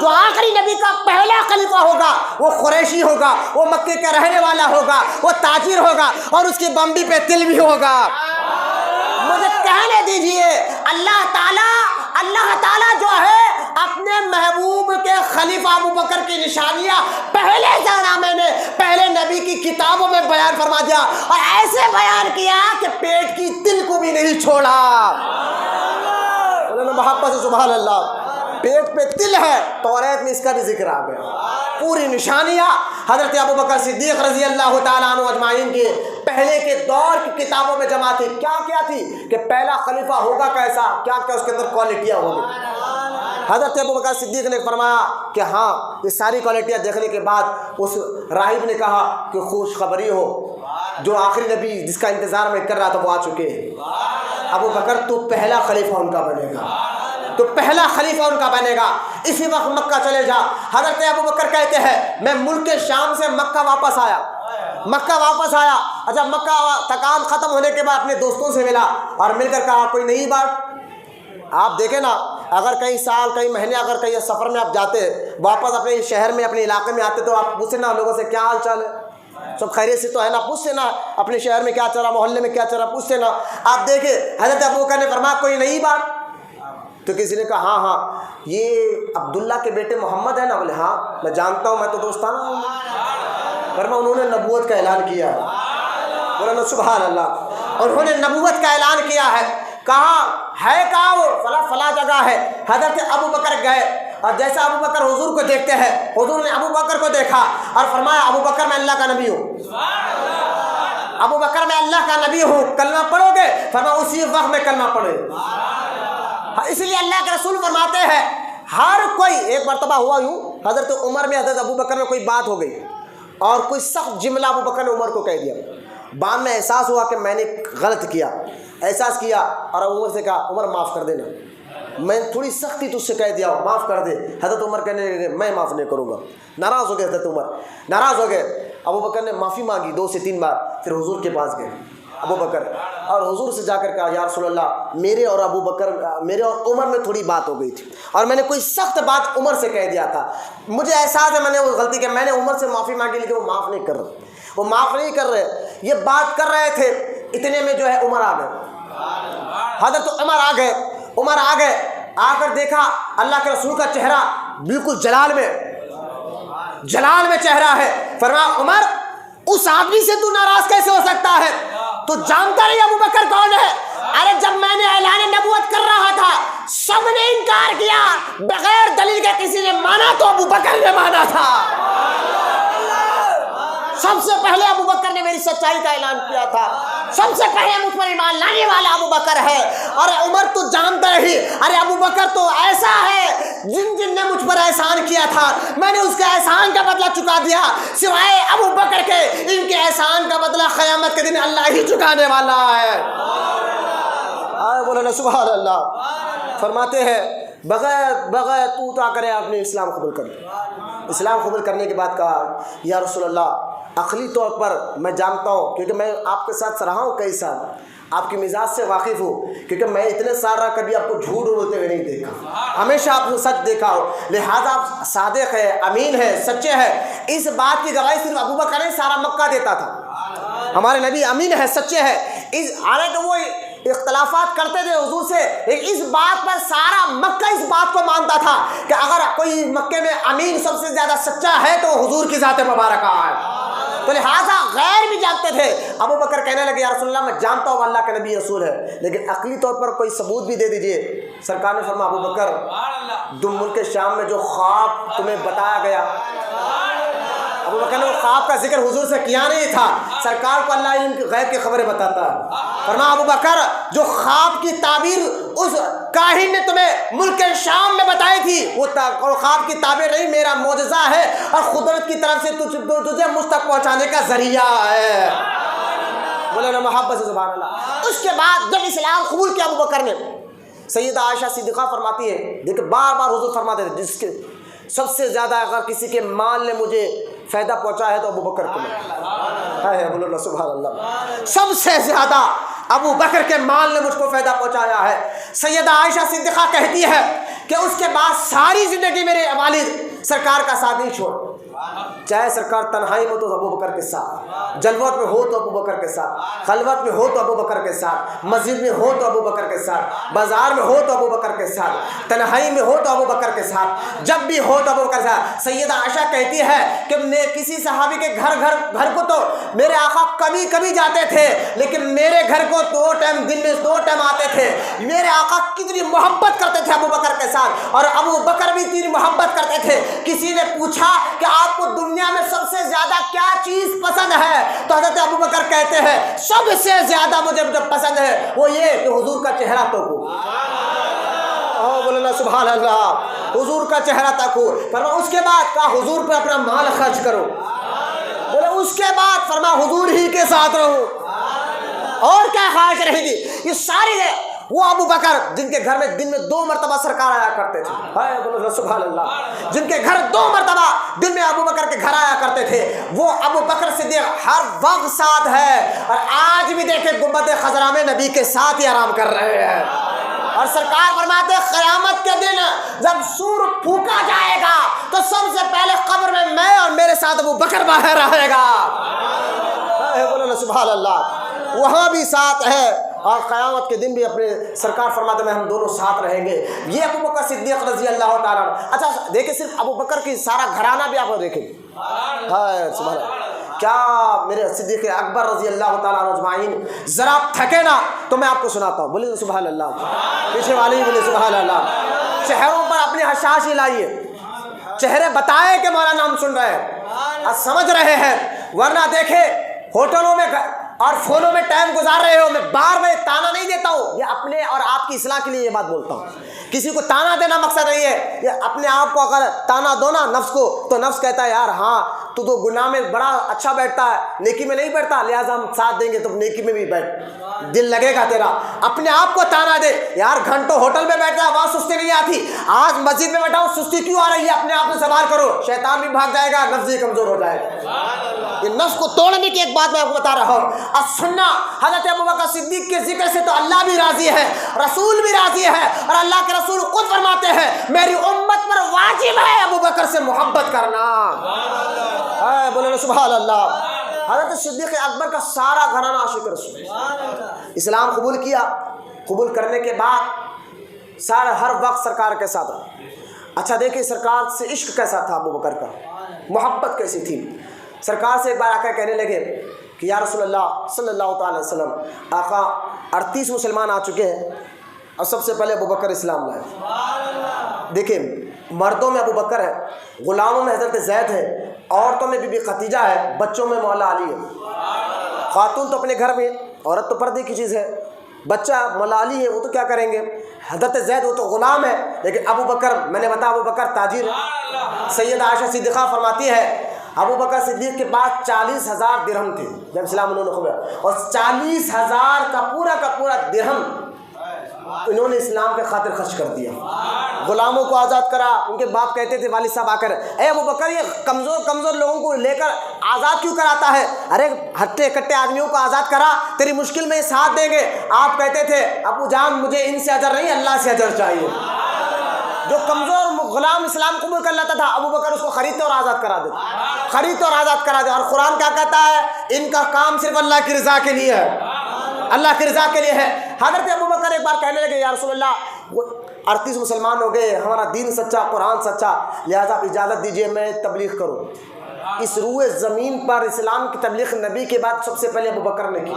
جو آخری نبی کا پہلا خلیفہ ہوگا وہ قریشی ہوگا، وہ مکے کا رہنے والا ہوگا، وہ تاجر ہوگا اور اس کی بمبی پہ تل بھی ہوگا۔ مجھے کہنے دیجئے اللہ تعالیٰ جو ہے اپنے محبوب کے خلیفہ ابوبکر کی نشانیاں پہلے زمانے میں پہلے نبی کی کتابوں میں بیان فرما دیا، اور ایسے بیان کیا کہ پیٹ کی تل کو بھی نہیں چھوڑا۔ محبت سے سبحان اللہ، پیٹ پہ تل ہے، توریت میں اس کا بھی ذکر آ گیا۔ پوری نشانیاں حضرت ابوبکر صدیق رضی اللہ تعالیٰ عنہ اجمعین کے پہلے کے دور کی کتابوں میں جمع تھی۔ کیا تھی کہ پہلا خلیفہ ہوگا کیسا، کیا اس کے اندر کوالٹیاں ہوں گی۔ حضرت ابوبکر صدیق نے فرمایا کہ ہاں، یہ ساری کوالٹیاں دیکھنے کے بعد اس راہب نے کہا کہ خوشخبری ہو، جو آخری نبی جس کا انتظار میں کر رہا تھا وہ آ چکے ہیں۔ ابوبکر تو پہلا خلیفہ ان کا بنے گا، تو پہلا خلیفہ ان کا بنے گا، اسی وقت مکہ چلے جا۔ حضرت ابوبکر کہتے ہیں میں ملک شام سے مکہ واپس آیا، اچھا مکہ تھکان ختم ہونے کے بعد اپنے دوستوں سے ملا اور مل کر کہا کوئی نئی بات۔ آپ دیکھیں نا، اگر کئی سال کئی مہینے اگر کئی سفر میں آپ جاتے واپس اپنے شہر میں اپنے علاقے میں آتے تو آپ پوچھیں نا لوگوں سے کیا حال چال ہے، سب خیریت سے تو ہے نا، پوچھتے نا اپنے شہر میں کیا چل رہا، محلے میں کیا چل رہا، پوچھتے نا۔ آپ دیکھیں حضرت ابوبکر نے فرمایا کوئی نئی بات، تو کسی نے کہا ہاں یہ عبداللہ کے بیٹے محمد ہے نا، بولے ہاں میں جانتا ہوں، میں تو دوستانہ ہوں۔ فرمایا انہوں نے نبوت کا اعلان کیا ہے، بولا سبحان اللہ، انہوں نے نبوت کا اعلان کیا ہے۔ کہاں ہے، کہاں وہ فلاں جگہ ہے۔ حضرت ابوبکر گئے اور جیسا ابوبکر حضور کو دیکھتے ہیں، حضور نے ابوبکر کو دیکھا اور فرمایا ابوبکر میں اللہ کا نبی ہوں، ابوبکر میں اللہ کا نبی ہوں، کلمہ پڑھو گے؟ فرمایا اسی وقت میں کلمہ پڑھے۔ اس لیے اللہ کے رسول فرماتے ہیں ہر کوئی، ایک مرتبہ ہوا یوں حضرت عمر میں حضرت ابوبکر میں کوئی بات ہو گئی اور کوئی سخت جملہ ابوبکر نے عمر کو کہہ دیا، بعد میں احساس ہوا کہ میں نے غلط کیا، احساس کیا اور عمر سے کہا عمر معاف کر دینا، میں تھوڑی سختی تجھ سے کہہ دیا ہوں، معاف کر دے۔ حضرت عمر کہنے لگے میں معاف نہیں کروں گا، ناراض ہو گئے حضرت عمر، ناراض ہو گئے۔ ابوبکر نے معافی مانگی 2 سے 3 بار، پھر حضور کے پاس گئے ابوبکر اور حضور سے جا کر کہا یا رسول اللہ میرے اور عمر میں تھوڑی بات ہو گئی تھی اور میں نے کوئی سخت بات عمر سے کہہ دیا تھا، مجھے احساس ہے میں نے وہ غلطی کی، میں نے عمر سے معافی مانگی لیکن وہ معاف نہیں کر رہے، یہ بات کر رہے تھے، اتنے میں جو ہے عمر آ گئے، حضرت عمر آ گئے، آ کر دیکھا اللہ کے رسول کا چہرہ بالکل جلال میں چہرہ ہے۔ فرمایا عمر اس آدمی سے تو ناراض کیسے ہو سکتا ہے، تو جانتا نہیں ابوبکر کون ہے؟ ارے جب میں نے اعلان نبوت کر رہا تھا سب نے انکار کیا، بغیر دلیل کے کسی نے مانا تو ابوبکر نے مانا تھا، سب سے پہلے ابوبکر نے میری سچائی کا اعلان کیا تھا، سب سے پہلے مجھ پر ایمان لانے والا ابوبکر ہے۔ اور عمر تو جانتا ہی، ارے ابوبکر تو ایسا ہے جن نے مجھ پر احسان کیا تھا میں نے اس کے احسان کا بدلہ چکا دیا، سوائے ابوبکر کے ان کے احسان کا بدلہ قیامت کے دن اللہ ہی چکانے والا ہے۔ آئے بولنا سبحان اللہ۔ فرماتے ہیں بغیر تو تا کرے آپ نے اسلام قبول کر لیا۔ اسلام قبول کرنے کے بعد کہا یا رسول اللہ عقلی طور پر میں جانتا ہوں، کیونکہ میں آپ کے ساتھ رہا ہوں کئی سال، آپ کی مزاج سے واقف ہوں، کیونکہ میں اتنے سال رہا کبھی آپ کو جھوٹ بولتے ہوئے نہیں دیکھا، ہمیشہ آپ کو سچ دیکھا ہو، لہٰذا آپ صادق ہے، امین ہے، سچے ہیں۔ اس بات کی گواہی صرف ابوبکر نہیں سارا مکہ دیتا تھا، ہمارے نبی امین ہے، سچے ہیں۔ حالانکہ وہ اختلافات کرتے تھے حضور سے، لیکن اس بات پر سارا مکہ اس بات کو مانتا تھا کہ اگر کوئی مکے میں امین سب سے زیادہ سچا ہے تو حضور کی ذات مبارکہ ہے، تو لہٰذا غیر بھی جانتے تھے۔ ابوبکر کہنے لگے یا رسول اللہ میں جانتا ہوں اللہ کا نبی رسول ہے، لیکن عقلی طور پر کوئی ثبوت بھی دے دیجئے۔ سرکار نے فرمایا ابوبکر تم ملک شام میں جو خواب تمہیں بتایا گیا، ابوبکر نے وہ خواب کا ذکر حضور سے کیا نہیں تھا، سرکار کو اللہ علم کی غیب کی خبریں بتاتا ہے۔ فرمایا ابوبکر جو خواب کی تعبیر اس کاہن نے تمہیں ملک شام میں بتائی تھی وہ خواب کی تعبیر نہیں، میرا معجزہ ہے اور قدرت کی طرف سے تجھے مجھ تک پہنچانے کا ذریعہ ہے۔ بولے نا محبت سے سبحان اللہ۔ اس کے بعد جب اسلام قبول کیا ابو بکر نے، سیدہ عائشہ صدیقہ فرماتی ہے، دیکھیں بار بار حضور فرماتے تھے جس کے سب سے زیادہ اگر کسی کے مال نے مجھے فائدہ پہنچا ہے تو ابو بکر کو ہے، بولو نا سبحان اللہ۔ سب سے زیادہ ابو بکر کے مال نے مجھ کو فائدہ پہنچایا ہے۔ سیدہ عائشہ صدیقہ کہتی ہے کہ اس کے بعد ساری زندگی میرے والد سرکار کا ساتھ نہیں چھوڑ، چاہے سرکار تنہائی میں تو ابو بکر کے ساتھ، جلوت میں ہو تو ابو بکر کے ساتھ، خلوت میں ہو تو ابو بکر کے ساتھ، مسجد میں ہو تو ابو بکر کے ساتھ، بازار میں ہو تو ابو بکر کے ساتھ، تنہائی میں ہو تو ابو بکر کے ساتھ، جب بھی ہو تو ابو بکر کے ساتھ۔ سیدہ عائشہ کہتی ہے کہ کسی صحابی کے گھر کو تو میرے آقا کبھی کبھی جاتے تھے، لیکن میرے گھر کو دن میں 2 ٹائم آتے تھے۔ میرے آقا کتنی محبت کرتے تھے ابو بکر کے ساتھ، اور ابو بکر بھی اتنی محبت کرتے تھے۔ کسی نے پوچھا کہ آپ کو دنیا میں سب سے زیادہ کیا چیز پسند ہے، تو حضرت ابو بکر کہتے ہیں سب سے زیادہ مجھے جو پسند ہے وہ یہ کہ حضور کا چہرہ تو ہو، بولنا سبحان اللہ، حضور کا چہرہ تک ہو۔ فرما اس کے بعد کہا حضور پہ اپنا مال خرچ کرو، بولے اس کے بعد فرما حضور ہی کے ساتھ رہو، اور کیا خواہش رہے گی۔ یہ ساری ہے وہ ابو بکر جن کے گھر میں دن میں 2 مرتبہ سرکار آیا کرتے تھے، بولو سبحان اللہ، جن کے گھر 2 مرتبہ دن میں ابو بکر کے گھر آیا کرتے تھے، وہ ابو بکر صدیق ہر وقت ساتھ ہے، اور آج بھی دیکھیں گنبد خضرا میں نبی کے ساتھ ہی آرام کر رہے ہیں۔ اور سرکار فرماتے ہیں قیامت کے دن جب سور پھونکا جائے گا تو سب سے پہلے قبر میں اور میرے ساتھ ابو بکر باہر رہے گا، بولو سبحان اللہ، وہاں بھی ساتھ ہے، اور قیامت کے دن بھی اپنے سرکار فرماتے ہیں ہم دونوں ساتھ رہیں گے۔ یہ ابو بکر صدیق رضی اللہ تعالیٰ عنہ۔ اچھا دیکھیں صرف ابو بکر کی سارا گھرانہ بھی آپ دیکھیں، سبحان اللہ، کیا میرے صدیق اکبر رضی اللہ تعالیٰ عنہ اجمعین۔ ذرا تھکے نا تو میں آپ کو سناتا ہوں، بولیے سبحان اللہ، پیچھے والے ہی بولے سبحان اللہ۔ چہروں پر اپنی حشاشی لائیے، چہرے بتائے کہ مولانا ہم سن رہے ہیں اور سمجھ رہے ہیں، ورنہ دیکھیں ہوٹلوں میں اور فونوں میں ٹائم گزار رہے ہو۔ میں بار بار تانا نہیں دیتا ہوں، یہ اپنے اور آپ کی اصلاح کے لیے یہ بات بولتا ہوں، کسی کو تانا دینا مقصد نہیں ہے۔ یہ اپنے آپ کو اگر تانا دو نا نفس کو، تو نفس کہتا ہے یار ہاں تو گناہ میں بڑا اچھا بیٹھتا ہے، نیکی میں نہیں بیٹھتا، لہٰذا ہم ساتھ دیں گے تو نیکی میں بھی بیٹھ، دل لگے گا تیرا۔ اپنے آپ کو تانا دے، یار گھنٹوں ہوٹل میں بیٹھتا ہے وہاں سستی نہیں آتی، آج مسجد میں بیٹھا ہوں سستی کیوں آ رہی ہے، اپنے آپ میں سوال کرو، شیطان بھی بھاگ جائے گا، نفس بھی کمزور ہو جائے گا۔ یہ نفس کو توڑنے کی ایک بات میں آپ کو بتا رہا ہوں۔ اور سننا حضرت ابوبکر صدیق کے ذکر سے تو اللہ بھی راضی ہے، رسول بھی راضی ہے، اور اللہ کے رسول خود فرماتے ہیں میری امت پر واجب ہے ابوبکر سے محبت کرنا، بولے سبحان اللہ۔ حضرت صدیق اکبر کا سارا گھرانہ عاشق رسول، اسلام قبول کیا، قبول کرنے کے بعد سارا ہر وقت سرکار کے ساتھ رہا۔ اچھا دیکھیں سرکار سے عشق کیسا تھا ابوبکر کا، محبت کیسی تھی۔ سرکار سے ایک بار آ کر کہنے لگے کہ یا رسول اللہ صلی اللہ تعالی وسلم، آقا 38 مسلمان آ چکے ہیں اور سب سے پہلے ابوبکر اسلام لائے۔ دیکھیں مردوں میں ابوبکر ہے، غلاموں میں حضرت زید ہے، عورتوں میں بی بی خدیجہ ہے، بچوں میں مولا علی ہے۔ خاتون تو اپنے گھر میں، عورت تو پردے کی چیز ہے، بچہ مولا علی ہے وہ تو کیا کریں گے، حضرت زید وہ تو غلام ہے، لیکن ابوبکر میں نے بتایا ابوبکر تاجر ہے۔ سیدہ عائشہ صدیقہ فرماتی ہے ابوبکر صدیق کے پاس 40,000 درہم تھے جب اسلام انہوں نے قبول، اور 40,000 کا پورا درہم انہوں نے اسلام کے خاطر خرچ کر دیا، غلاموں کو آزاد کرا۔ ان کے باپ کہتے تھے والد صاحب آ کر، اے ابوبکر یہ کمزور لوگوں کو لے کر آزاد کیوں کراتا ہے، ارے ہٹے کٹے آدمیوں کو آزاد کرا، تیری مشکل میں ساتھ دیں گے۔ آپ کہتے تھے ابو جان مجھے ان سے اجر نہیں اللہ سے اجر چاہیے۔ جو کمزور غلام اسلام قبول کر لیتا تھا ابوبکر اس کو خریدتے اور آزاد کرا دیتے، اور قرآن کیا کہتا ہے، ان کا کام صرف اللہ کی رضا کے لیے ہے، اللہ کی رضا کے لیے ہے۔ حضرت ابوبکر ایک بار کہنے لگے یا رسول اللہ 38 مسلمان ہو گئے، ہمارا دین سچا، قرآن سچا، لہذا آپ اجازت دیجئے میں تبلیغ کروں۔ اس روئے زمین پر اسلام کی تبلیغ نبی کے بعد سب سے پہلے ابوبکر نے کی،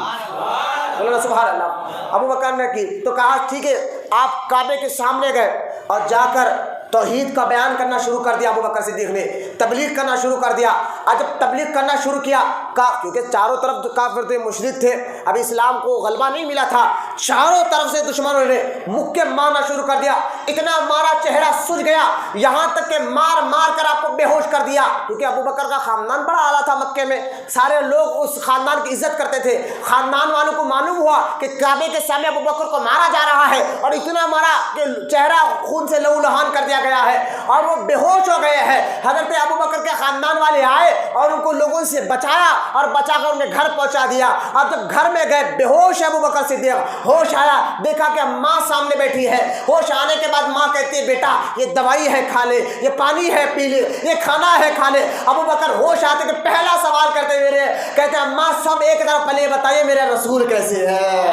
بولنا سبحان اللہ، ابوبکر نے کی۔ تو کہا ٹھیک ہے، آپ کعبے کے سامنے گئے اور جا کر توحید کا بیان کرنا شروع کر دیا ابو بکر صدیق نے، تبلیغ کرنا شروع کر دیا۔ اور جب تبلیغ کرنا شروع کیا کیونکہ چاروں طرف کافر تھے، مشرک تھے، اب اسلام کو غلبہ نہیں ملا تھا، چاروں طرف سے دشمنوں نے مکے مارنا شروع کر دیا، اتنا مارا چہرہ سج گیا، یہاں تک کہ مار مار کر آپ کو بے ہوش کر دیا، کیونکہ ابو بکر کا خاندان بڑا اعلیٰ تھا مکے میں، سارے لوگ اس خاندان کی عزت کرتے تھے۔ خاندان والوں کو معلوم ہوا کہ کعبے کے سامنے ابو بکر کو مارا جا رہا ہے، اور اتنا مارا کہ چہرہ خون سے لہو لہان کر دیا گیا ہے اور وہ بے ہوش ہو گئے ہیں۔ حضرت ابو بکر کے خاندان والے آئے اور ان کو لوگوں سے بچایا اور بچا کر ان کے گھر پہنچا دیا۔ اب جب گھر میں گئے، بے ہوش ابو بکر صدیق، ہوش آیا، دیکھا کہ ماں سامنے بیٹھی ہے۔ ہوش آنے کے بعد ماں کہتی ہے بیٹا یہ دوائی ہے کھا لے، یہ پانی ہے پی لے، یہ کھانا ہے کھا لے۔ ابو بکر ہوش آتے کہ پہلا سوال کرتے میرے کہتے ہیں ماں سب ایک طرف، پہلے یہ بتائیے میرے رسول کیسے ہے؟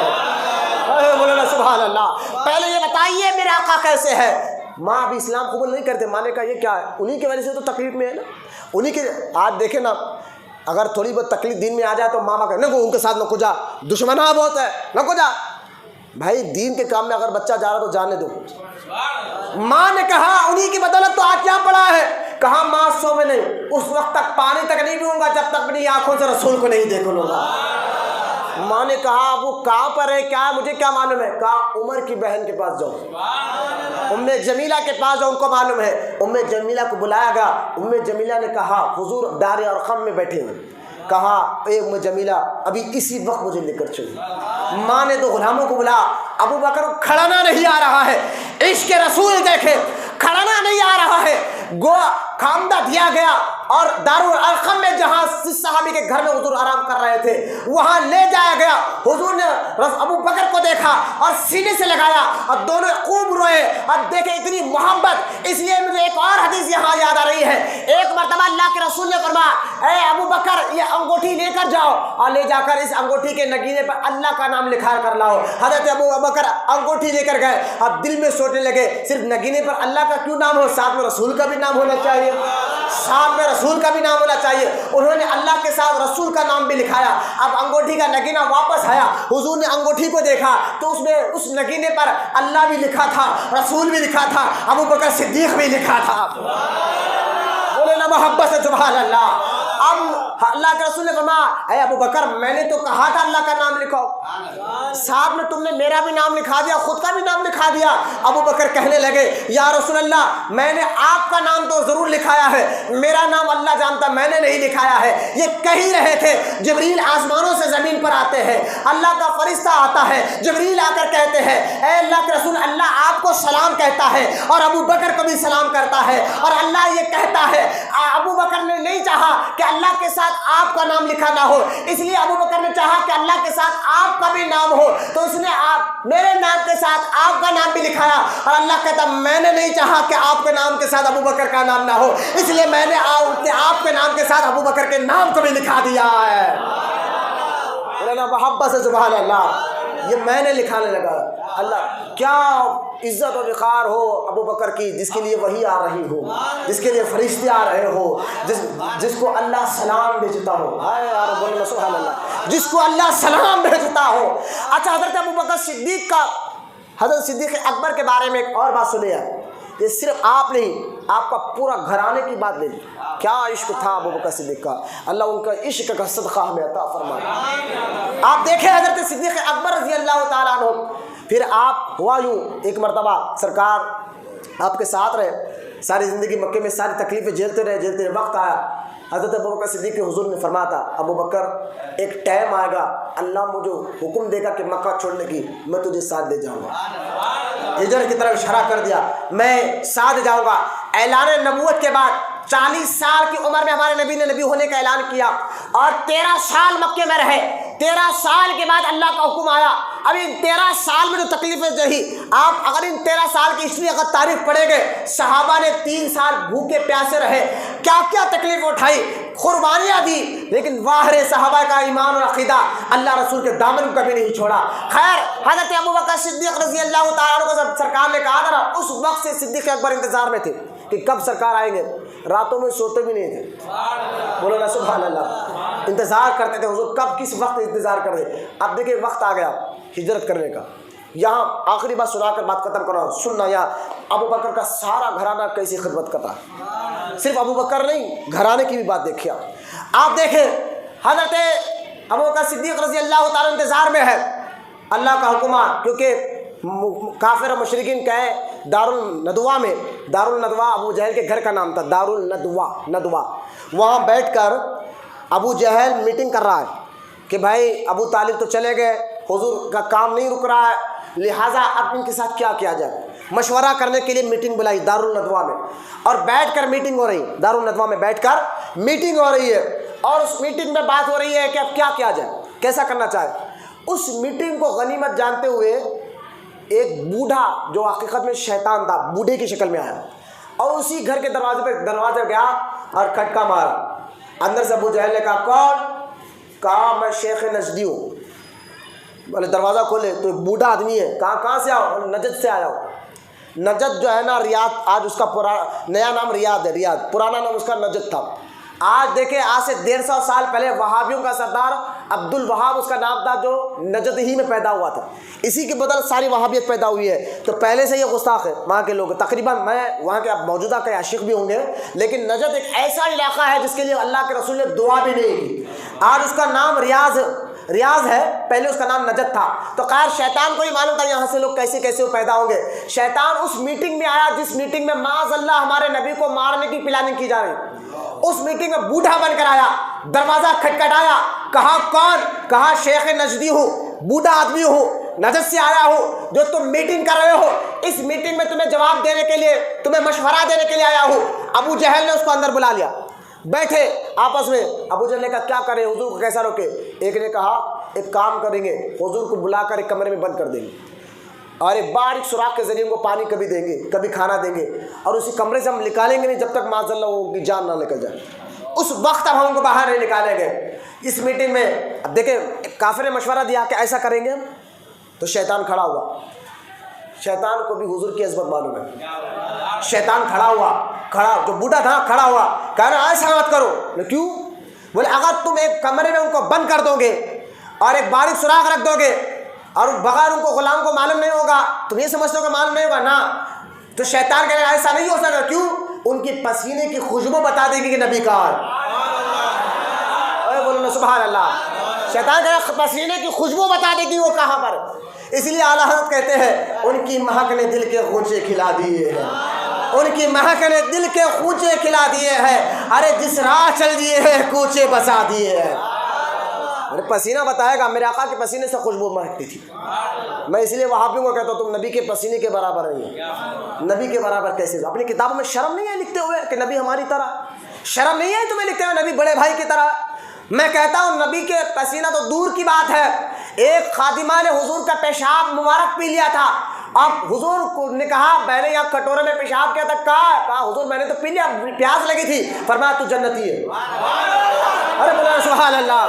بولو سبحان اللہ، پہلے یہ بتائیے میرے آقا کیسے ہے؟ ماں ابھی اسلام قبول نہیں کرتے، ماں نے کہا یہ کیا ہے؟ انہی کی وجہ سے تو تکلیف میں ہے نا، انہی کے آج دیکھیں نا، اگر تھوڑی بہت تکلیف دین میں آ جائے تو ماما کہ نہ ان کے ساتھ نہ کو جا، دشمنہ بہت ہے نہ کو جا۔ بھائی دین کے کام میں اگر بچہ جا رہا تو جانے دو۔ ماں نے کہا انہی کی بدولت تو آج کیا پڑا ہے؟ کہا ماں سو میں نہیں، اس وقت تک پانی تک نہیں پیوں گا جب تک اپنی آنکھوں سے رسول کو نہیں دیکھ لوں گا۔ ماں نے کہا اب وہ کہاں پر ہے، کیا مجھے کیا معلوم ہے؟ کہا عمر کی بہن کے پاس جاؤ، ام جمیلہ کے پاس جاؤ، ان کو معلوم ہے۔ ام جمیلہ کو بلایا گیا، ام جمیلہ نے کہا حضور دار ارقم میں بیٹھے ہیں، کہا اے ام جمیلہ ابھی اسی وقت مجھے لے کر چلو۔ ماں نے تو غلاموں کو بلا، ابو بکر کھڑنا نہیں آ رہا ہے، عشق رسول دیکھے، کھڑنا نہیں آ رہا ہے، گو کھامدہ دیا گیا اور دارالارقم میں جہاں صحابی کے گھر میں حضور آرام کر رہے تھے وہاں لے جایا گیا۔ حضور نے ابو بکر کو دیکھا اور سینے سے لگایا اور دونوں خوب روئے اور دیکھے اتنی محبت۔ اس لیے مجھے ایک اور حدیث یہاں یاد آ رہی ہے، ایک مرتبہ اللہ کے رسول نے فرمایا اے ابو بکر یہ انگوٹھی لے کر جاؤ اور لے جا کر اس انگوٹھی کے نگینے پر اللہ کا نام لکھا کر لاؤ۔ حضرت ابو بکر انگوٹھی لے کر گئے، اب دل میں سوچنے لگے صرف نگینے پر اللہ کا کیوں نام ہو، ساتھ میں رسول کا بھی نام ہونا چاہیے، ساتھ میں رسول کا بھی نام ہونا چاہیے۔ انہوں نے اللہ کے ساتھ رسول کا نام بھی لکھایا۔ اب انگوٹھی کا نگینہ واپس آیا، حضور نے انگوٹھی کو دیکھا تو اس میں اس نگینے پر اللہ بھی لکھا تھا، رسول بھی لکھا تھا، ابو بکر صدیق بھی لکھا تھا۔ بولے نا محبت سے سبحان اللہ۔ اب اللہ کے رسول نے فرمایا اے ابو بکر میں نے تو کہا تھا اللہ کا نام لکھو، ساتھ میں تم نے میرا بھی نام لکھا دیا، خود کا بھی نام لکھا دیا۔ ابو بکر کہنے لگے یا رسول اللہ میں نے آپ کا نام تو ضرور لکھایا ہے، میرا نام اللہ جانتا میں نے نہیں لکھایا ہے۔ یہ کہہ ہی رہے تھے جبریل آسمانوں سے زمین پر آتے ہیں، اللہ کا فرشتہ آتا ہے، جبریل آ کر کہتے ہیں اے اللہ کے رسول اللہ آپ کو سلام کہتا ہے اور ابو بکر کو بھی سلام کرتا ہے، اور اللہ یہ کہتا ہے ابو بکر نے نہیں چاہا کہ اللہ کے ساتھ آپ کا نام لکھا نہ ہو، اس لیے ابو بکر نے چاہا کہ اللہ کے ساتھ آپ کا بھی نام ہو، تو اس نے آپ میرے نام کے ساتھ آپ کا نام بھی لکھایا، اور اللہ کہتا میں نے نہیں چاہا کہ آپ کے نام کے ساتھ ابو بکر کا نام نہ ہو، اس لیے میں نے آپ کے نام کے ساتھ ابو بکر کے نام کو بھی لکھا دیا ہے۔ محبت سے سبحان اللہ، یہ میں نے لکھانے لگا۔ اللہ کیا عزت و وقار ہو ابو بکر کی، جس کے لیے وحی آ رہی ہو، جس کے لیے فرشتے آ رہے ہو، جس کو اللہ سلام بھیجتا ہو، بولنا سبحان اللہ، جس کو اللہ سلام بھیجتا ہو۔ اچھا حضرت ابو بکر صدیق کا، حضرت صدیق اکبر کے بارے میں ایک اور بات سنیے، یہ صرف آپ نہیں آپ کا پورا گھرانے کی بات لے لی، کیا عشق تھا ابو بکر صدیق کا، اللہ ان کا عشق کا صدقہ ہمیں عطا فرمائے۔ آپ دیکھیں حضرت صدیق اکبر رضی اللہ تعالیٰ عنہ، پھر آپ ہوا یوں ایک مرتبہ سرکار آپ کے ساتھ رہے، ساری زندگی مکے میں ساری تکلیفیں جھیلتے رہے، وقت آیا حضرت ابو بکر صدیق کے حضور نے فرمایا تھا ابو بکر ایک ٹائم آئے گا اللہ مجھے حکم دے گا کہ مکہ چھوڑنے کی، میں تجھے ساتھ لے جاؤں گا، ہجرت کی طرف اشارہ کر دیا، میں ساتھ جاؤں گا۔ اعلان نبوت کے بعد 40 سال کی عمر میں ہمارے نبی نے نبی ہونے کا اعلان کیا اور 13 سال مکے میں رہے۔ 13 سال کے بعد اللہ کا حکم آیا۔ اب ان 13 سال میں جو تکلیفیں جہی، آپ اگر ان 13 سال کی ہسٹری اگر تاریخ پڑھیں گے، صحابہ نے 3 سال بھوکے پیاسے رہے، کیا کیا تکلیف اٹھائی، قربانیاں دی، لیکن واہر صحابہ کا ایمان اور عقیدہ اللہ رسول کے دامن کو کبھی نہیں چھوڑا۔ خیر حضرت ابو بکر صدیق رضی اللہ تعالیٰ عنہ کو جب سرکار نے کہا تھا نا، اس وقت سے صدیق اکبر انتظار میں تھے کہ کب سرکار آئیں گے، راتوں میں سوتے بھی نہیں تھے، بولو نا سبحان اللہ، انتظار کرتے تھے حضور کب کس وقت انتظار کر رہے۔ اب دیکھیں وقت آ گیا ہجرت کرنے کا، یہاں آخری بات سنا کر بات ختم کرو، سننا یا ابو بکر کا سارا گھرانہ کیسی خدمت کرتا ہے، صرف ابو بکر نہیں گھرانے کی بھی بات دیکھیے آپ دیکھیں حضرت ابو بکر صدیق رضی اللہ تعالیٰ انتظار میں ہے اللہ کا حکم، کیونکہ کافر و مشرکین کہے دارالندوا میں، دارالندوا ابو جہل کے گھر کا نام تھا، ندوہ، وہاں بیٹھ کر ابو جہل میٹنگ کر رہا ہے کہ بھائی ابو طالب تو چلے گئے، حضور کا کام نہیں رک رہا ہے، لہٰذا اب ان کے ساتھ کیا کیا جائے، مشورہ کرنے کے لیے میٹنگ بلائی دارالندوا میں، اور بیٹھ کر میٹنگ ہو رہی، دارالندوا میں بیٹھ کر میٹنگ ہو رہی ہے، اور اس میٹنگ میں بات ہو رہی ہے کہ اب کیا کیا جائے، کیسا کرنا چاہے۔ اس میٹنگ کو غنیمت جانتے ہوئے ایک بوڑھا جو حقیقت میں شیطان تھا، بوڑھے کی شکل میں آیا اور اسی گھر کے دروازے گیا اور کھٹکا مارا۔ اندر سے ابو جہل نے کہا کون؟ کہا میں شیخ نجدی ہوں۔ بولے دروازہ کھولے تو بوڑھا آدمی ہے، کہاں سے آؤ؟ نجد سے آیا ہوں۔ نجد جو ہے نا ریاض، آج اس کا نیا نام ریاض ہے، ریاض، پرانا نام اس کا نجد تھا۔ آج دیکھیں آج سے 150 سال پہلے وہابیوں کا سردار عبد الوہاب اس کا نام تھا، جو نجد ہی میں پیدا ہوا تھا، اسی کی بدل ساری وہابیت پیدا ہوئی ہے۔ تو پہلے سے یہ گستاخ ہے وہاں کے لوگ، تقریباً میں وہاں کے موجودہ کے عاشق بھی ہوں گے، لیکن نجد ایک ایسا علاقہ ہے جس کے لیے اللہ کے رسول نے دعا بھی نہیں کی۔ آج اس کا نام ریاض ہے، پہلے اس کا نام نجد تھا۔ تو خیر شیطان کو ہی معلوم تھا یہاں سے لوگ کیسے کیسے پیدا ہوں گے۔ شیطان اس میٹنگ میں آیا جس میٹنگ میں معاذ اللہ ہمارے نبی کو مارنے کی پلاننگ کی جا رہی۔ اس میٹنگ میں بوڑھا بن کر آیا، دروازہ کھٹکھٹایا، کہا کون؟ کہا شیخ نجدی ہوں، بوڑھا آدمی ہوں، نجد سے آیا ہوں، جو تم میٹنگ کر رہے ہو اس میٹنگ میں تمہیں جواب دینے کے لیے، تمہیں مشورہ دینے کے لیے آیا ہوں۔ ابو جہل نے اس کو اندر بلا لیا، بیٹھے آپس میں۔ ابو جہل نے کہا کیا کریں، حضور کو کیسا روکے؟ ایک نے کہا ایک کام کریں گے، حضور کو بلا کر ایک کمرے میں بند کر دیں گے اور ایک باریک سوراخ کے ذریعے ان کو پانی کبھی دیں گے، کبھی کھانا دیں گے، اور اسی کمرے سے ہم نکالیں گے نہیں جب تک معاذ اللہ ان کی جان نہ نکل جائے۔ اس وقت اب ہم ان کو باہر نہیں نکالیں گے۔ اس میٹنگ میں اب دیکھیں کافر نے مشورہ دیا کہ ایسا کریں گے، تو شیطان کھڑا ہوا۔ شیطان کو بھی حضور کی عظمت معلوم ہے۔ شیطان کھڑا جو بوڑھا تھا کھڑا ہوا، کہہ رہا ایسا مت کرو۔ کیوں؟ بولے اگر تم ایک کمرے میں ان کو بند کر دو گے اور ایک باریک سوراخ رکھ دو گے اور بغیر ان کو غلام کو معلوم نہیں ہوگا، تم یہ سمجھتے ہو کہ معلوم نہیں ہوگا نا، تو شیطان کہے گا ایسا نہیں ہو سکتا۔ کیوں؟ ان کی پسینے کی خوشبو بتا دے گی کہ نبی کہاں ہے۔ بولو سبحان اللہ۔ شیطان کہے گا پسینے کی خوشبو بتا دے گی وہ کہاں پر۔ اس لیے اعلیٰ حضرت کہتے ہیں ان کی مہک نے دل کے خونچے کھلا دیے ہیں، ان کی مہک نے دل کے خونچے کھلا دیے ہیں، ارے جس راہ چل دیے ہیں کوچے بسا دیے ہیں۔ پسینہ بتائے گا، میرے آقا کے پسینے سے خوشبو مہکتی تھی۔ میں اس لیے وہابیوں کو کہتا ہوں تم نبی کے پسینے کے برابر نہیں ہے۔ نبی کے برابر کیسے؟ اپنی کتابوں میں شرم نہیں ہے لکھتے ہوئے کہ نبی ہماری طرح؟ شرم نہیں ہے تمہیں لکھتے ہوئے نبی بڑے بھائی کی طرح؟ میں کہتا ہوں نبی کے پسینہ تو دور کی بات ہے، ایک خادمہ نے حضور کا پیشاب مبارک پی لیا تھا، اب حضور نے کہا میں نے یہاں کٹورے میں پیشاب کیا تھا، کہا حضور میں نے تو پی لیا، پیاس لگی تھی، فرمایا تو جنتی ہے۔ ارے بولا سبحان اللہ۔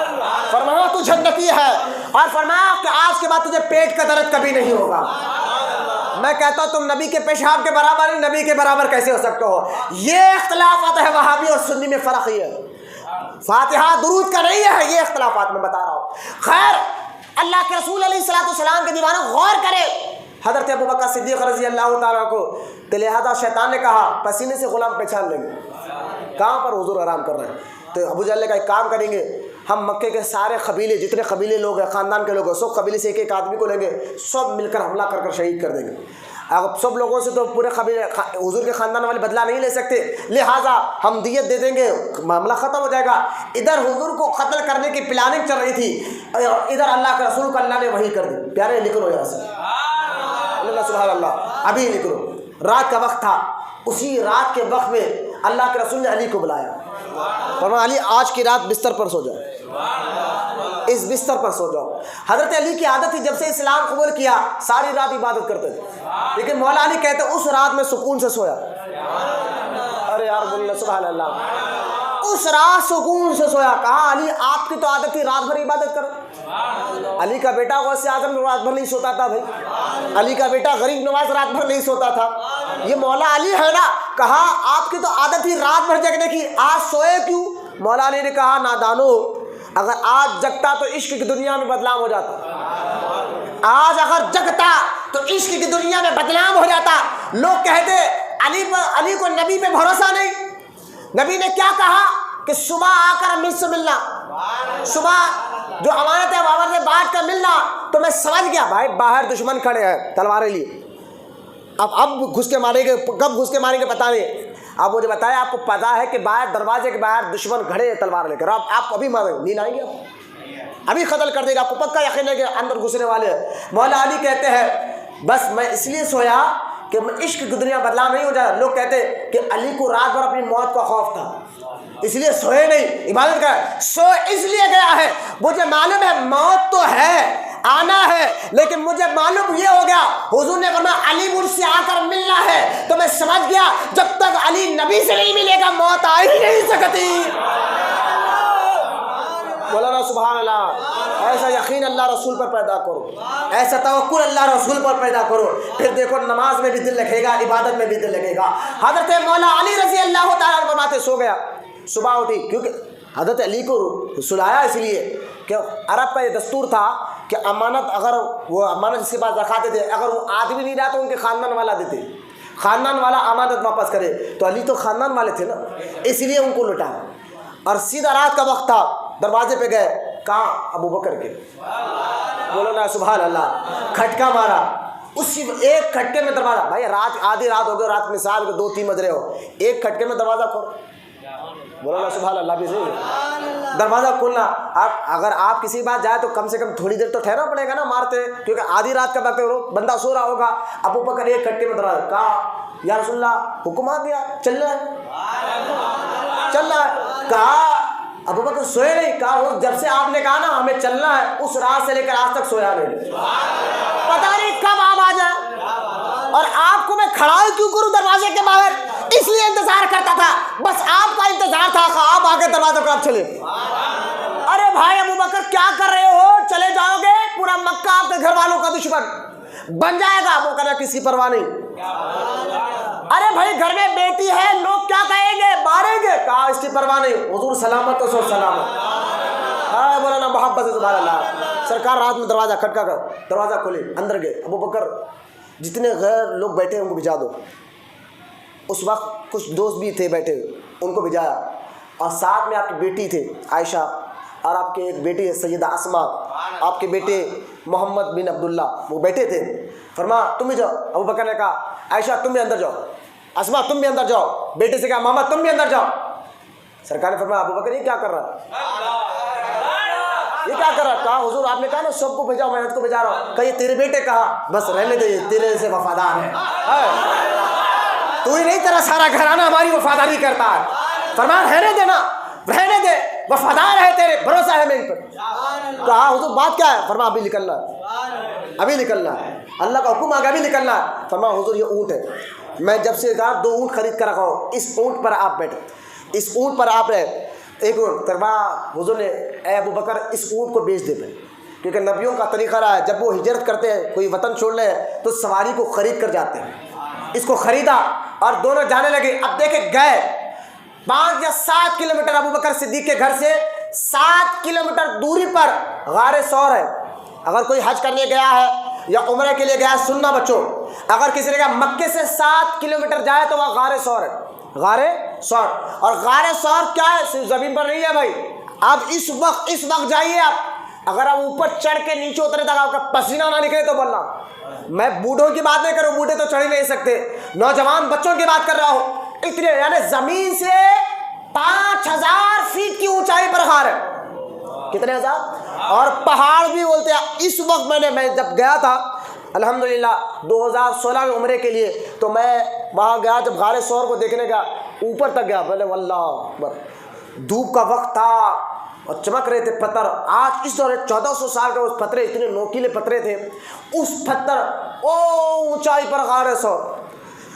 فرمایا تو جنتی ہے، اور فرمایا کہ آج کے بعد تجھے پیٹ کا درد کبھی نہیں ہوگا۔ میں کہتا ہوں تم نبی کے پیشاب کے برابر نہیں، نبی کے برابر کیسے ہو سکتے ہو؟ یہ اختلافات ہے وہابی اور سنی میں، فرق ہی ہے، فاتحہ درود کا نہیں ہے، یہ اختلافات میں بتا رہا ہوں۔ خیر اللہ کے رسول علیہ الصلوۃ والسلام کے دیوانہ غور کرے حضرت ابو بکر صدیق رضی اللہ تعالیٰ کو، تو لہذا شیطان نے کہا پسینے سے غلام پہچان لیں گے کہاں پر حضور آرام کر رہے ہیں۔ تو ابو جہل کا ایک کام کریں گے، ہم مکے کے سارے قبیلے جتنے قبیلے لوگ ہیں، خاندان کے لوگ ہیں، سب قبیلے سے ایک ایک آدمی کو لیں گے، سب مل کر حملہ کر شہید کر دیں گے۔ اب سب لوگوں سے تو پورے قبیلے حضور کے خاندان والے بدلہ نہیں لے سکتے، لہٰذا ہم دیت دے دیں گے، معاملہ ختم ہو جائے گا۔ ادھر حضور کو قتل کرنے کی پلاننگ چل رہی تھی، ادھر اللہ کے رسول کو اللہ نے وحی کر دی، پیارے نکلو یہاں سے، اللہ سبحان اللہ، ابھی نکلو۔ رات کا وقت تھا، اسی رات کے وقت میں اللہ کے رسول نے علی کو بلایا، فرمایا علی آج کی رات بستر پر سو جاؤ، اس بستر پر سو جاؤ۔ حضرت علی کی عادت تھی جب سے اسلام قبول کیا ساری رات عبادت کرتے تھے، لیکن مولا علی کہتے اس رات میں سکون سے سویا۔ ارے یار بولنا سبحان اللہ، اس رات سکون سے سویا۔ کہا علی آپ کی تو عادت تھی رات بھر عبادت کرو۔ علی کا بیٹا غوث اعظم رات بھر نہیں سوتا تھا بھائی، علی کا بیٹا غریب نواز رات بھر نہیں سوتا تھا، یہ مولا علی ہے نا۔ کہا آپ کی تو عادت تھی رات بھر جگنے کی، آج سوئے کیوں؟ مولا علی نے کہا نادانو، اگر آج جگتا تو عشق کی دنیا میں بدنام ہو جاتا۔ آج اگر جگتا تو عشق کی دنیا میں بدنام ہو جاتا. لوگ کہتے علی کو نبی پہ بھروسہ نہیں. نبی نے کیا کہا کہ صبح آ کر مجھ سے ملنا, صبح جو امانت ہے بابر سے بانٹ کر ملنا. تو میں سمجھ گیا بھائی باہر دشمن کھڑے ہیں تلواریں لیے, اب گھس کے ماریں گے, کب گھس کے ماریں گے پتہ نہیں. اب مجھے بتایا آپ کو پتا ہے کہ باہر دروازے کے باہر دشمن کھڑے ہیں تلوار لے کر, آپ ابھی ماریں نیند آئیں گے, ابھی قتل کر دے گا, آپ کو پکا یقین ہے کہ اندر گھسنے والے ہیں. مولا علی کہتے ہیں بس میں اس لیے سویا کہ عشق کی دنیا بدنام نہیں ہو جائے. لوگ کہتے کہ علی کو رات بھر اپنی موت کا خوف تھا اس لیے سوئے نہیں, عبادت کا سو اس لیے گیا ہے. مجھے معلوم ہے موت تو ہے, آنا ہے, لیکن مجھے معلوم یہ ہو گیا حضور نے فرمایا علی مجھ سے آ کر ملنا ہے. تو میں سمجھ گیا جب تک علی نبی سے نہیں ملے گا موت آ ہی نہیں سکتی. مولانا سبحان اللہ. ایسا یقین اللہ رسول پر پیدا کرو, ایسا توکل اللہ رسول پر پیدا کرو, پھر دیکھو نماز میں بھی دل لگے گا, عبادت میں بھی دل لگے گا. حضرت مولا علی رضی اللہ تعالیٰ عنہ فرماتے سو گیا, صبح اٹھی, کیونکہ حضرت علی کو سلایا اس لیے کہ عرب کا یہ دستور تھا کہ امانت, اگر وہ امانت جس کے پاس رکھاتے تھے, اگر وہ آدمی نہیں رہا تو ان کے خاندان والا دیتے, خاندان والا امانت واپس کرے. تو علی تو خاندان والے تھے نا, اس لیے ان کو لٹا. اور سیدھا رات کا وقت تھا, دروازے پہ گئے, کہاں ابو بکر کے, بولو نا سبحان اللہ, کھٹکا مارا. اسی ایک کھٹکے میں دروازہ, بھائی رات آدھی رات ہو گئی, رات مثال کے 2-3 بج رہے ہو, ایک کھٹکے میں دروازہ کھول, بولو نا سبحان اللہ. بھی صحیح دروازہ کھولنا. اگر آپ کسی بات جائے تو کم سے کم تھوڑی دیر تو ٹھہرنا پڑے گا نا, مارتے, کیونکہ آدھی رات کا وقت بندہ سو رہا ہوگا. ابو بکر ایک کھٹکے میں دروازہ, کہا یا رسول اللہ حکم آ گیا, چل رہا ہے. کہا ابو بکر سوئے نہیں, کہا جب سے آپ نے کہا نا ہمیں چلنا ہے اس رات سے لے کر آج تک سویا نہیں, پتہ نہیں کب آپ آ جائیں. اور آپ کو میں کھڑا کیوں کروں دروازے کے باہر, اس لیے انتظار کرتا تھا, بس آپ کا انتظار تھا کہ آپ آ کے دروازے پر آپ چلے. ارے بھائی ابو بکر کیا کر رہے ہو, چلے جاؤ گے, پورا مکہ آپ کے گھر والوں کا دشمن بن جائے گا. وہ کہنا کسی پرواہ نہیں. ارے بھائی گھر میں بیٹی ہے, لوگ کیا کہیں گے, ماریں گے, کہا اس کی پرواہ نہیں, حضور سلامت تو سو سلامت. ہاں مولانا محبت سے سبحان اللہ. سرکار رات میں دروازہ کھٹکا کر دروازہ کھولے, اندر گئے. ابو بکر جتنے غیر لوگ بیٹھے ہیں ان کو بھجا دو. اس وقت کچھ دوست بھی تھے بیٹھے, ان کو بھجایا. اور ساتھ میں آپ کی بیٹی تھے عائشہ, اور آپ کے ایک بیٹی ہے سیدہ اسما, آپ کے بیٹے محمد بن عبداللہ, وہ بیٹھے تھے. فرما تم بھی جاؤ. ابو بکر نے کہا عائشہ تم بھی اندر جاؤ, اسما تم بھی اندر جاؤ. بیٹے سے کہا محمد تم بھی اندر جاؤ. سرکار نے فرمایا ابو بکر یہ کیا کر رہا ہے, یہ کیا کر رہا ہے. کہا حضور آپ نے کہا نا سب کو بھیجاؤ, میں کو بھیجا رہا ہوں. کہ یہ تیرے بیٹے, کہا بس رہنے دے, تیرے سے وفادار ہے, تو ہی نہیں تیرا سارا گھرانہ ہماری وفاداری کرتا ہے. فرمایا رہنے دینا, رہنے دے, وفادار ہے تیرے, بھروسہ ہے میرے پر. کہا حضور بات کیا ہے. فرمایا ابھی نکلنا ہے, ابھی نکلنا ہے, اللہ کا حکم آ گیا, ابھی نکلنا ہے. فرمایا حضور یہ اونٹ ہے, میں جب سے کہا 2 اونٹ خرید کر رکھا ہوں, اس اونٹ پر آپ بیٹھے, اس اونٹ پر آپ رہے. ایک اونٹ کروا حضور نے, اے ابو بکر اس اونٹ کو بیچ دے پہ, کیونکہ نبیوں کا طریقہ رہا ہے جب وہ ہجرت کرتے ہیں, کوئی وطن چھوڑ لے تو سواری کو خرید کر جاتے ہیں. اس کو خریدا اور دونوں جانے لگے. اب دیکھیں گئے 5 یا 7 کلومیٹر, ابو بکر صدیق کے گھر سے 7 کلومیٹر دوری پر غار ثور ہے. اگر کوئی حج کرنے گیا ہے یا عمرے کے لیے گیا ہے, سننا بچوں, اگر کسی نے کہا مکے سے 7 کلومیٹر جائے تو وہاں غار ثور ہے, غار ثور. اور غار ثور کیا ہے, صرف زمین پر نہیں ہے بھائی. آپ اس وقت جائیے, آپ اگر آپ اوپر چڑھ کے نیچے اترے تک آپ کا پسینہ نہ نکلے تو بولنا. میں بوڑھوں کی بات نہیں کر رہا ہوں, بوڑھے تو چڑھ ہی نہیں سکتے, نوجوان بچوں کی بات کر رہا ہوں. اتنے یعنی زمین سے 5000 فیٹ کی اونچائی پر غار ہے. کتنے ہزار, اور پہاڑ بھی بولتے ہیں. اس وقت میں جب گیا تھا الحمدللہ 2016 میں عمرے کے لیے, تو میں وہاں گیا, جب غار ثور کو دیکھنے کا اوپر تک گیا, بولے واللہ اکبر, دھوپ کا وقت تھا اور چمک رہے تھے پتھر. آج اس دور 1400 سال کے اس پتھرے, اتنے نوکیلے پتھرے تھے. اس پتھر او اونچائی پر غار ثور,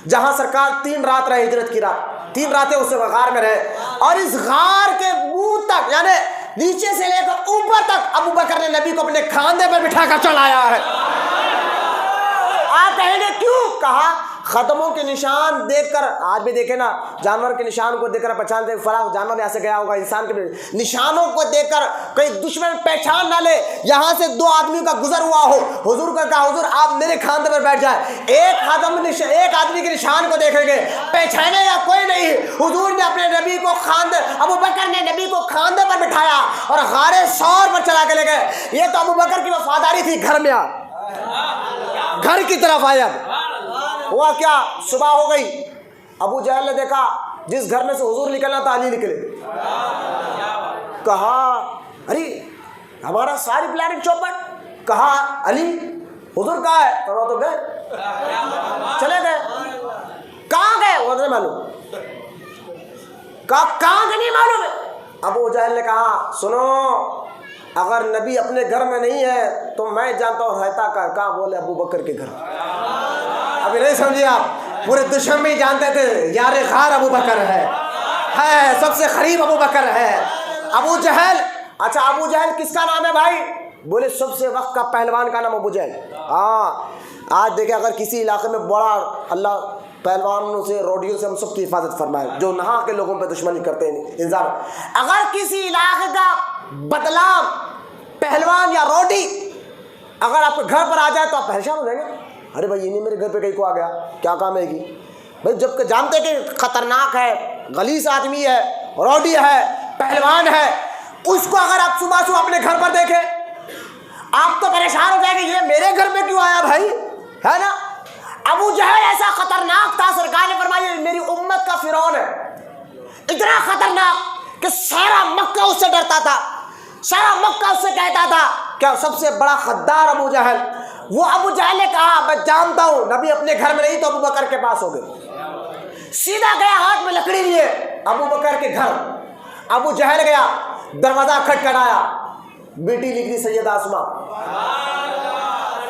جہاں سرکار 3 رات رہے, ہجرت کی رات 3 راتیں اس غار میں رہے. اور اس غار کے منہ تک یعنی نیچے سے لے کر اوپر تک ابو بکر نے نبی کو اپنے کھاندے پر بٹھا کر چلایا ہے. آپ کہیں گے کیوں, کہا قدموں کے نشان دیکھ کر, آج بھی دیکھیں نا جانور کے نشان کو دیکھ کر پہچانتے فلاں جانور ایسے گیا ہوگا. انسان کے نشانوں کو دیکھ کر کوئی دشمن پہچان نہ لے. یہاں سے دو آدمیوں کا گزر ہوا ہو, حضور کا کہا حضور آپ میرے کھاندے پر بیٹھ جائیں. ایک آدمی کے نشان کو دیکھیں گے, پہچانے گا کوئی نہیں. حضور نے اپنے نبی کو ابو بکر نے نبی کو کھاندے پر بٹھایا اور غار ثور پر چلا کے لے گئے. یہ تو ابو بکر کی وفاداری تھی. گھر میں گھر کی طرف آیا. ہوا کیا, صبح ہو گئی. ابو جہل نے دیکھا جس گھر میں سے حضور نکلنا تھا علی نکلے. کہا ارے ہمارا ساری پلاننگ چوپٹ. کہا علی حضور کہاں ہے؟ تو گئے, چلے گئے. کہاں گئے وہ نہیں معلوم. کہاں گئے نہیں معلوم ہے. ابو جہل نے کہا سنو, اگر نبی اپنے گھر میں نہیں ہے تو میں جانتا ہوں رہتا کہاں. بولے ابو بکر کے گھر. ابھی نہیں سمجھے آپ, پورے دشمن بھی جانتے تھے یار غار ابو بکر ہے, سب سے قریب ابو بکر ہے. ابو جہل, اچھا ابو جہل کس کا نام ہے بھائی؟ بولے سب سے وقت کا پہلوان کا نام ابو جہل. ہاں آج دیکھیں اگر کسی علاقے میں بڑا اللہ پہلوانوں سے روڈیوں سے ہم سب کی حفاظت فرمائے جو نہا کے لوگوں پہ دشمنی کرتے ہیں انسان. اگر کسی علاقے کا بدلام پہلوان یا روڈی اگر آپ کے گھر پر آ جائے تو آپ پریشان ہو جائیں گے. ارے بھائی یہ نہیں میرے گھر پہ کہیں کو آ گیا, کیا کام ہے کی بھائی؟ جب کہ جانتے کہ خطرناک ہے, غلیظ آدمی ہے, روڈی ہے, پہلوان ہے, اس کو اگر آپ صبح صبح اپنے گھر پر دیکھیں آپ تو پریشان ہو جائیں گے یہ میرے گھر پہ کیوں آیا بھائی, ہے نا. ابو جہل ایسا خطرناک تھا, سرکار نے فرمایا میری امت کا فرعون ہے. اتنا خطرناک کہ سارا مکہ اس سے ڈرتا تھا, سارا مکہ اس سے کہتا تھا کیا سب سے بڑا خدار ابو جہل. وہ ابو جہل نے کہا میں جانتا ہوں نبی اپنے گھر میں نہیں تو ابو بکر کے پاس ہو گئے. سیدھا گیا ہاتھ میں لکڑی لیے ابو بکر کے گھر. ابو جہل گیا, دروازہ کھٹکھٹایا, بیٹی نکلی سیدہ اسماء.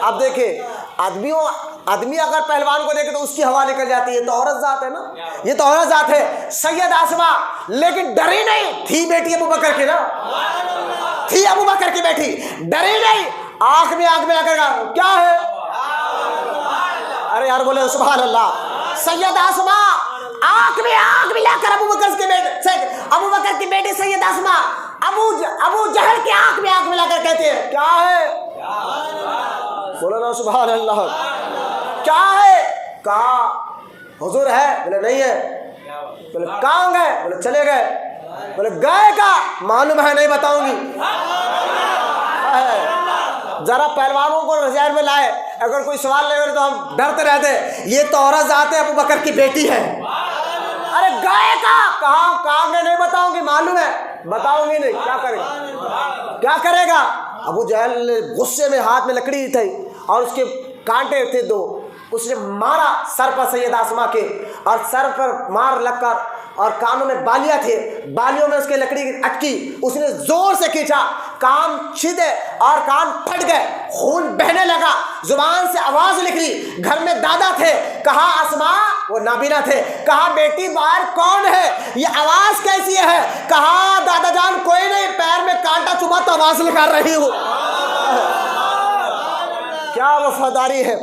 اب دیکھیں آدمی اگر پہلوان کو دیکھے تو اس کی ہوا نکل جاتی ہے. تو عورت ذات ہے نا, یہ تو عورت ذات ہے سیدہ اسماء, لیکن ڈری نہیں تھی. بیٹی ابو بکر کی نا, تھی ابو بکر کی بیٹی, ڈری نہیں. آنکھ میں لگے گا کیا ہے, ارے یار بولے سبحان اللہ. سیدہ اسماء آنکھ میں لا کر ابو بکر کی بیٹی سیدہ اسماء ابو جہل کی آنکھ میں لا کر کہتے ہیں کیا ہے, بولو نا سبحان اللہ, کیا ہے؟ کہا حضور ہے. بولے نہیں ہے. بولے کہاں گئے؟ بولے چلے گئے. بولے گئے کا معلوم ہے نہیں بتاؤں گی. ذرا پہلوانوں کو ذہن میں لائے, اگر کوئی سوال لے تو ہم ڈرتے رہتے. یہ تو عورت ذات ہے, ابو بکر کی بیٹی ہے. ارے گائے کا کہاں گئے نہیں بتاؤں گی, معلوم ہے بتاؤں گی نہیں. کیا کرے گا, کیا کرے گا؟ ابو جہل نے غصے میں ہاتھ میں لکڑی تھی اور اس کے کانٹے تھے 2. اس نے مارا سر پر سیدہ اسماء کے, اور سر پر مار لگ کر, اور کانوں میں بالیاں تھے, بالیوں میں اس کے لکڑی اٹکی. اس نے زور سے کھینچا, کان چھیدے اور کان پھٹ گئے, خون بہنے لگا, زبان سے آواز نکلی. گھر میں دادا تھے, کہا اسماء, وہ نابینا تھے, کہا بیٹی باہر کون ہے, یہ آواز کیسی ہے؟ کہا دادا جان کوئی نہیں, پیر میں کانٹا چبھا تو آواز نکال رہی ہوں. کیا وفاداری ہے.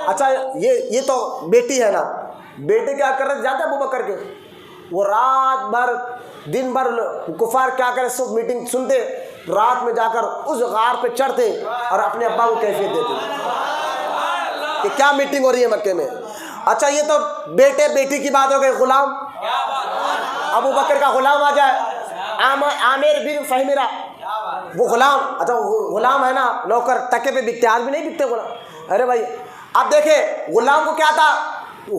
اچھا یہ تو بیٹی ہے نا, بیٹے کیا کر رہے جاتے ابو بکر کے, وہ رات بھر دن بھر کفار کیا کرے سب میٹنگ سنتے, رات میں جا کر اس غار پہ چڑھتے اور اپنے ابا کو کیفیت دیتے کہ کیا میٹنگ ہو رہی ہے مکے میں. اچھا یہ تو بیٹے بیٹی کی بات ہو گئی. غلام ابو بکر کا غلام آ جائے, عامر بن فہمیرہ, وہ غلام, اچھا غلام ہے نا نوکر, تکے پہ بکتے, آج بھی نہیں بکتے غلام. ارے بھائی اب دیکھیں غلام کو کیا تھا,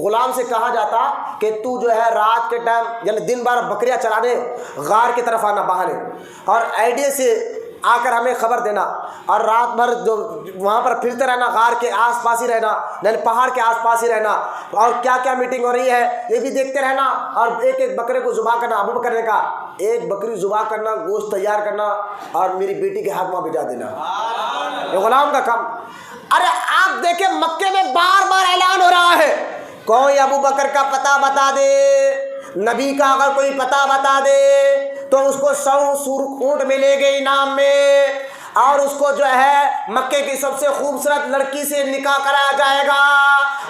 غلام سے کہا جاتا کہ تو جو ہے رات کے ٹائم یعنی دن بھر بکریاں چرانے غار کی طرف آنا بہانے, اور آئیڈیا سے آ کر ہمیں خبر دینا, اور رات بھر جو وہاں پر پھرتے رہنا, غار کے آس پاس ہی رہنا, یعنی پہاڑ کے آس پاس ہی رہنا, اور کیا کیا میٹنگ ہو رہی ہے یہ بھی دیکھتے رہنا, اور ایک ایک بکرے کو ذبح کرنا. ابو بکر نے کہا ایک بکری ذبح کرنا, گوشت تیار کرنا, اور میری بیٹی کے ہاتھ میں بھیجا دینا, یہ غلام کا کام. ارے آپ دیکھیں مکے میں بار بار اعلان ہو رہا ہے, کوئی ابو بکر کا پتہ بتا دے, نبی کا اگر کوئی پتہ بتا دے تو اس کو 100 سرخ اونٹ ملے گے انعام میں. اور اس کو جو ہے مکے کی سب سے خوبصورت لڑکی سے نکاح کرایا جائے گا۔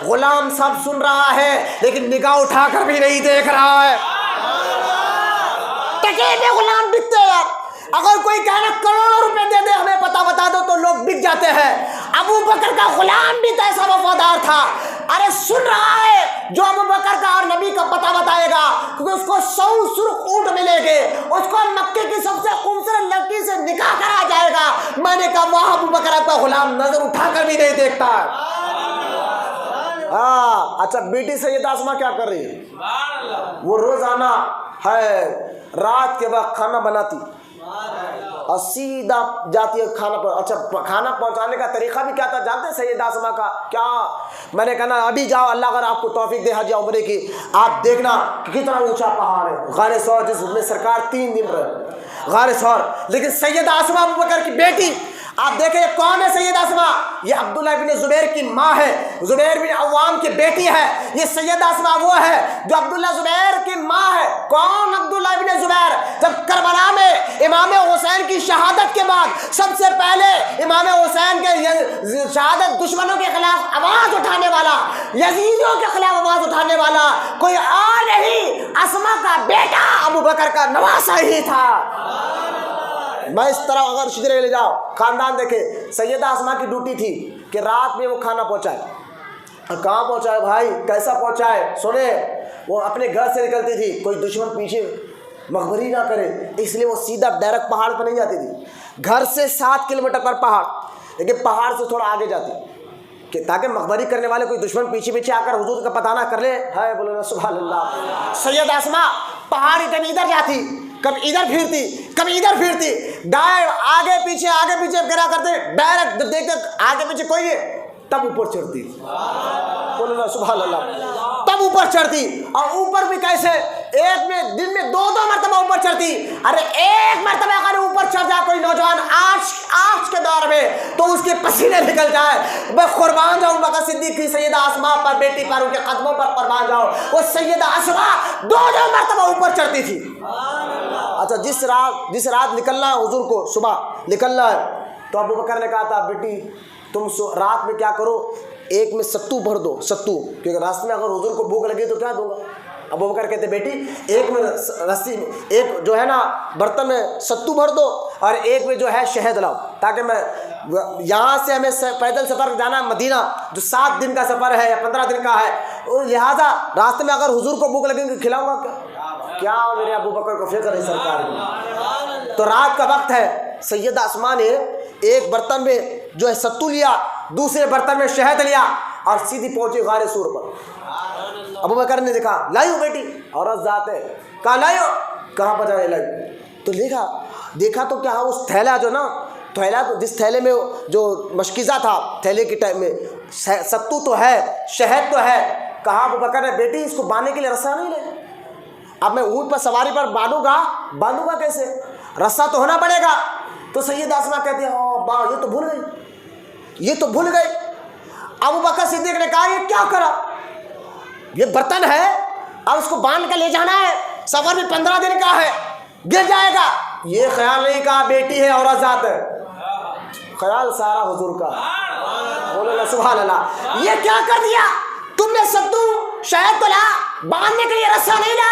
غلام سب سن رہا ہے لیکن نگاہ اٹھا کر بھی نہیں دیکھ رہا ہے۔ ٹکے میں غلام بکتے ہیں یار، اگر کوئی کہنا کروڑوں روپے دے دے ہمیں پتہ بتا دو تو لوگ بک جاتے ہیں۔ ابو بکر کا غلام بھی ایسا وفادار تھا، ارے سن رہا ہے جو ابو بکر کا اور نبی کا پتہ بتائے گا، کیونکہ اس کو 100 سرخ اونٹ ملے گے، اس کو مکے کی سب سے خوبصورت لڑکی سے نکاح کرایا جائے گا۔ میں نے کہا واہ، ابو بکر کا غلام نظر اٹھا کر بھی نہیں دیکھتا ہے۔ ہاں اچھا، بیٹی سیدہ اسماء کیا کر رہی ہے؟ وہ روزانہ ہے رات کے وقت کھانا بناتی اور سیدھا جاتی ہے کھانا پر۔ اچھا، کھانا پہنچانے کا طریقہ بھی کیا تھا جانتے ہیں سیدہ اسماء کا؟ کیا میں نے کہا ابھی جاؤ، اللہ اگر آپ کو توفیق دے حج یا عمرے کی، آپ دیکھنا کہ کتنا اونچا پہاڑ ہے غار ثور، جس میں سرکار 3 دن رہے غار ثور۔ لیکن سیدہ اسماء ابو بکر کی بیٹی، آپ دیکھیں یہ کون ہے سیدہ اسماء؟ یہ عبداللہ بن زبیر کی ماں ہے، زبیر بن عوام کی بیٹی ہے۔ یہ سیدہ اسماء وہ ہے جو عبداللہ زبیر کی ماں ہے۔ کون عبداللہ بن زبیر؟ جب کربلا میں امام حسین کی شہادت کے بعد سب سے پہلے امام حسین کے شہادت دشمنوں کے خلاف آواز اٹھانے والا، یزیدیوں کے خلاف آواز اٹھانے والا کوئی اور نہیں، اسماء کا بیٹا ابو بکر کا نواسہ ہی تھا۔ میں اس طرح اگر شجرے لے جاؤ خاندان دیکھے، سیدہ اسماء کی ڈیوٹی تھی کہ رات میں وہ کھانا پہنچائے۔ اور کہاں پہنچائے بھائی، کیسا پہنچائے؟ سنے، وہ اپنے گھر سے نکلتی تھی، کوئی دشمن پیچھے مخبری نہ کرے، اس لیے وہ سیدھا ڈائریکٹ پہاڑ پر نہیں جاتی تھی، گھر سے 7 کلومیٹر پر پہاڑ، لیکن پہاڑ سے تھوڑا آگے جاتی کہ تاکہ مخبری کرنے والے کوئی دشمن پیچھے پیچھے آ کر حضور کا پتہ نہ کر لے۔ ہے بولو نا سبحان اللہ۔ سیدہ اسماء پہاڑ ادھر جاتی، کبھی ادھر پھرتی، کبھی ادھر پھرتی، آگے پیچھے کرا کرتے، ڈائریکٹ دیکھتے آگے پیچھے کوئی نہیں، تب اوپر چڑھتی۔ بولو نا سبحان اللہ۔ تب اوپر چڑھتی، اور اوپر بھی کیسے؟ ایک میں دن میں 2 مرتبہ اوپر چڑھتی۔ ارے ایک مرتبہ اگر اوپر چڑھ جائے کوئی نوجوان آج کے دور میں تو اس کے پسینے نکل جائے، میں قربان جاؤں بکر صدیق کی سیدہ اسماء پر، بیٹی پر، ان کے قدموں پر قربان جاؤں۔ وہ سیدہ اسماء 2 مرتبہ اوپر چڑھتی تھی۔ اچھا، جس رات نکلنا ہے حضور کو، صبح نکلنا ہے، تو ابو بکر نے کہا تھا بیٹی تم رات میں کیا کرو، ایک میں ستو بھر دو، ستو، کیونکہ راستے میں اگر حضور کو بھوک لگے تو کیا دوں گا؟ ابو بکر کہتے بیٹی ایک میں رسی، ایک جو ہے نا برتن میں ستو بھر دو، اور ایک میں جو ہے شہد لاؤ، تاکہ میں یہاں سے ہمیں پیدل سفر جانا ہے مدینہ، جو 7 دن کا سفر ہے یا 15 دن کا ہے، لہٰذا راستے میں اگر حضور کو بھوک لگے گی کھلاؤں گا کیا؟ میرے ابو بکر کو فکر ہے سرکار کی۔ تو رات کا وقت ہے، سیدہ اسماء نے ایک برتن میں جو ہے ستو لیا، دوسرے برتن میں شہد لیا، اور سیدھی پہنچی غار ثور پر۔ ابو بکر نے دیکھا، لائیو بیٹی، عورت ذات ہے، کہا لائیو، کہاں پر جائے لائی؟ تو دیکھا تو کیا اس تھیلا جو نا، تھیلا تو جس تھیلے میں جو مشکیزہ تھا، تھیلے کے ٹائم میں ستو تو ہے، شہد تو ہے۔ کہا ابو بکر نے بیٹی اس کو باندھنے کے لیے رسا نہیں لے، اب میں اونٹ پر سواری پر باندھوں گا کیسے؟ رسا تو ہونا پڑے گا۔ تو سیدہ اسماء کہتے ہیں ہاں یہ تو بھول گئی۔ ابو بکر صدیق نے کہا یہ کیا کرا؟ یہ برتن ہے، اب اس کو باندھ کر لے جانا ہے، سفر بھی 15 دن کا ہے، گر جائے گا۔ یہ خیال نہیں کہا بیٹی ہے، عورت ذات ہے، خیال سارا حضور کا۔ بولو نا سبحان اللہ۔ یہ کیا کر دیا تم نے؟ ستو شہد تو لا، باندھنے کے لیے رسا نہیں لا۔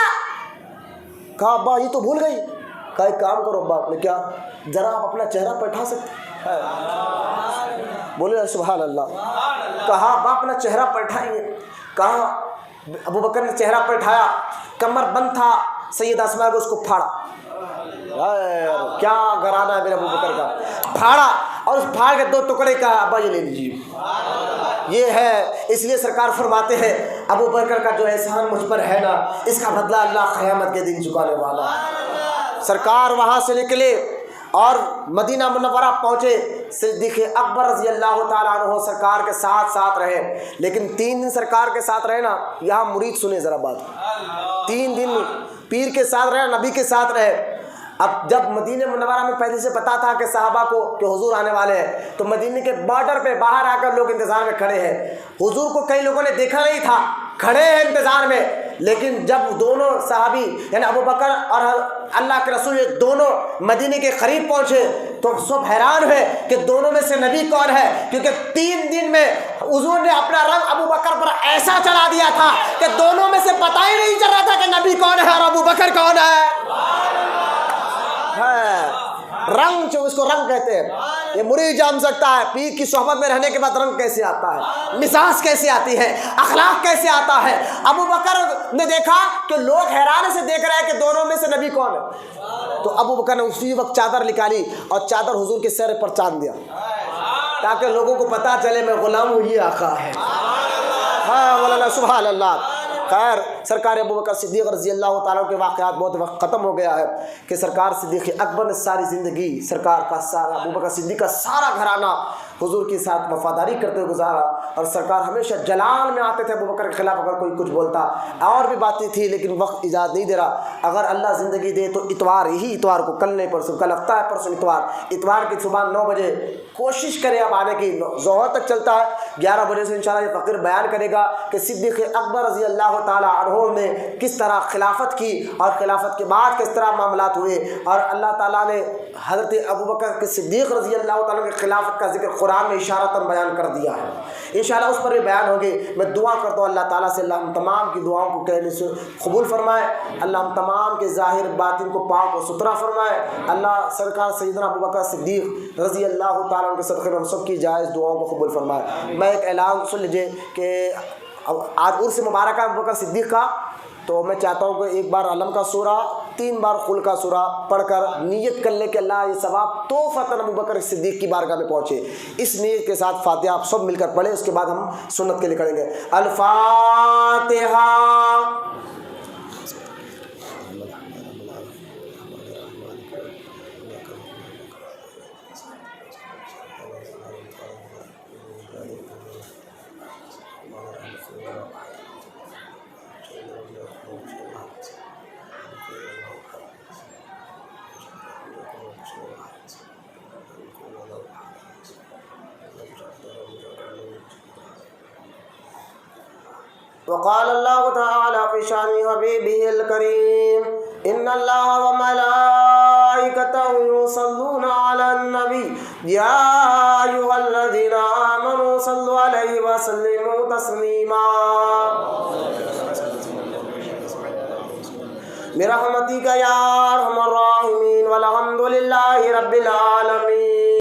کہا ابا یہ تو بھول گئی۔ کہا ایک کام کرو ابا، نے کیا؟ ذرا آپ اپنا چہرہ پلٹا سکتے؟ بولے سبحان اللہ۔ کہا ابا اپنا چہرہ پلٹائیے۔ کہا ابو بکر نے چہرہ پلٹایا، کمر بند تھا، سیدہ اسماء کو اس کو پھاڑا۔ کیا گھرانہ ہے میرے ابو بکر کا، پھاڑا، اور اس پھاڑ کے 2 ٹکڑے کا ابا یہ لے لیجیے۔ یہ ہے، اس لیے سرکار فرماتے ہیں ابو بکر کا جو احسان مجھ پر ہے نا، اس کا بدلہ اللہ قیامت کے دن چکانے والا۔ سرکار وہاں سے نکلے اور مدینہ منورہ پہنچے، صدیق اکبر رضی اللہ تعالیٰ عنہ سرکار کے ساتھ رہے، لیکن 3 دن سرکار کے ساتھ رہے نا۔ یہاں مرید سنے ذرا بات، 3 دن پیر کے ساتھ رہے، نبی کے ساتھ رہے۔ اب جب مدینہ منورہ میں پہلے سے پتا تھا کہ صحابہ کو کہ حضور آنے والے ہیں، تو مدینہ کے بارڈر پہ باہر آ کر لوگ انتظار میں کھڑے ہیں۔ حضور کو کئی لوگوں نے دیکھا نہیں تھا، کھڑے ہیں انتظار میں، لیکن جب دونوں صحابی یعنی ابو بکر اور اللہ کے رسول دونوں مدینے کے قریب پہنچے، تو سب حیران ہوئے کہ دونوں میں سے نبی کون ہے، کیونکہ 3 دن میں حضور نے اپنا رنگ ابو بکر پر ایسا چلا دیا تھا کہ دونوں میں سے پتہ ہی نہیں چل رہا تھا کہ نبی کون ہے اور ابو بکر کون ہے۔ رنگ جو اس کو رنگ کہتے ہیں، یہ مرید جان سکتا ہے پیر کی صحبت میں رہنے کے بعد رنگ کیسے آتا ہے، مزاج کیسے آتی ہے، اخلاق کیسے آتا ہے۔ ابو بکر نے دیکھا کہ لوگ حیران سے دیکھ رہے ہیں کہ دونوں میں سے نبی کون ہے، تو ابو بکر نے اسی وقت چادر نکالی اور چادر حضور کے سر پر چاند دیا تاکہ لوگوں کو پتہ چلے میں غلام ہوں، یہ آقا ہے۔ ہاں مولانا سبحان اللہ۔ خیر سرکار ابو بکر صدیق رضی اللہ تعالیٰ کے واقعات بہت وقت ختم ہو گیا ہے کہ سرکار صدیق اکبر نے ساری زندگی سرکار کا سارا ابو بکر صدیق کا سارا گھرانہ حضور کے ساتھ وفاداری کرتے ہوئے گزارا، اور سرکار ہمیشہ جلال میں آتے تھے ابو بکر کے خلاف اگر کوئی کچھ بولتا۔ اور بھی باتیں تھی لیکن وقت اجازت نہیں دے رہا، اگر اللہ زندگی دے تو اتوار یہی اتوار کو، کل نہیں پرسوں، کل ہفتہ ہے پرسوں اتوار کی صبح 9 بجے کوشش کرے اب آنے کی، ظہر تک چلتا ہے، 11 بجے سے انشاءاللہ یہ فقیر بیان کرے گا کہ صدیق اکبر رضی اللہ تعالیٰ عنہ نے کس طرح خلافت کی اور خلافت کے بعد کس طرح معاملات ہوئے، اور اللہ تعالیٰ نے حضرت ابو بکر کے صدیق رضی اللہ تعالیٰ کے خلافت کا ذکر قرآن میں اشارتاً بیان کر دیا ہے۔ انشاءاللہ اس پر بھی بیان ہوگی۔ میں دعا کرتا ہوں اللہ تعالیٰ سے اللہ ہم تمام کی دعاؤں کو کہنے سے قبول فرمائے، اللہ ہم تمام کے ظاہر باطن کو پاک و ستھرا فرمائے، اللہ سرکار سیدنا ابو بکر صدیق رضی اللہ تعالیٰ عنہ کے صدقے میں ہم سب کی جائز دعاؤں کو قبول فرمائے۔ میں ایک اعلان سن لیجیے کہ آج عرس مبارکہ ابو بکر صدیق کا، تو میں چاہتا ہوں کہ ایک بار علم کا سورہ 3 بار قل کا سورہ پڑھ کر نیت کر لے کہ اللہ یہ ثواب توفیقاً ابو بکر صدیق کی بارگاہ میں پہنچے۔ اس نیت کے ساتھ فاتحہ آپ سب مل کر پڑھیں، اس کے بعد ہم سنت کے لیے کریں گے۔ الفاتحہ۔ وقال الله تعالى في شان حبيبه الكريم إن الله وملائكته يصلون على النبي يا أيها الذين آمنوا صلوا عليه وسلموا تسليما برحمتك يا أرحم الراحمين والحمد لله رب العالمين۔